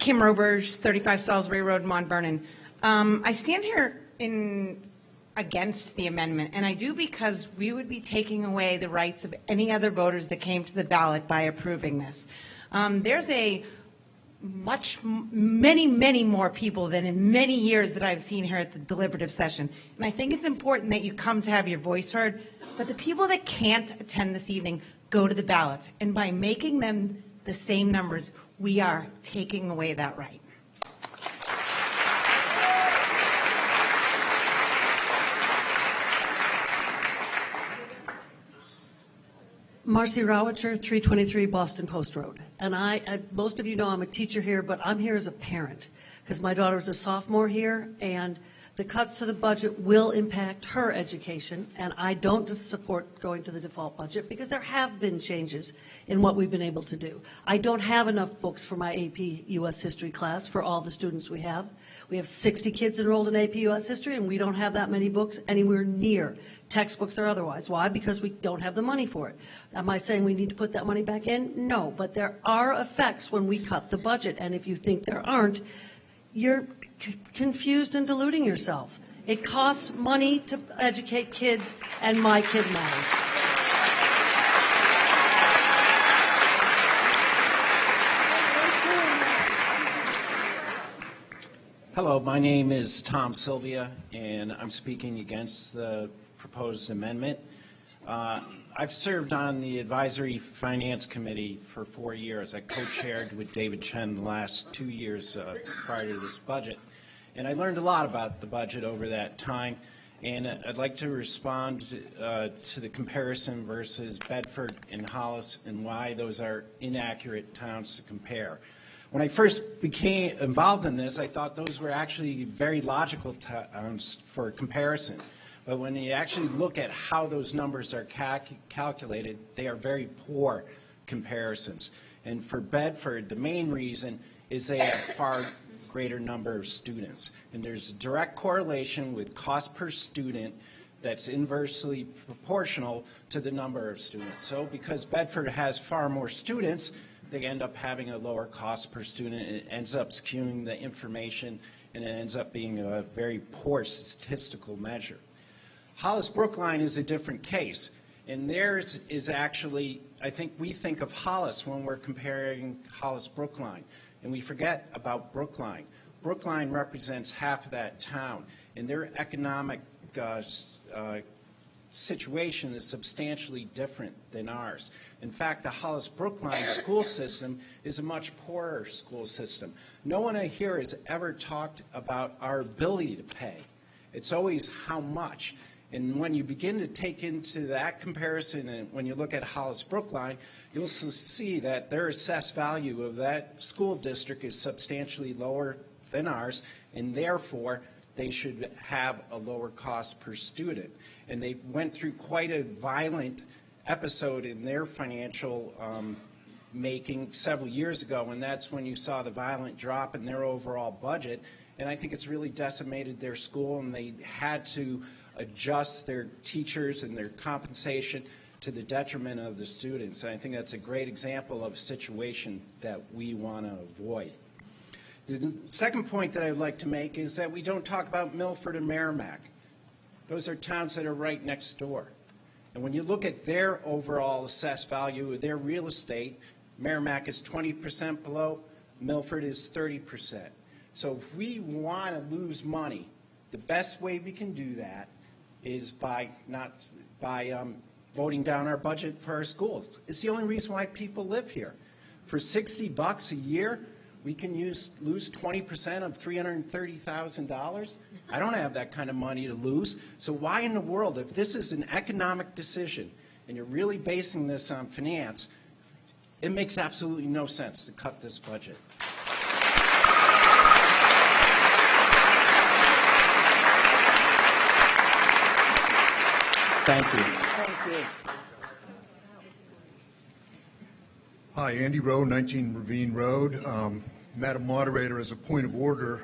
Kim Robers, 35 Salisbury Road, Mount Vernon. I stand here against the amendment, and I do because we would be taking away the rights of any other voters that came to the ballot by approving this. There's many more people than in many years that I've seen here at the deliberative session, and I think it's important that you come to have your voice heard, but the people that can't attend this evening go to the ballots, and by making them the same numbers, we are taking away that right. Marcy Rowitzer, 323 Boston Post Road. And most of you know I'm a teacher here, but I'm here as a parent because my daughter's a sophomore here, and the cuts to the budget will impact her education, and I don't just support going to the default budget because there have been changes in what we've been able to do. I don't have enough books for my AP U.S. History class for all the students we have. We have 60 kids enrolled in AP U.S. History, and we don't have that many books anywhere near, textbooks or otherwise. Why? Because we don't have the money for it. Am I saying we need to put that money back in? No, but there are effects when we cut the budget, and if you think there aren't, you're confused and deluding yourself. It costs money to educate kids, and my kid matters. Hello, my name is Tom Sylvia, and I'm speaking against the proposed amendment. I've served on the Advisory Finance Committee for 4 years. I co-chaired with David Chen the last 2 years prior to this budget. And I learned a lot about the budget over that time. And I'd like to respond to the comparison versus Bedford and Hollis and why those are inaccurate towns to compare. When I first became involved in this, I thought those were actually very logical towns for comparison. But when you actually look at how those numbers are calculated, they are very poor comparisons. And for Bedford, the main reason is they have far greater number of students. And there's a direct correlation with cost per student that's inversely proportional to the number of students. So because Bedford has far more students, they end up having a lower cost per student, and it ends up skewing the information, and it ends up being a very poor statistical measure. Hollis Brookline is a different case, and theirs is actually, I think we think of Hollis when we're comparing Hollis Brookline, and we forget about Brookline. Brookline represents half of that town, and their economic situation is substantially different than ours. In fact, the Hollis Brookline school system is a much poorer school system. No one here has ever talked about our ability to pay. It's always how much. And when you begin to take into that comparison, and when you look at Hollis Brookline, you'll see that their assessed value of that school district is substantially lower than ours, and therefore they should have a lower cost per student. And they went through quite a violent episode in their financial making several years ago, and that's when you saw the violent drop in their overall budget. And I think it's really decimated their school, and they had to adjust their teachers and their compensation to the detriment of the students. And I think that's a great example of a situation that we want to avoid. The second point that I'd like to make is that we don't talk about Milford and Merrimack. Those are towns that are right next door. And when you look at their overall assessed value of their real estate, Merrimack is 20% below, Milford is 30%. So if we want to lose money, the best way we can do that is by voting down our budget for our schools. It's the only reason why people live here. For $60 a year, we can lose 20% of $330,000. I don't have that kind of money to lose. So why in the world, if this is an economic decision and you're really basing this on finance, it makes absolutely no sense to cut this budget. Thank you. Thank you. Hi, Andy Rowe, 19 Ravine Road. Madam Moderator, as a point of order,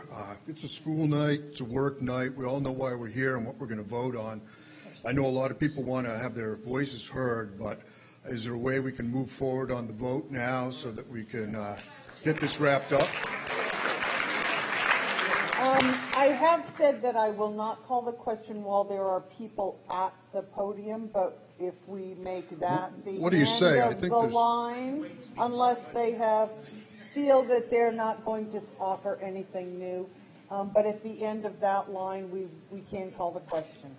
it's a school night, it's a work night. We all know why we're here and what we're going to vote on. I know a lot of people want to have their voices heard, but is there a way we can move forward on the vote now so that we can get this wrapped up? I have said that I will not call the question while there are people at the podium, but if we make that the What do you end say? I of think the there's- line, unless they feel that they're not going to offer anything new. But at the end of that line, we can call the question.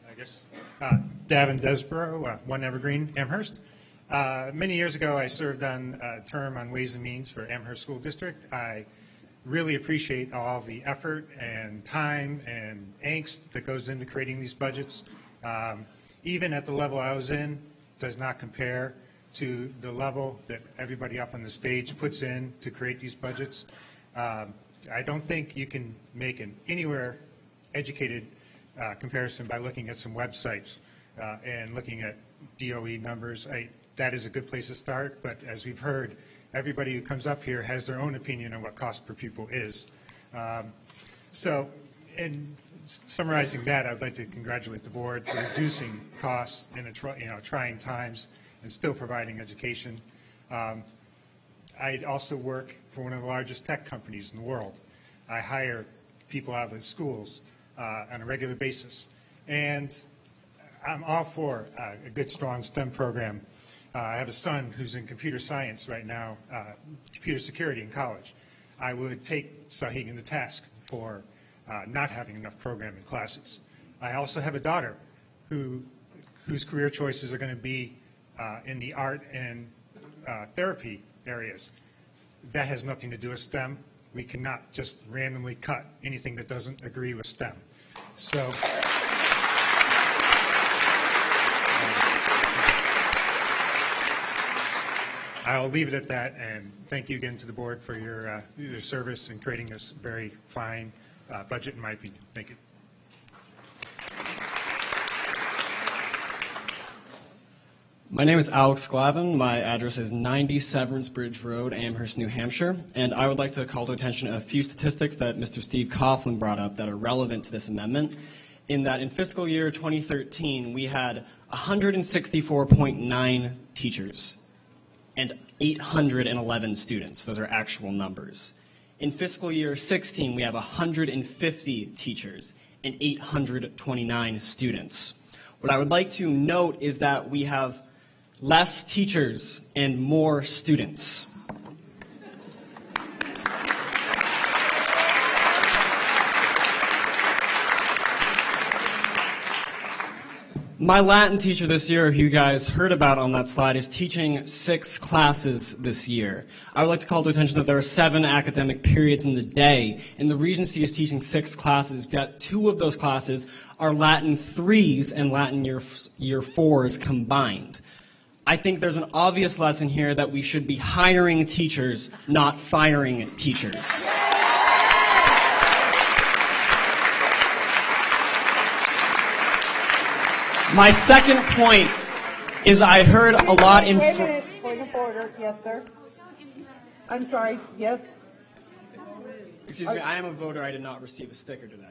I guess. Davin Desborough, 1 Evergreen, Amherst. Many years ago, I served on a term on Ways and Means for Amherst School District. I really appreciate all the effort and time and angst that goes into creating these budgets. Even at the level I was in, does not compare to the level that everybody up on the stage puts in to create these budgets. I don't think you can make an anywhere educated comparison by looking at some websites and looking at DOE numbers. That is a good place to start, but as we've heard, everybody who comes up here has their own opinion on what cost per pupil is. So in summarizing that, I'd like to congratulate the board for reducing costs in trying times and still providing education. I also work for one of the largest tech companies in the world. I hire people out of the schools on a regular basis. And I'm all for a good, strong STEM program. I have a son who's in computer science right now, computer security in college. I would take Souhegan to task for not having enough programming classes. I also have a daughter whose career choices are going to be in the art and therapy areas. That has nothing to do with STEM. we cannot just randomly cut anything that doesn't agree with STEM. So I'll leave it at that, and thank you again to the board for your service in creating this very fine budget, in my opinion. Thank you. My name is Alex Glavin. My address is 90 Severance Bridge Road, Amherst, New Hampshire. And I would like to call to attention a few statistics that Mr. Steve Coughlin brought up that are relevant to this amendment. In that in fiscal year 2013, we had 164.9 teachers and 811 students. Those are actual numbers. In fiscal year 16, we have 150 teachers and 829 students. What I would like to note is that we have less teachers and more students. My Latin teacher this year, who you guys heard about on that slide, is teaching 6 classes this year. I would like to call to attention that there are 7 academic periods in the day, and the Regency is teaching 6 classes, yet 2 of those classes are Latin 3s and Latin year 4s combined. I think there's an obvious lesson here that we should be hiring teachers, not firing teachers. My second point is I heard a lot in... Wait a minute, point of order. Yes, sir. I'm sorry, yes? Excuse me, I am a voter. I did not receive a sticker today.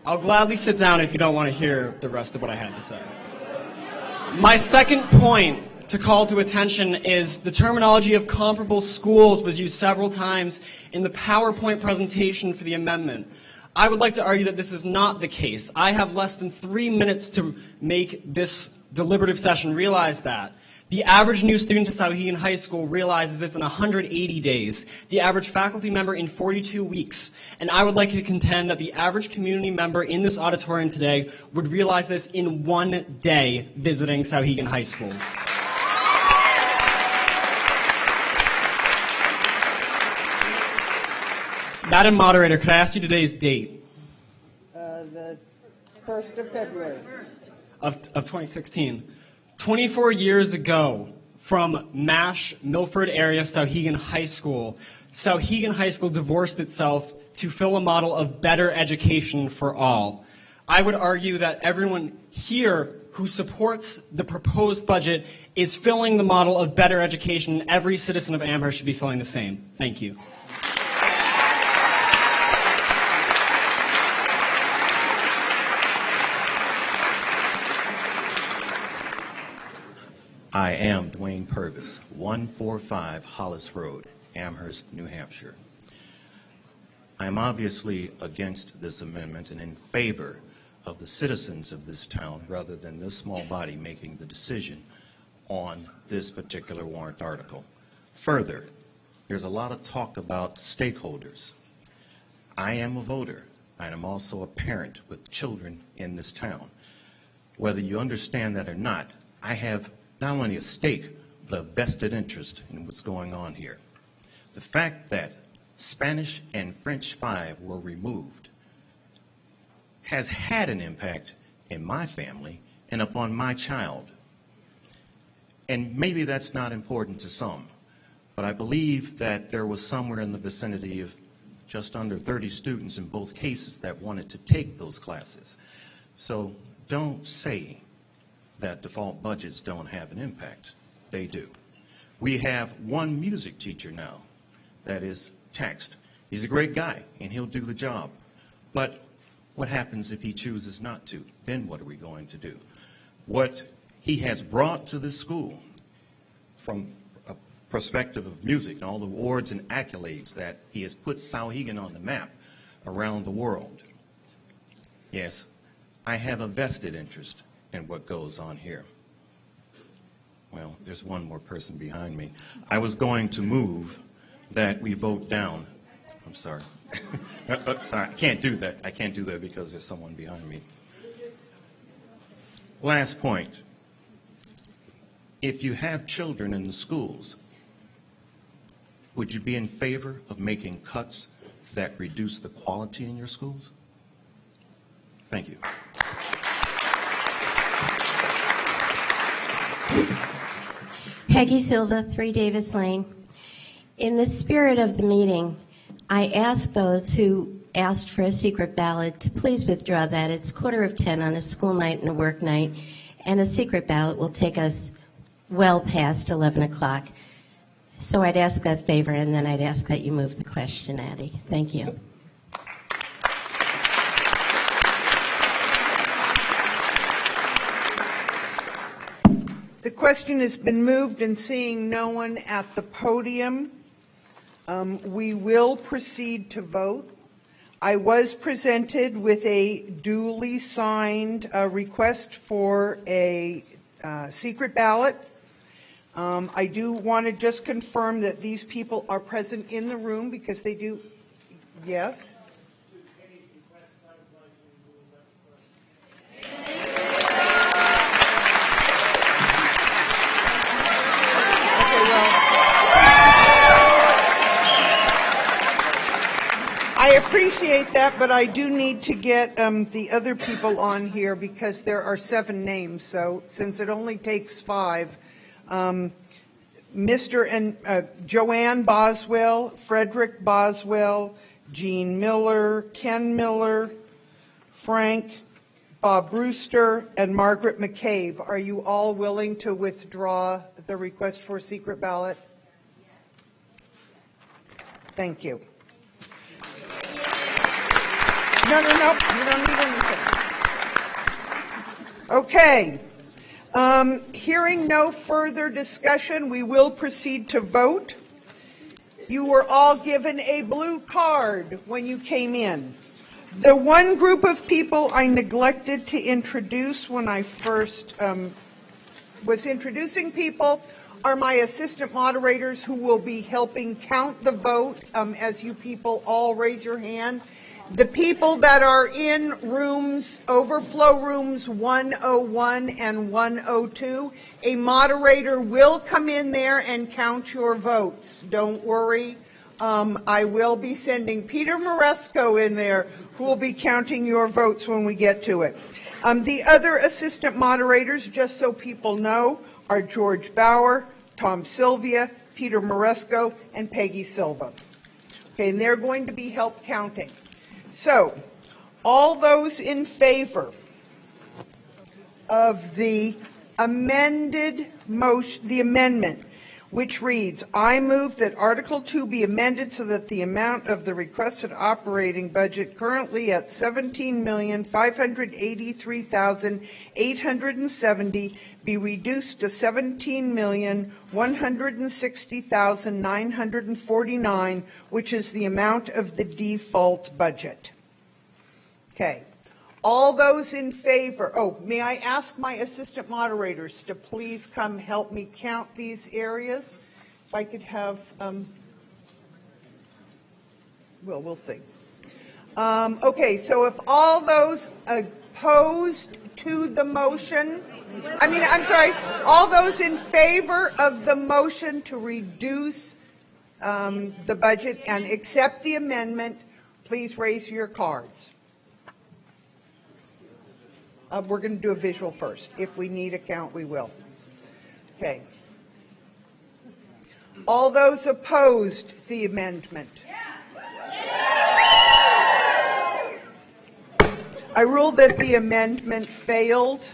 I'll gladly sit down if you don't want to hear the rest of what I had to say. My second point to call to attention is the terminology of comparable schools was used several times in the PowerPoint presentation for the amendment. I would like to argue that this is not the case. I have less than 3 minutes to make this deliberative session realize that. The average new student at Souhegan High School realizes this in 180 days, the average faculty member in 42 weeks. And I would like to contend that the average community member in this auditorium today would realize this in 1 day visiting Souhegan High School. Madam Moderator, could I ask you today's date? The 1st of February. Of 2016. 24 years ago, from MASH, Milford area, Souhegan High School divorced itself to fill a model of better education for all. I would argue that everyone here who supports the proposed budget is filling the model of better education. Every citizen of Amherst should be filling the same. Thank you. I am Dwayne Purvis, 145 Hollis Road, Amherst, New Hampshire. I am obviously against this amendment and in favor of the citizens of this town rather than this small body making the decision on this particular warrant article. Further, there's a lot of talk about stakeholders. I am a voter. I am also a parent with children in this town. Whether you understand that or not, I have not only a stake, but a vested interest in what's going on here. The fact that Spanish and French 5 were removed has had an impact in my family and upon my child. And maybe that's not important to some, but I believe that there was somewhere in the vicinity of just under 30 students in both cases that wanted to take those classes. So don't say that default budgets don't have an impact. They do. We have one music teacher now that is taxed. He's a great guy, and he'll do the job. But what happens if he chooses not to? Then what are we going to do? What he has brought to this school from a perspective of music and all the awards and accolades that he has put Souhegan on the map around the world. Yes, I have a vested interest in what goes on here. Well, there's one more person behind me. I was going to move that we vote down. I'm sorry. Sorry, I can't do that. I can't do that because there's someone behind me. Last point. If you have children in the schools, would you be in favor of making cuts that reduce the quality in your schools? Thank you. Peggy Silva, 3 Davis Lane. In the spirit of the meeting, I ask those who asked for a secret ballot to please withdraw that. It's 9:45 on a school night and a work night, and a secret ballot will take us well past 11 o'clock. So I'd ask that favor, and then I'd ask that you move the question, Addie. Thank you. The question has been moved, and seeing no one at the podium, we will proceed to vote. I was presented with a duly signed request for a secret ballot. I do want to just confirm that these people are present in the room because they do. Yes? I appreciate that, but I do need to get the other people on here because there are 7 names. So since it only takes 5, Mr. and Joanne Boswell, Frederick Boswell, Jean Miller, Ken Miller, Frank, Bob Brewster, and Margaret McCabe. Are you all willing to withdraw the request for a secret ballot? Thank you. No, you don't need anything. Okay. Hearing no further discussion, we will proceed to vote. You were all given a blue card when you came in. The one group of people I neglected to introduce when I first was introducing people are my assistant moderators who will be helping count the vote as you people all raise your hand. The people that are in rooms, overflow rooms 101 and 102, a moderator will come in there and count your votes. Don't worry. I will be sending Peter Moresco in there who will be counting your votes when we get to it. The other assistant moderators, just so people know, are George Bauer, Tom Sylvia, Peter Moresco, and Peggy Silva. Okay, and they're going to be help counting. So, all those in favor of the amended motion, the amendment, which reads, I move that Article 2 be amended so that the amount of the requested operating budget currently at $17,583,870 be reduced to $17,160,949, which is the amount of the default budget. Okay. All those in favor, may I ask my assistant moderators to please come help me count these areas? If I could have, we'll see. Okay, so if all those opposed to the motion, all those in favor of the motion to reduce the budget and accept the amendment, please raise your cards. We're going to do a visual first. If we need a count, we will. Okay. All those opposed the amendment? I rule that the amendment failed.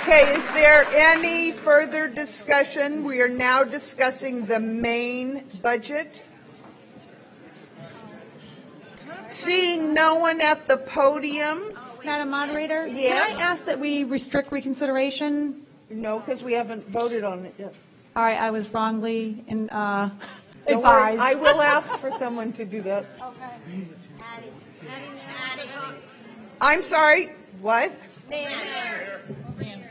Okay, is there any further discussion? We are now discussing the main budget. Seeing no one at the podium. Madam Moderator, Yeah? can I ask that we restrict reconsideration? No, because we haven't voted on it yet. All right, I was wrongly Don't worry, advised. I will ask for someone to do that. Okay. I'm sorry, what?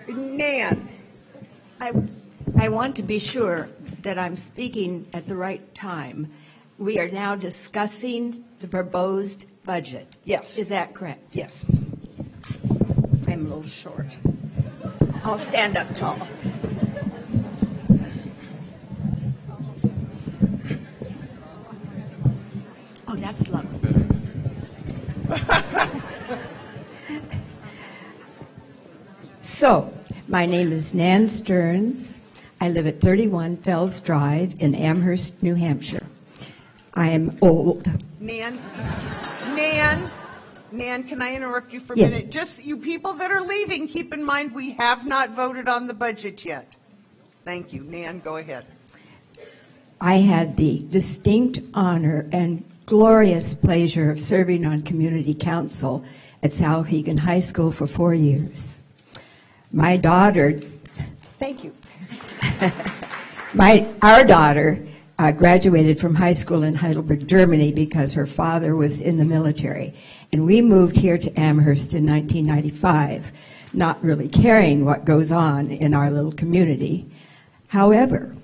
Nan. I want to be sure that I'm speaking at the right time. We are now discussing the proposed budget. Yes. Is that correct? Yes. I'm a little short. I'll stand up tall. Oh, that's lovely. So, my name is Nan Stearns. I live at 31 Fells Drive in Amherst, New Hampshire. I am old. Nan, can I interrupt you for a Yes. minute? Just you people that are leaving, keep in mind we have not voted on the budget yet. Thank you. Nan, go ahead. I had the distinct honor and glorious pleasure of serving on community council at Souhegan High School for 4 years. My daughter, thank you. Our daughter graduated from high school in Heidelberg, Germany, because her father was in the military. And we moved here to Amherst in 1995, not really caring what goes on in our little community. However,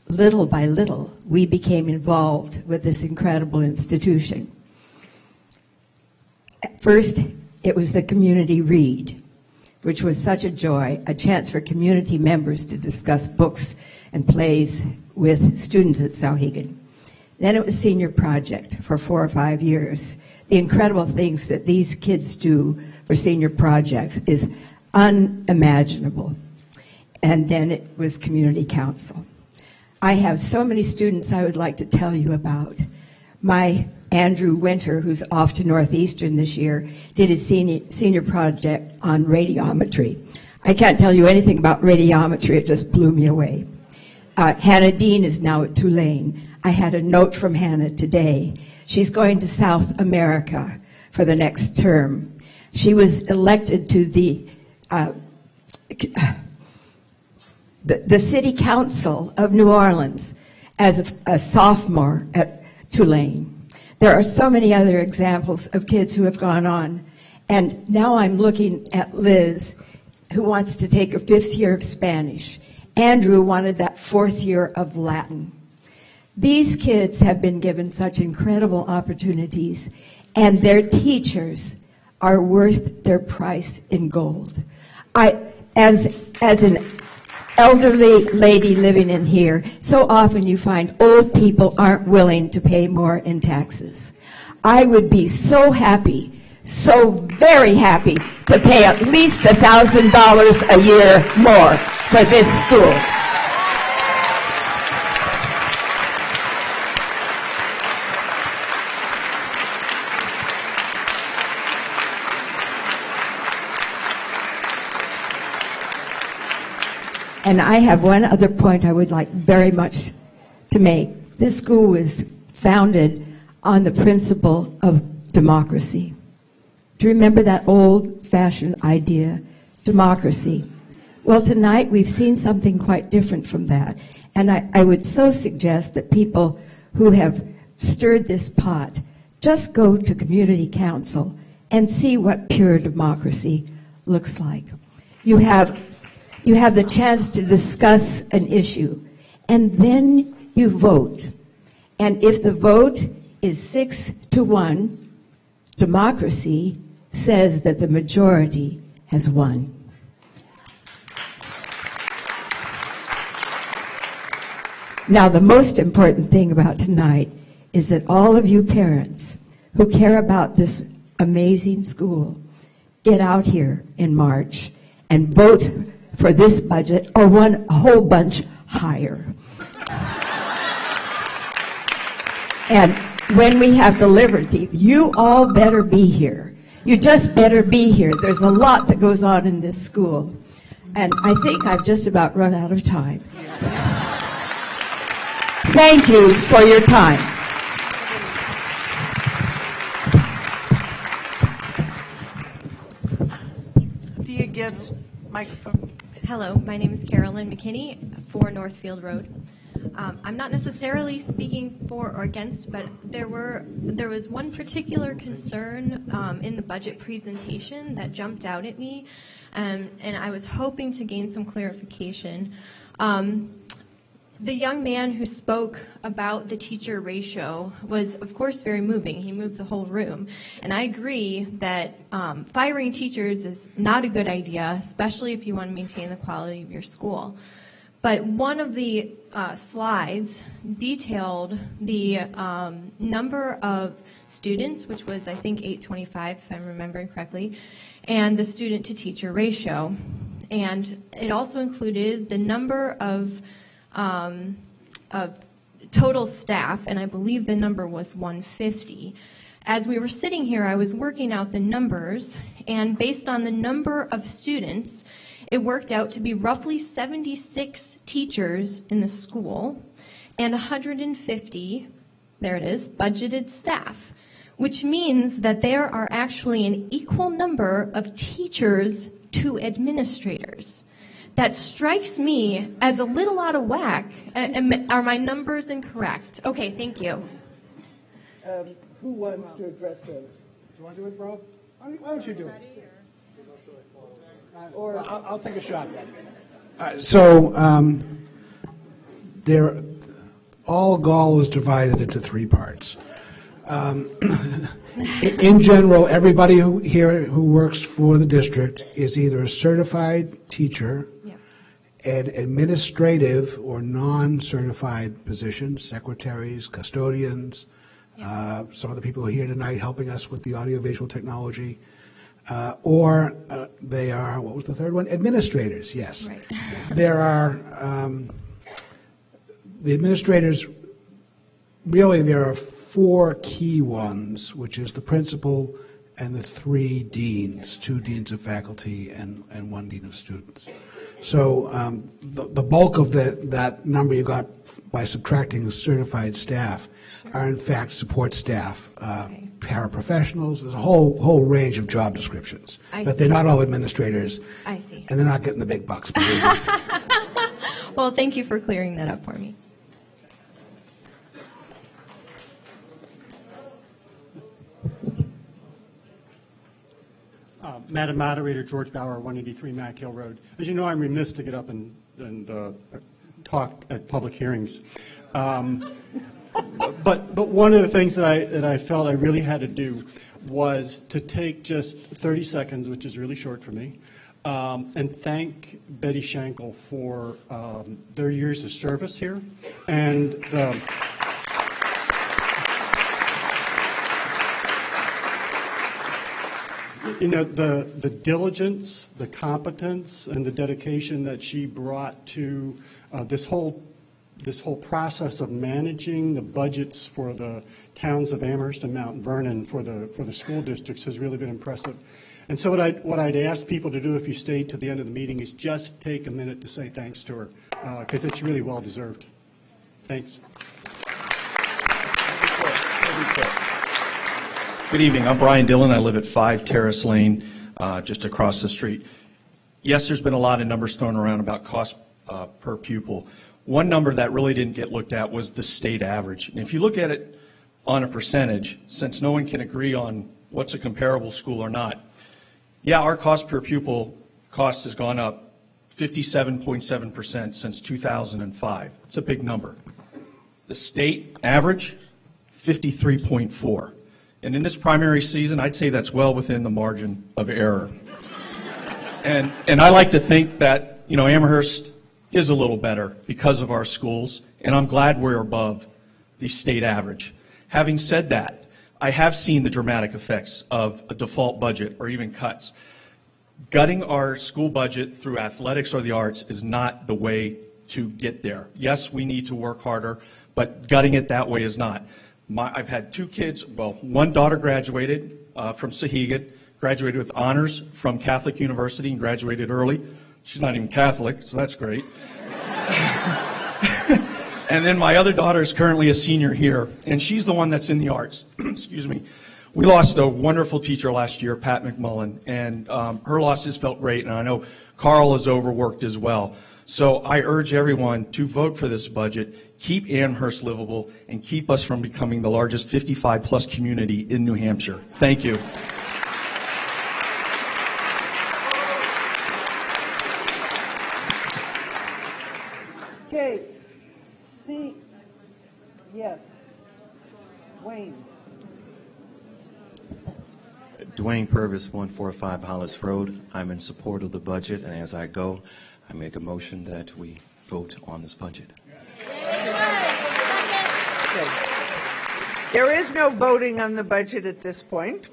little by little, we became involved with this incredible institution. At first, it was the community read, which was such a joy, a chance for community members to discuss books and plays with students at Souhegan. Then it was senior project for 4 or 5 years. The incredible things that these kids do for senior projects is unimaginable. And then it was community council. I have so many students I would like to tell you about. My Andrew Winter, who's off to Northeastern this year, did his senior project on radiometry. I can't tell you anything about radiometry, it just blew me away. Hannah Dean is now at Tulane. I had a note from Hannah today. She's going to South America for the next term. She was elected to the City Council of New Orleans as a sophomore at Tulane. There are so many other examples of kids who have gone on. And now I'm looking at Liz, who wants to take a 5th year of Spanish. Andrew wanted that 4th year of Latin. These kids have been given such incredible opportunities, and their teachers are worth their price in gold. As an elderly lady living in here, so often you find old people aren't willing to pay more in taxes. I would be so happy, so very happy to pay at least $1,000 a year more for this school. And I have one other point I would like very much to make. This school was founded on the principle of democracy. Do you remember that old-fashioned idea, democracy? Well, tonight we've seen something quite different from that. And I would so suggest that people who have stirred this pot just go to community council and see what pure democracy looks like. You have the chance to discuss an issue, and then you vote. And if the vote is 6-1, democracy says that the majority has won. Now, the most important thing about tonight is that all of you parents who care about this amazing school get out here in March and vote for this budget or one a whole bunch higher. And when we have deliberative, you all better be here. You just better be here. There's a lot that goes on in this school. And I think I've just about run out of time. Thank you for your time. The against microphone. Hello, my name is Carolyn McKinney for Northfield Road. I'm not necessarily speaking for or against, but there was one particular concern in the budget presentation that jumped out at me, and I was hoping to gain some clarification. The young man who spoke about the teacher ratio was, of course, very moving. He moved the whole room. And I agree that firing teachers is not a good idea, especially if you want to maintain the quality of your school. But one of the slides detailed the number of students, which was, I think, 825, if I'm remembering correctly, and the student-to-teacher ratio. And it also included the number of total staff, and I believe the number was 150. As we were sitting here, I was working out the numbers, and based on the number of students, it worked out to be roughly 76 teachers in the school and 150, there it is, budgeted staff, which means that there are actually an equal number of teachers to administrators. That strikes me as a little out of whack. Are my numbers incorrect? Okay, thank you. Who wants to address that? Do you want to do it, bro? Why don't you do it? Or I'll take a shot then. All Gaul is divided into three parts. In general, everybody who works for the district is either a certified teacher, an administrative or non-certified positions, secretaries, custodians, some of the people who are here tonight helping us with the audiovisual technology, or they are, what was the third one? Administrators, yes. Right. There are, the administrators, really there are four key ones, which is the principal and the three deans, 2 deans of faculty and 1 dean of students. So the bulk of that number you got by subtracting certified staff are in fact support staff, paraprofessionals. There's a whole range of job descriptions, but they're not all administrators. I see. And they're not getting the big bucks. Well, thank you for clearing that up for me. Madam Moderator, George Bauer, 183 Mack Hill Road. As you know, I'm remiss to get up and talk at public hearings. But one of the things that I felt I really had to do was to take just 30 seconds, which is really short for me, and thank Betty Schenkel for their years of service here. And you know, the diligence, the competence, and the dedication that she brought to this whole process of managing the budgets for the towns of Amherst and Mount Vernon for the school districts has really been impressive. And so what I'd ask people to do if you stayed to the end of the meeting is just take a minute to say thanks to her, because it's really well deserved. Thanks. Good evening. I'm Brian Dillon. I live at 5 Terrace Lane, just across the street. Yes, there's been a lot of numbers thrown around about cost per pupil. One number that really didn't get looked at was the state average. And if you look at it on a percentage, since no one can agree on what's a comparable school or not, yeah, our cost per pupil cost has gone up 57.7% since 2005. It's a big number. The state average, 53.4. And in this primary season, I'd say that's well within the margin of error. And I like to think that, you know, Amherst is a little better because of our schools, and I'm glad we're above the state average. Having said that, I have seen the dramatic effects of a default budget or even cuts. Gutting our school budget through athletics or the arts is not the way to get there. Yes, we need to work harder, but gutting it that way is not. I've had 2 kids, well, one daughter graduated from Souhegan, graduated with honors from Catholic University and graduated early. She's not even Catholic, so that's great. And then my other daughter is currently a senior here, and she's the one that's in the arts. Excuse me. We lost a wonderful teacher last year, Pat McMullen, and her losses felt great, and I know Carl is overworked as well. So I urge everyone to vote for this budget, keep Amherst livable, and keep us from becoming the largest 55-plus community in New Hampshire. Thank you. Okay, Dwayne Purvis, 145 Hollis Road. I'm in support of the budget, and as I go, I make a motion that we vote on this budget. There is no voting on the budget at this point.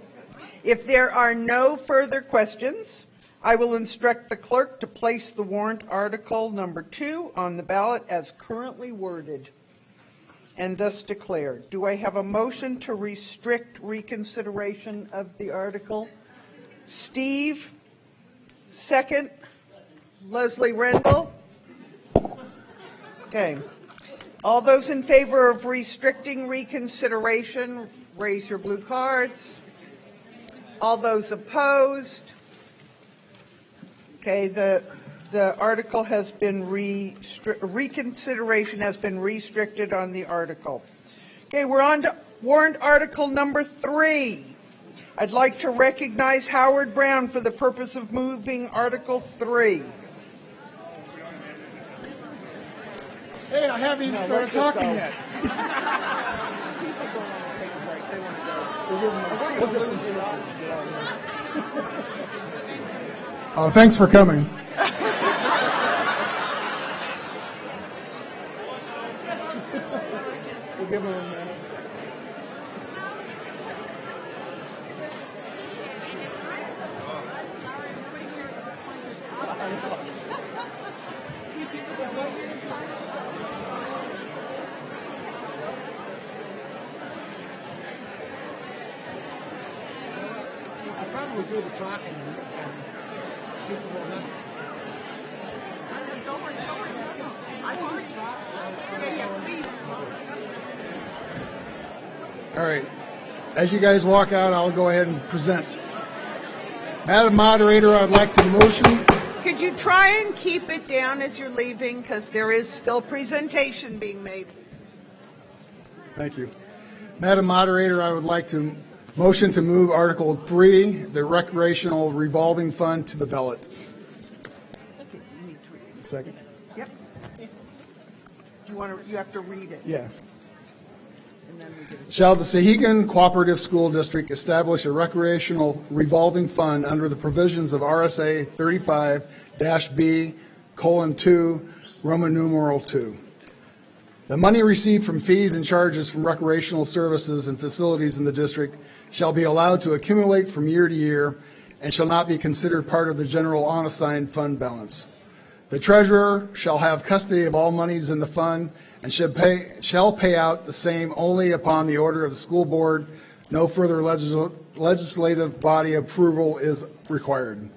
If there are no further questions, I will instruct the clerk to place the warrant article number 2 on the ballot as currently worded and thus declared. Do I have a motion to restrict reconsideration of the article? Steve, second. Leslie Rendell. Okay. All those in favor of restricting reconsideration, raise your blue cards. All those opposed? Okay, the article has been reconsideration has been restricted on the article. Okay, we're on to warrant article number 3. I'd like to recognize Howard Brown for the purpose of moving article 3. Hey, I haven't even started talking yet. Oh, thanks for coming. We'll give him a minute. I'll probably do the talking and people will know. All right. As you guys walk out, I'll go ahead and present. Madam Moderator, I'd like to motion. Could you try and keep it down as you're leaving, because there is still presentation being made. Thank you. Madam Moderator, I would like to motion to move Article 3, the Recreational Revolving Fund, to the ballot. Okay, you need to read it. Second. Yep. You have to read it. Yeah. And then we get it. Shall the Souhegan Cooperative School District establish a recreational revolving fund under the provisions of RSA 35-B:2, Roman numeral 2? The money received from fees and charges from recreational services and facilities in the district shall be allowed to accumulate from year to year and shall not be considered part of the general unassigned fund balance. The treasurer shall have custody of all monies in the fund and shall pay out the same only upon the order of the school board. No further legislative body approval is required.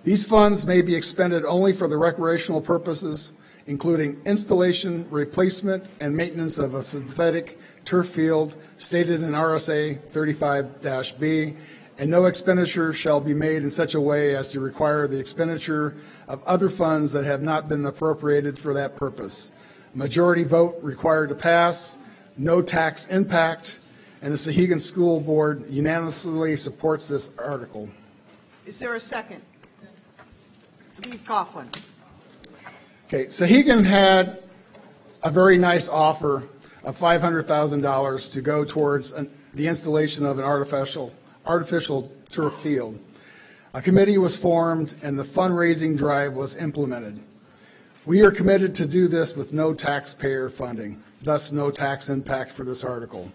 These funds may be expended only for the recreational purposes, including installation, replacement, and maintenance of a synthetic turf field stated in RSA 35-B, and no expenditure shall be made in such a way as to require the expenditure of other funds that have not been appropriated for that purpose. Majority vote required to pass, no tax impact, and the Souhegan School Board unanimously supports this article. Is there a second? Steve Coughlin. Okay, Souhegan had a very nice offer of $500,000 to go towards the installation of an artificial turf field. A committee was formed and the fundraising drive was implemented. We are committed to do this with no taxpayer funding, thus no tax impact for this article.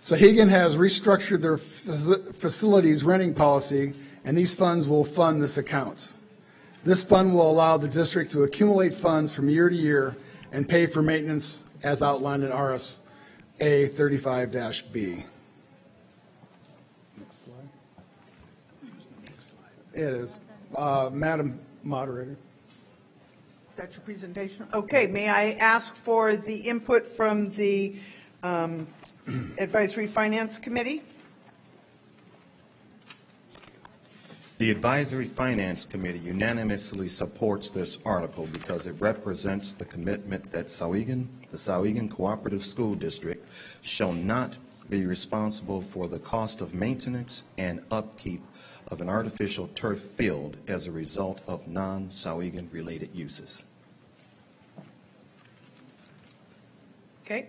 Souhegan has restructured their facilities renting policy, and these funds will fund this account. This fund will allow the district to accumulate funds from year to year and pay for maintenance as outlined in RSA 35-B. Next slide. It is. Madam Moderator. That's your presentation? Okay, may I ask for the input from the Advisory Finance Committee? The Advisory Finance Committee unanimously supports this article because it represents the commitment that the Souhegan Cooperative School District shall not be responsible for the cost of maintenance and upkeep of an artificial turf field as a result of non-Souhegan related uses. Okay.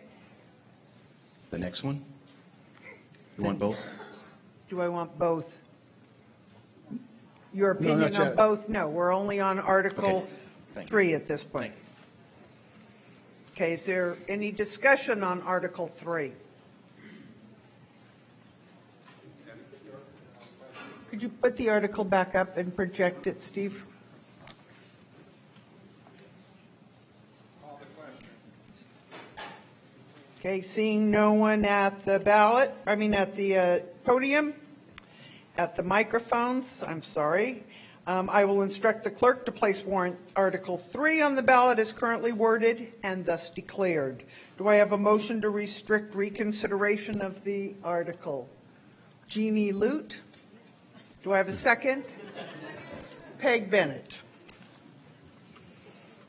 The next one? You want both? Do I want both? Your No, opinion not on yet. both? No, we're only on Article 3 at this point. Okay, is there any discussion on Article 3? Could you put the article back up and project it, Steve? Okay, seeing no one at the podium, at the microphones, I'm sorry. I will instruct the clerk to place warrant Article 3 on the ballot as currently worded and thus declared. Do I have a motion to restrict reconsideration of the article? Jeannie Lute. Do I have a second? Peg Bennett.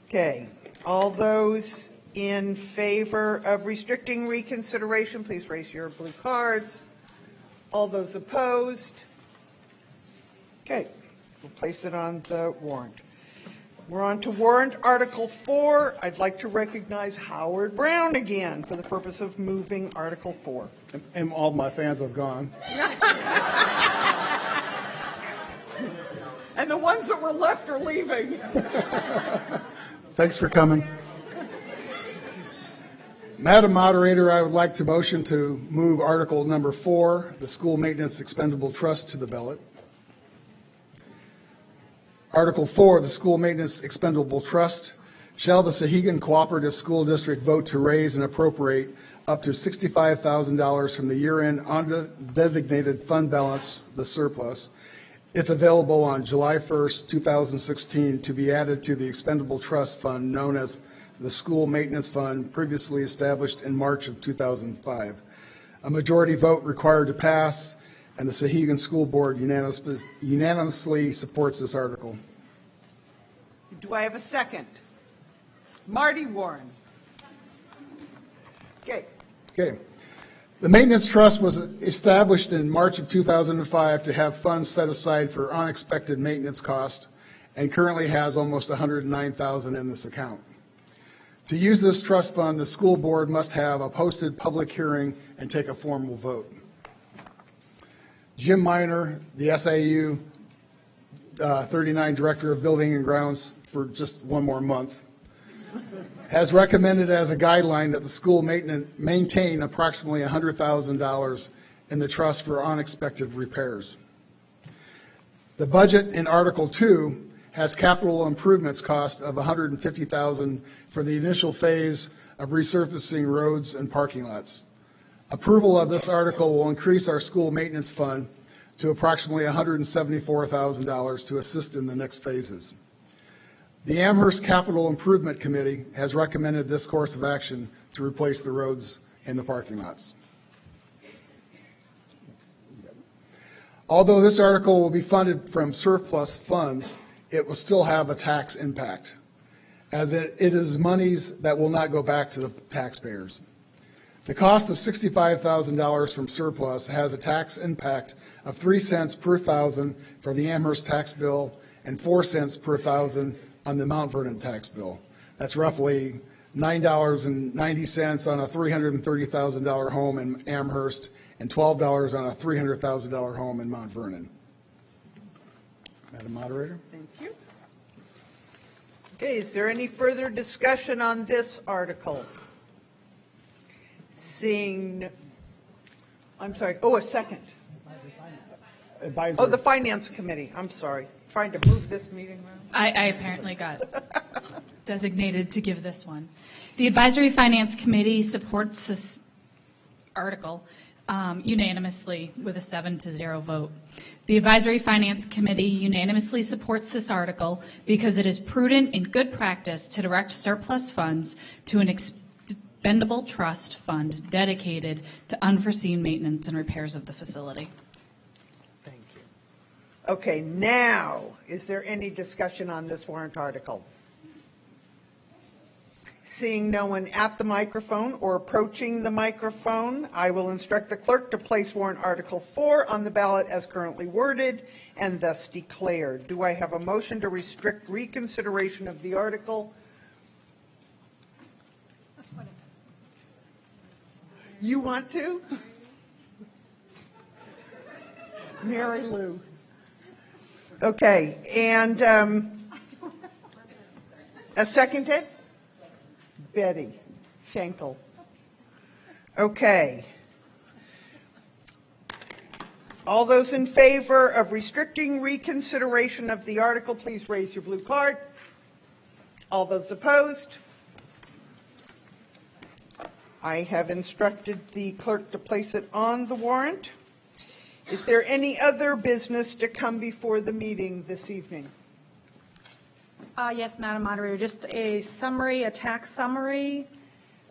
Okay, all those in favor of restricting reconsideration, please raise your blue cards. All those opposed? Okay, we'll place it on the warrant. We're on to warrant Article 4. I'd like to recognize Howard Brown again for the purpose of moving Article 4. And all my fans have gone. And the ones that were left are leaving. Thanks for coming. Madam Moderator, I would like to motion to move Article number 4, the School Maintenance Expendable Trust, to the ballot. Article 4, the School Maintenance Expendable Trust. Shall the Souhegan Cooperative School District vote to raise and appropriate up to $65,000 from the year-end undesignated fund balance, the surplus, if available on July 1st, 2016, to be added to the expendable trust fund known as the School Maintenance Fund, previously established in March of 2005. A majority vote required to pass, and the Souhegan School Board unanimously supports this article. Do I have a second? Marty Warren. Okay. Okay. The Maintenance Trust was established in March of 2005 to have funds set aside for unexpected maintenance costs, and currently has almost $109,000 in this account. To use this trust fund, the school board must have a posted public hearing and take a formal vote. Jim Miner, the SIU 39 Director of Building and Grounds for just one more month, has recommended as a guideline that the school maintain approximately $100,000 in the trust for unexpected repairs. The budget in Article 2 has capital improvements cost of $150,000 for the initial phase of resurfacing roads and parking lots. Approval of this article will increase our school maintenance fund to approximately $174,000 to assist in the next phases. The Amherst Capital Improvement Committee has recommended this course of action to replace the roads and the parking lots. Although this article will be funded from surplus funds, it will still have a tax impact, as it is monies that will not go back to the taxpayers. The cost of $65,000 from surplus has a tax impact of 3 cents per thousand for the Amherst tax bill and 4 cents per thousand on the Mount Vernon tax bill. That's roughly $9.90 on a $330,000 home in Amherst and $12 on a $300,000 home in Mount Vernon. Madam Moderator? Thank you. Okay, is there any further discussion on this article? Seeing, I'm sorry, a second. Advisory. Oh, the Finance Committee, I'm sorry. Trying to move this meeting around. I apparently got designated to give this one. The Advisory Finance Committee supports this article unanimously with a 7-0 vote. The Advisory Finance Committee unanimously supports this article because it is prudent and good practice to direct surplus funds to an expendable trust fund dedicated to unforeseen maintenance and repairs of the facility. Thank you. Okay, now, is there any discussion on this warrant article? Seeing no one at the microphone or approaching the microphone, I will instruct the clerk to place warrant Article 4 on the ballot as currently worded and thus declared. Do I have a motion to restrict reconsideration of the article? You want to? Mary Lou. Okay, and a seconded? Betty Schenkel. Okay. All those in favor of restricting reconsideration of the article, please raise your blue card. All those opposed? I have instructed the clerk to place it on the warrant. Is there any other business to come before the meeting this evening? Yes, Madam Moderator, just a summary, a tax summary.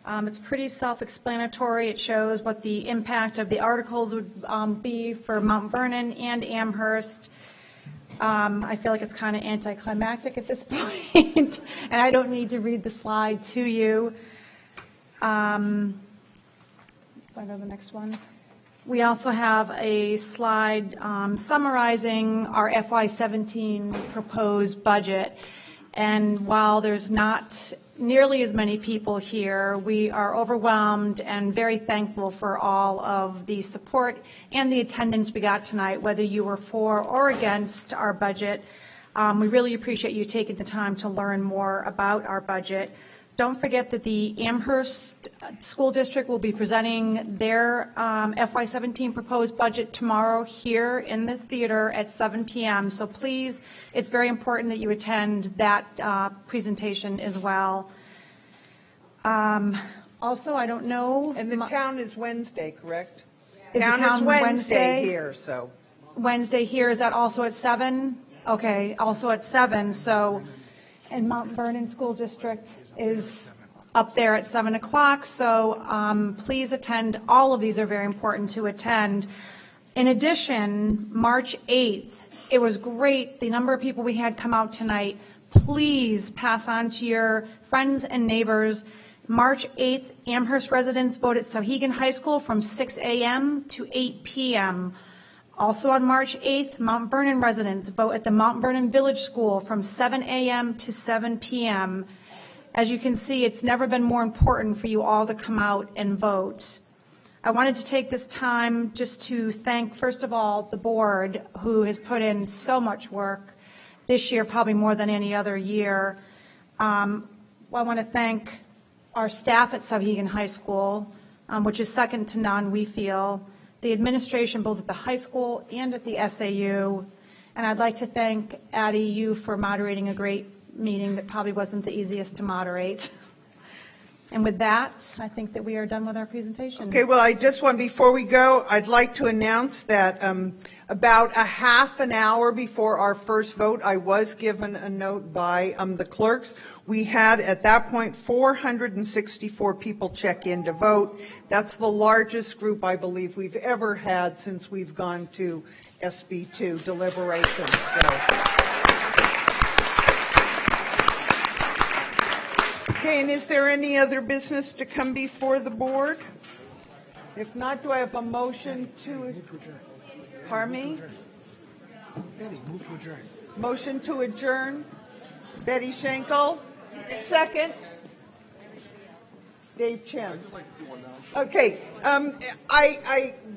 It's pretty self-explanatory. It shows what the impact of the articles would be for Mount Vernon and Amherst. I feel like it's kind of anticlimactic at this point, and I don't need to read the slide to you. If I go to the next one. We also have a slide summarizing our FY17 proposed budget. And while there's not nearly as many people here, we are overwhelmed and very thankful for all of the support and the attendance we got tonight, whether you were for or against our budget. We really appreciate you taking the time to learn more about our budget. Don't forget that the Amherst School District will be presenting their FY17 proposed budget tomorrow here in the theater at 7 p.m. So please, it's very important that you attend that presentation as well. Also, I don't know. And the town is Wednesday, correct? Is the town town is Wednesday here, so. Wednesday here, is that also at 7? Okay, also at 7, so. And Mount Vernon School District is up there at 7 o'clock, so please attend. All of these are very important to attend. In addition, March 8th, it was great, the number of people we had come out tonight. Please pass on to your friends and neighbors. March 8th, Amherst residents vote at Souhegan High School from 6 a.m. to 8 p.m. Also on March 8th, Mount Vernon residents vote at the Mount Vernon Village School from 7 a.m. to 7 p.m. As you can see, it's never been more important for you all to come out and vote. I wanted to take this time just to thank, first of all, the board, who has put in so much work this year, probably more than any other year. I want to thank our staff at Souhegan High School, which is second to none, we feel. The administration, both at the high school and at the SAU. And I'd like to thank Addie, you for moderating a great meeting that probably wasn't the easiest to moderate. And with that, I think that we are done with our presentation. Okay, well, I just want, before we go, I'd like to announce that about a half an hour before our first vote, I was given a note by the clerks. We had, at that point, 464 people check in to vote. That's the largest group, I believe, we've ever had since we've gone to SB2 deliberations. Okay, and is there any other business to come before the board? If not, do I have a motion to... Pardon me? Betty, move to adjourn. Motion to adjourn. Betty Schenkel. Second. Dave Chen. Okay,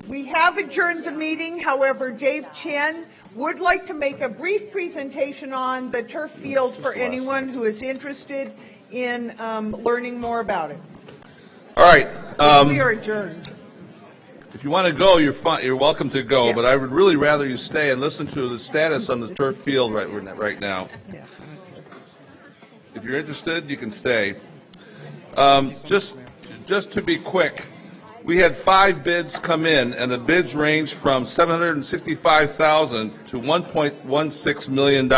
we have adjourned the meeting. However, Dave Chen would like to make a brief presentation on the turf field for anyone who is interested in learning more about it. All right. We are adjourned. If you want to go, you're fine. You're welcome to go. Yeah. But I would really rather you stay and listen to the status on the turf field right now. Yeah. If you're interested, you can stay. Just to be quick, we had 5 bids come in, and the bids ranged from $765,000 to $1.16 million.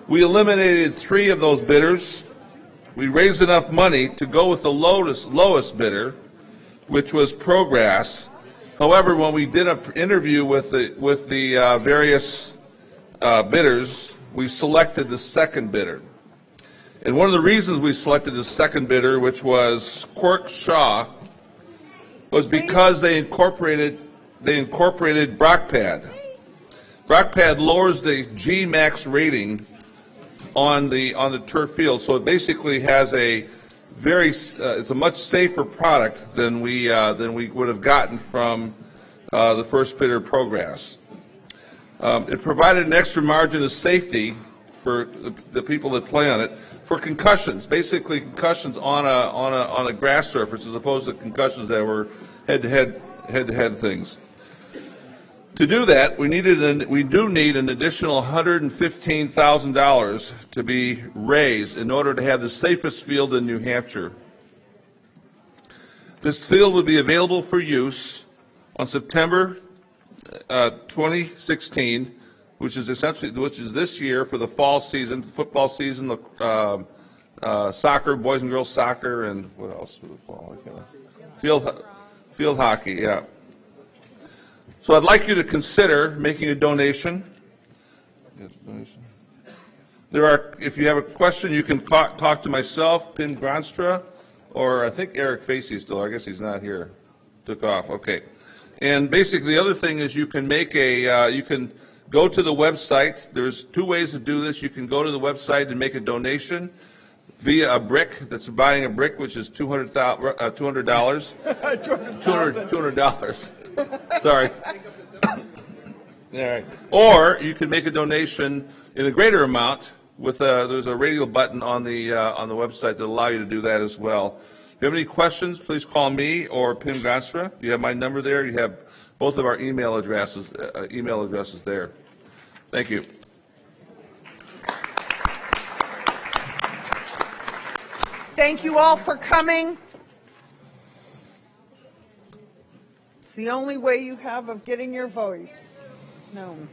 We eliminated 3 of those bidders. We raised enough money to go with the lowest bidder, which was Progress. However, when we did an interview with the various bidders, we selected the second bidder. And one of the reasons we selected the second bidder, which was Quirk Shaw, was because they incorporated BrockPad. BrockPad lowers the G-Max rating on the turf field, so it basically has it's a much safer product than we would have gotten from the first bidder, Progress. It provided an extra margin of safety for the people that play on it for concussions, basically concussions on a grass surface as opposed to concussions that were head-to-head things. To do that, we do need an additional $115,000 to be raised in order to have the safest field in New Hampshire. This field will be available for use on September 2016, which is this year for the fall season, football season, soccer, boys and girls soccer, and what else for the fall? Field hockey, yeah. So I'd like you to consider making a donation. If you have a question, you can talk to myself, Pim Gronstra, or I think Eric Facey is still. I guess he's not here. Took off. Okay. And basically, the other thing is you can you can go to the website. There's two ways to do this. You can go to the website and make a donation via a brick. That's buying a brick, which is $200. $200. Sorry. All right. Or you can make a donation in a greater amount with there's a radio button on the website that allow you to do that as well. If you have any questions, please call me or Pim Gronstra. You have my number there. You have both of our email addresses there. Thank you. Thank you all for coming. It's the only way you have of getting your voice known.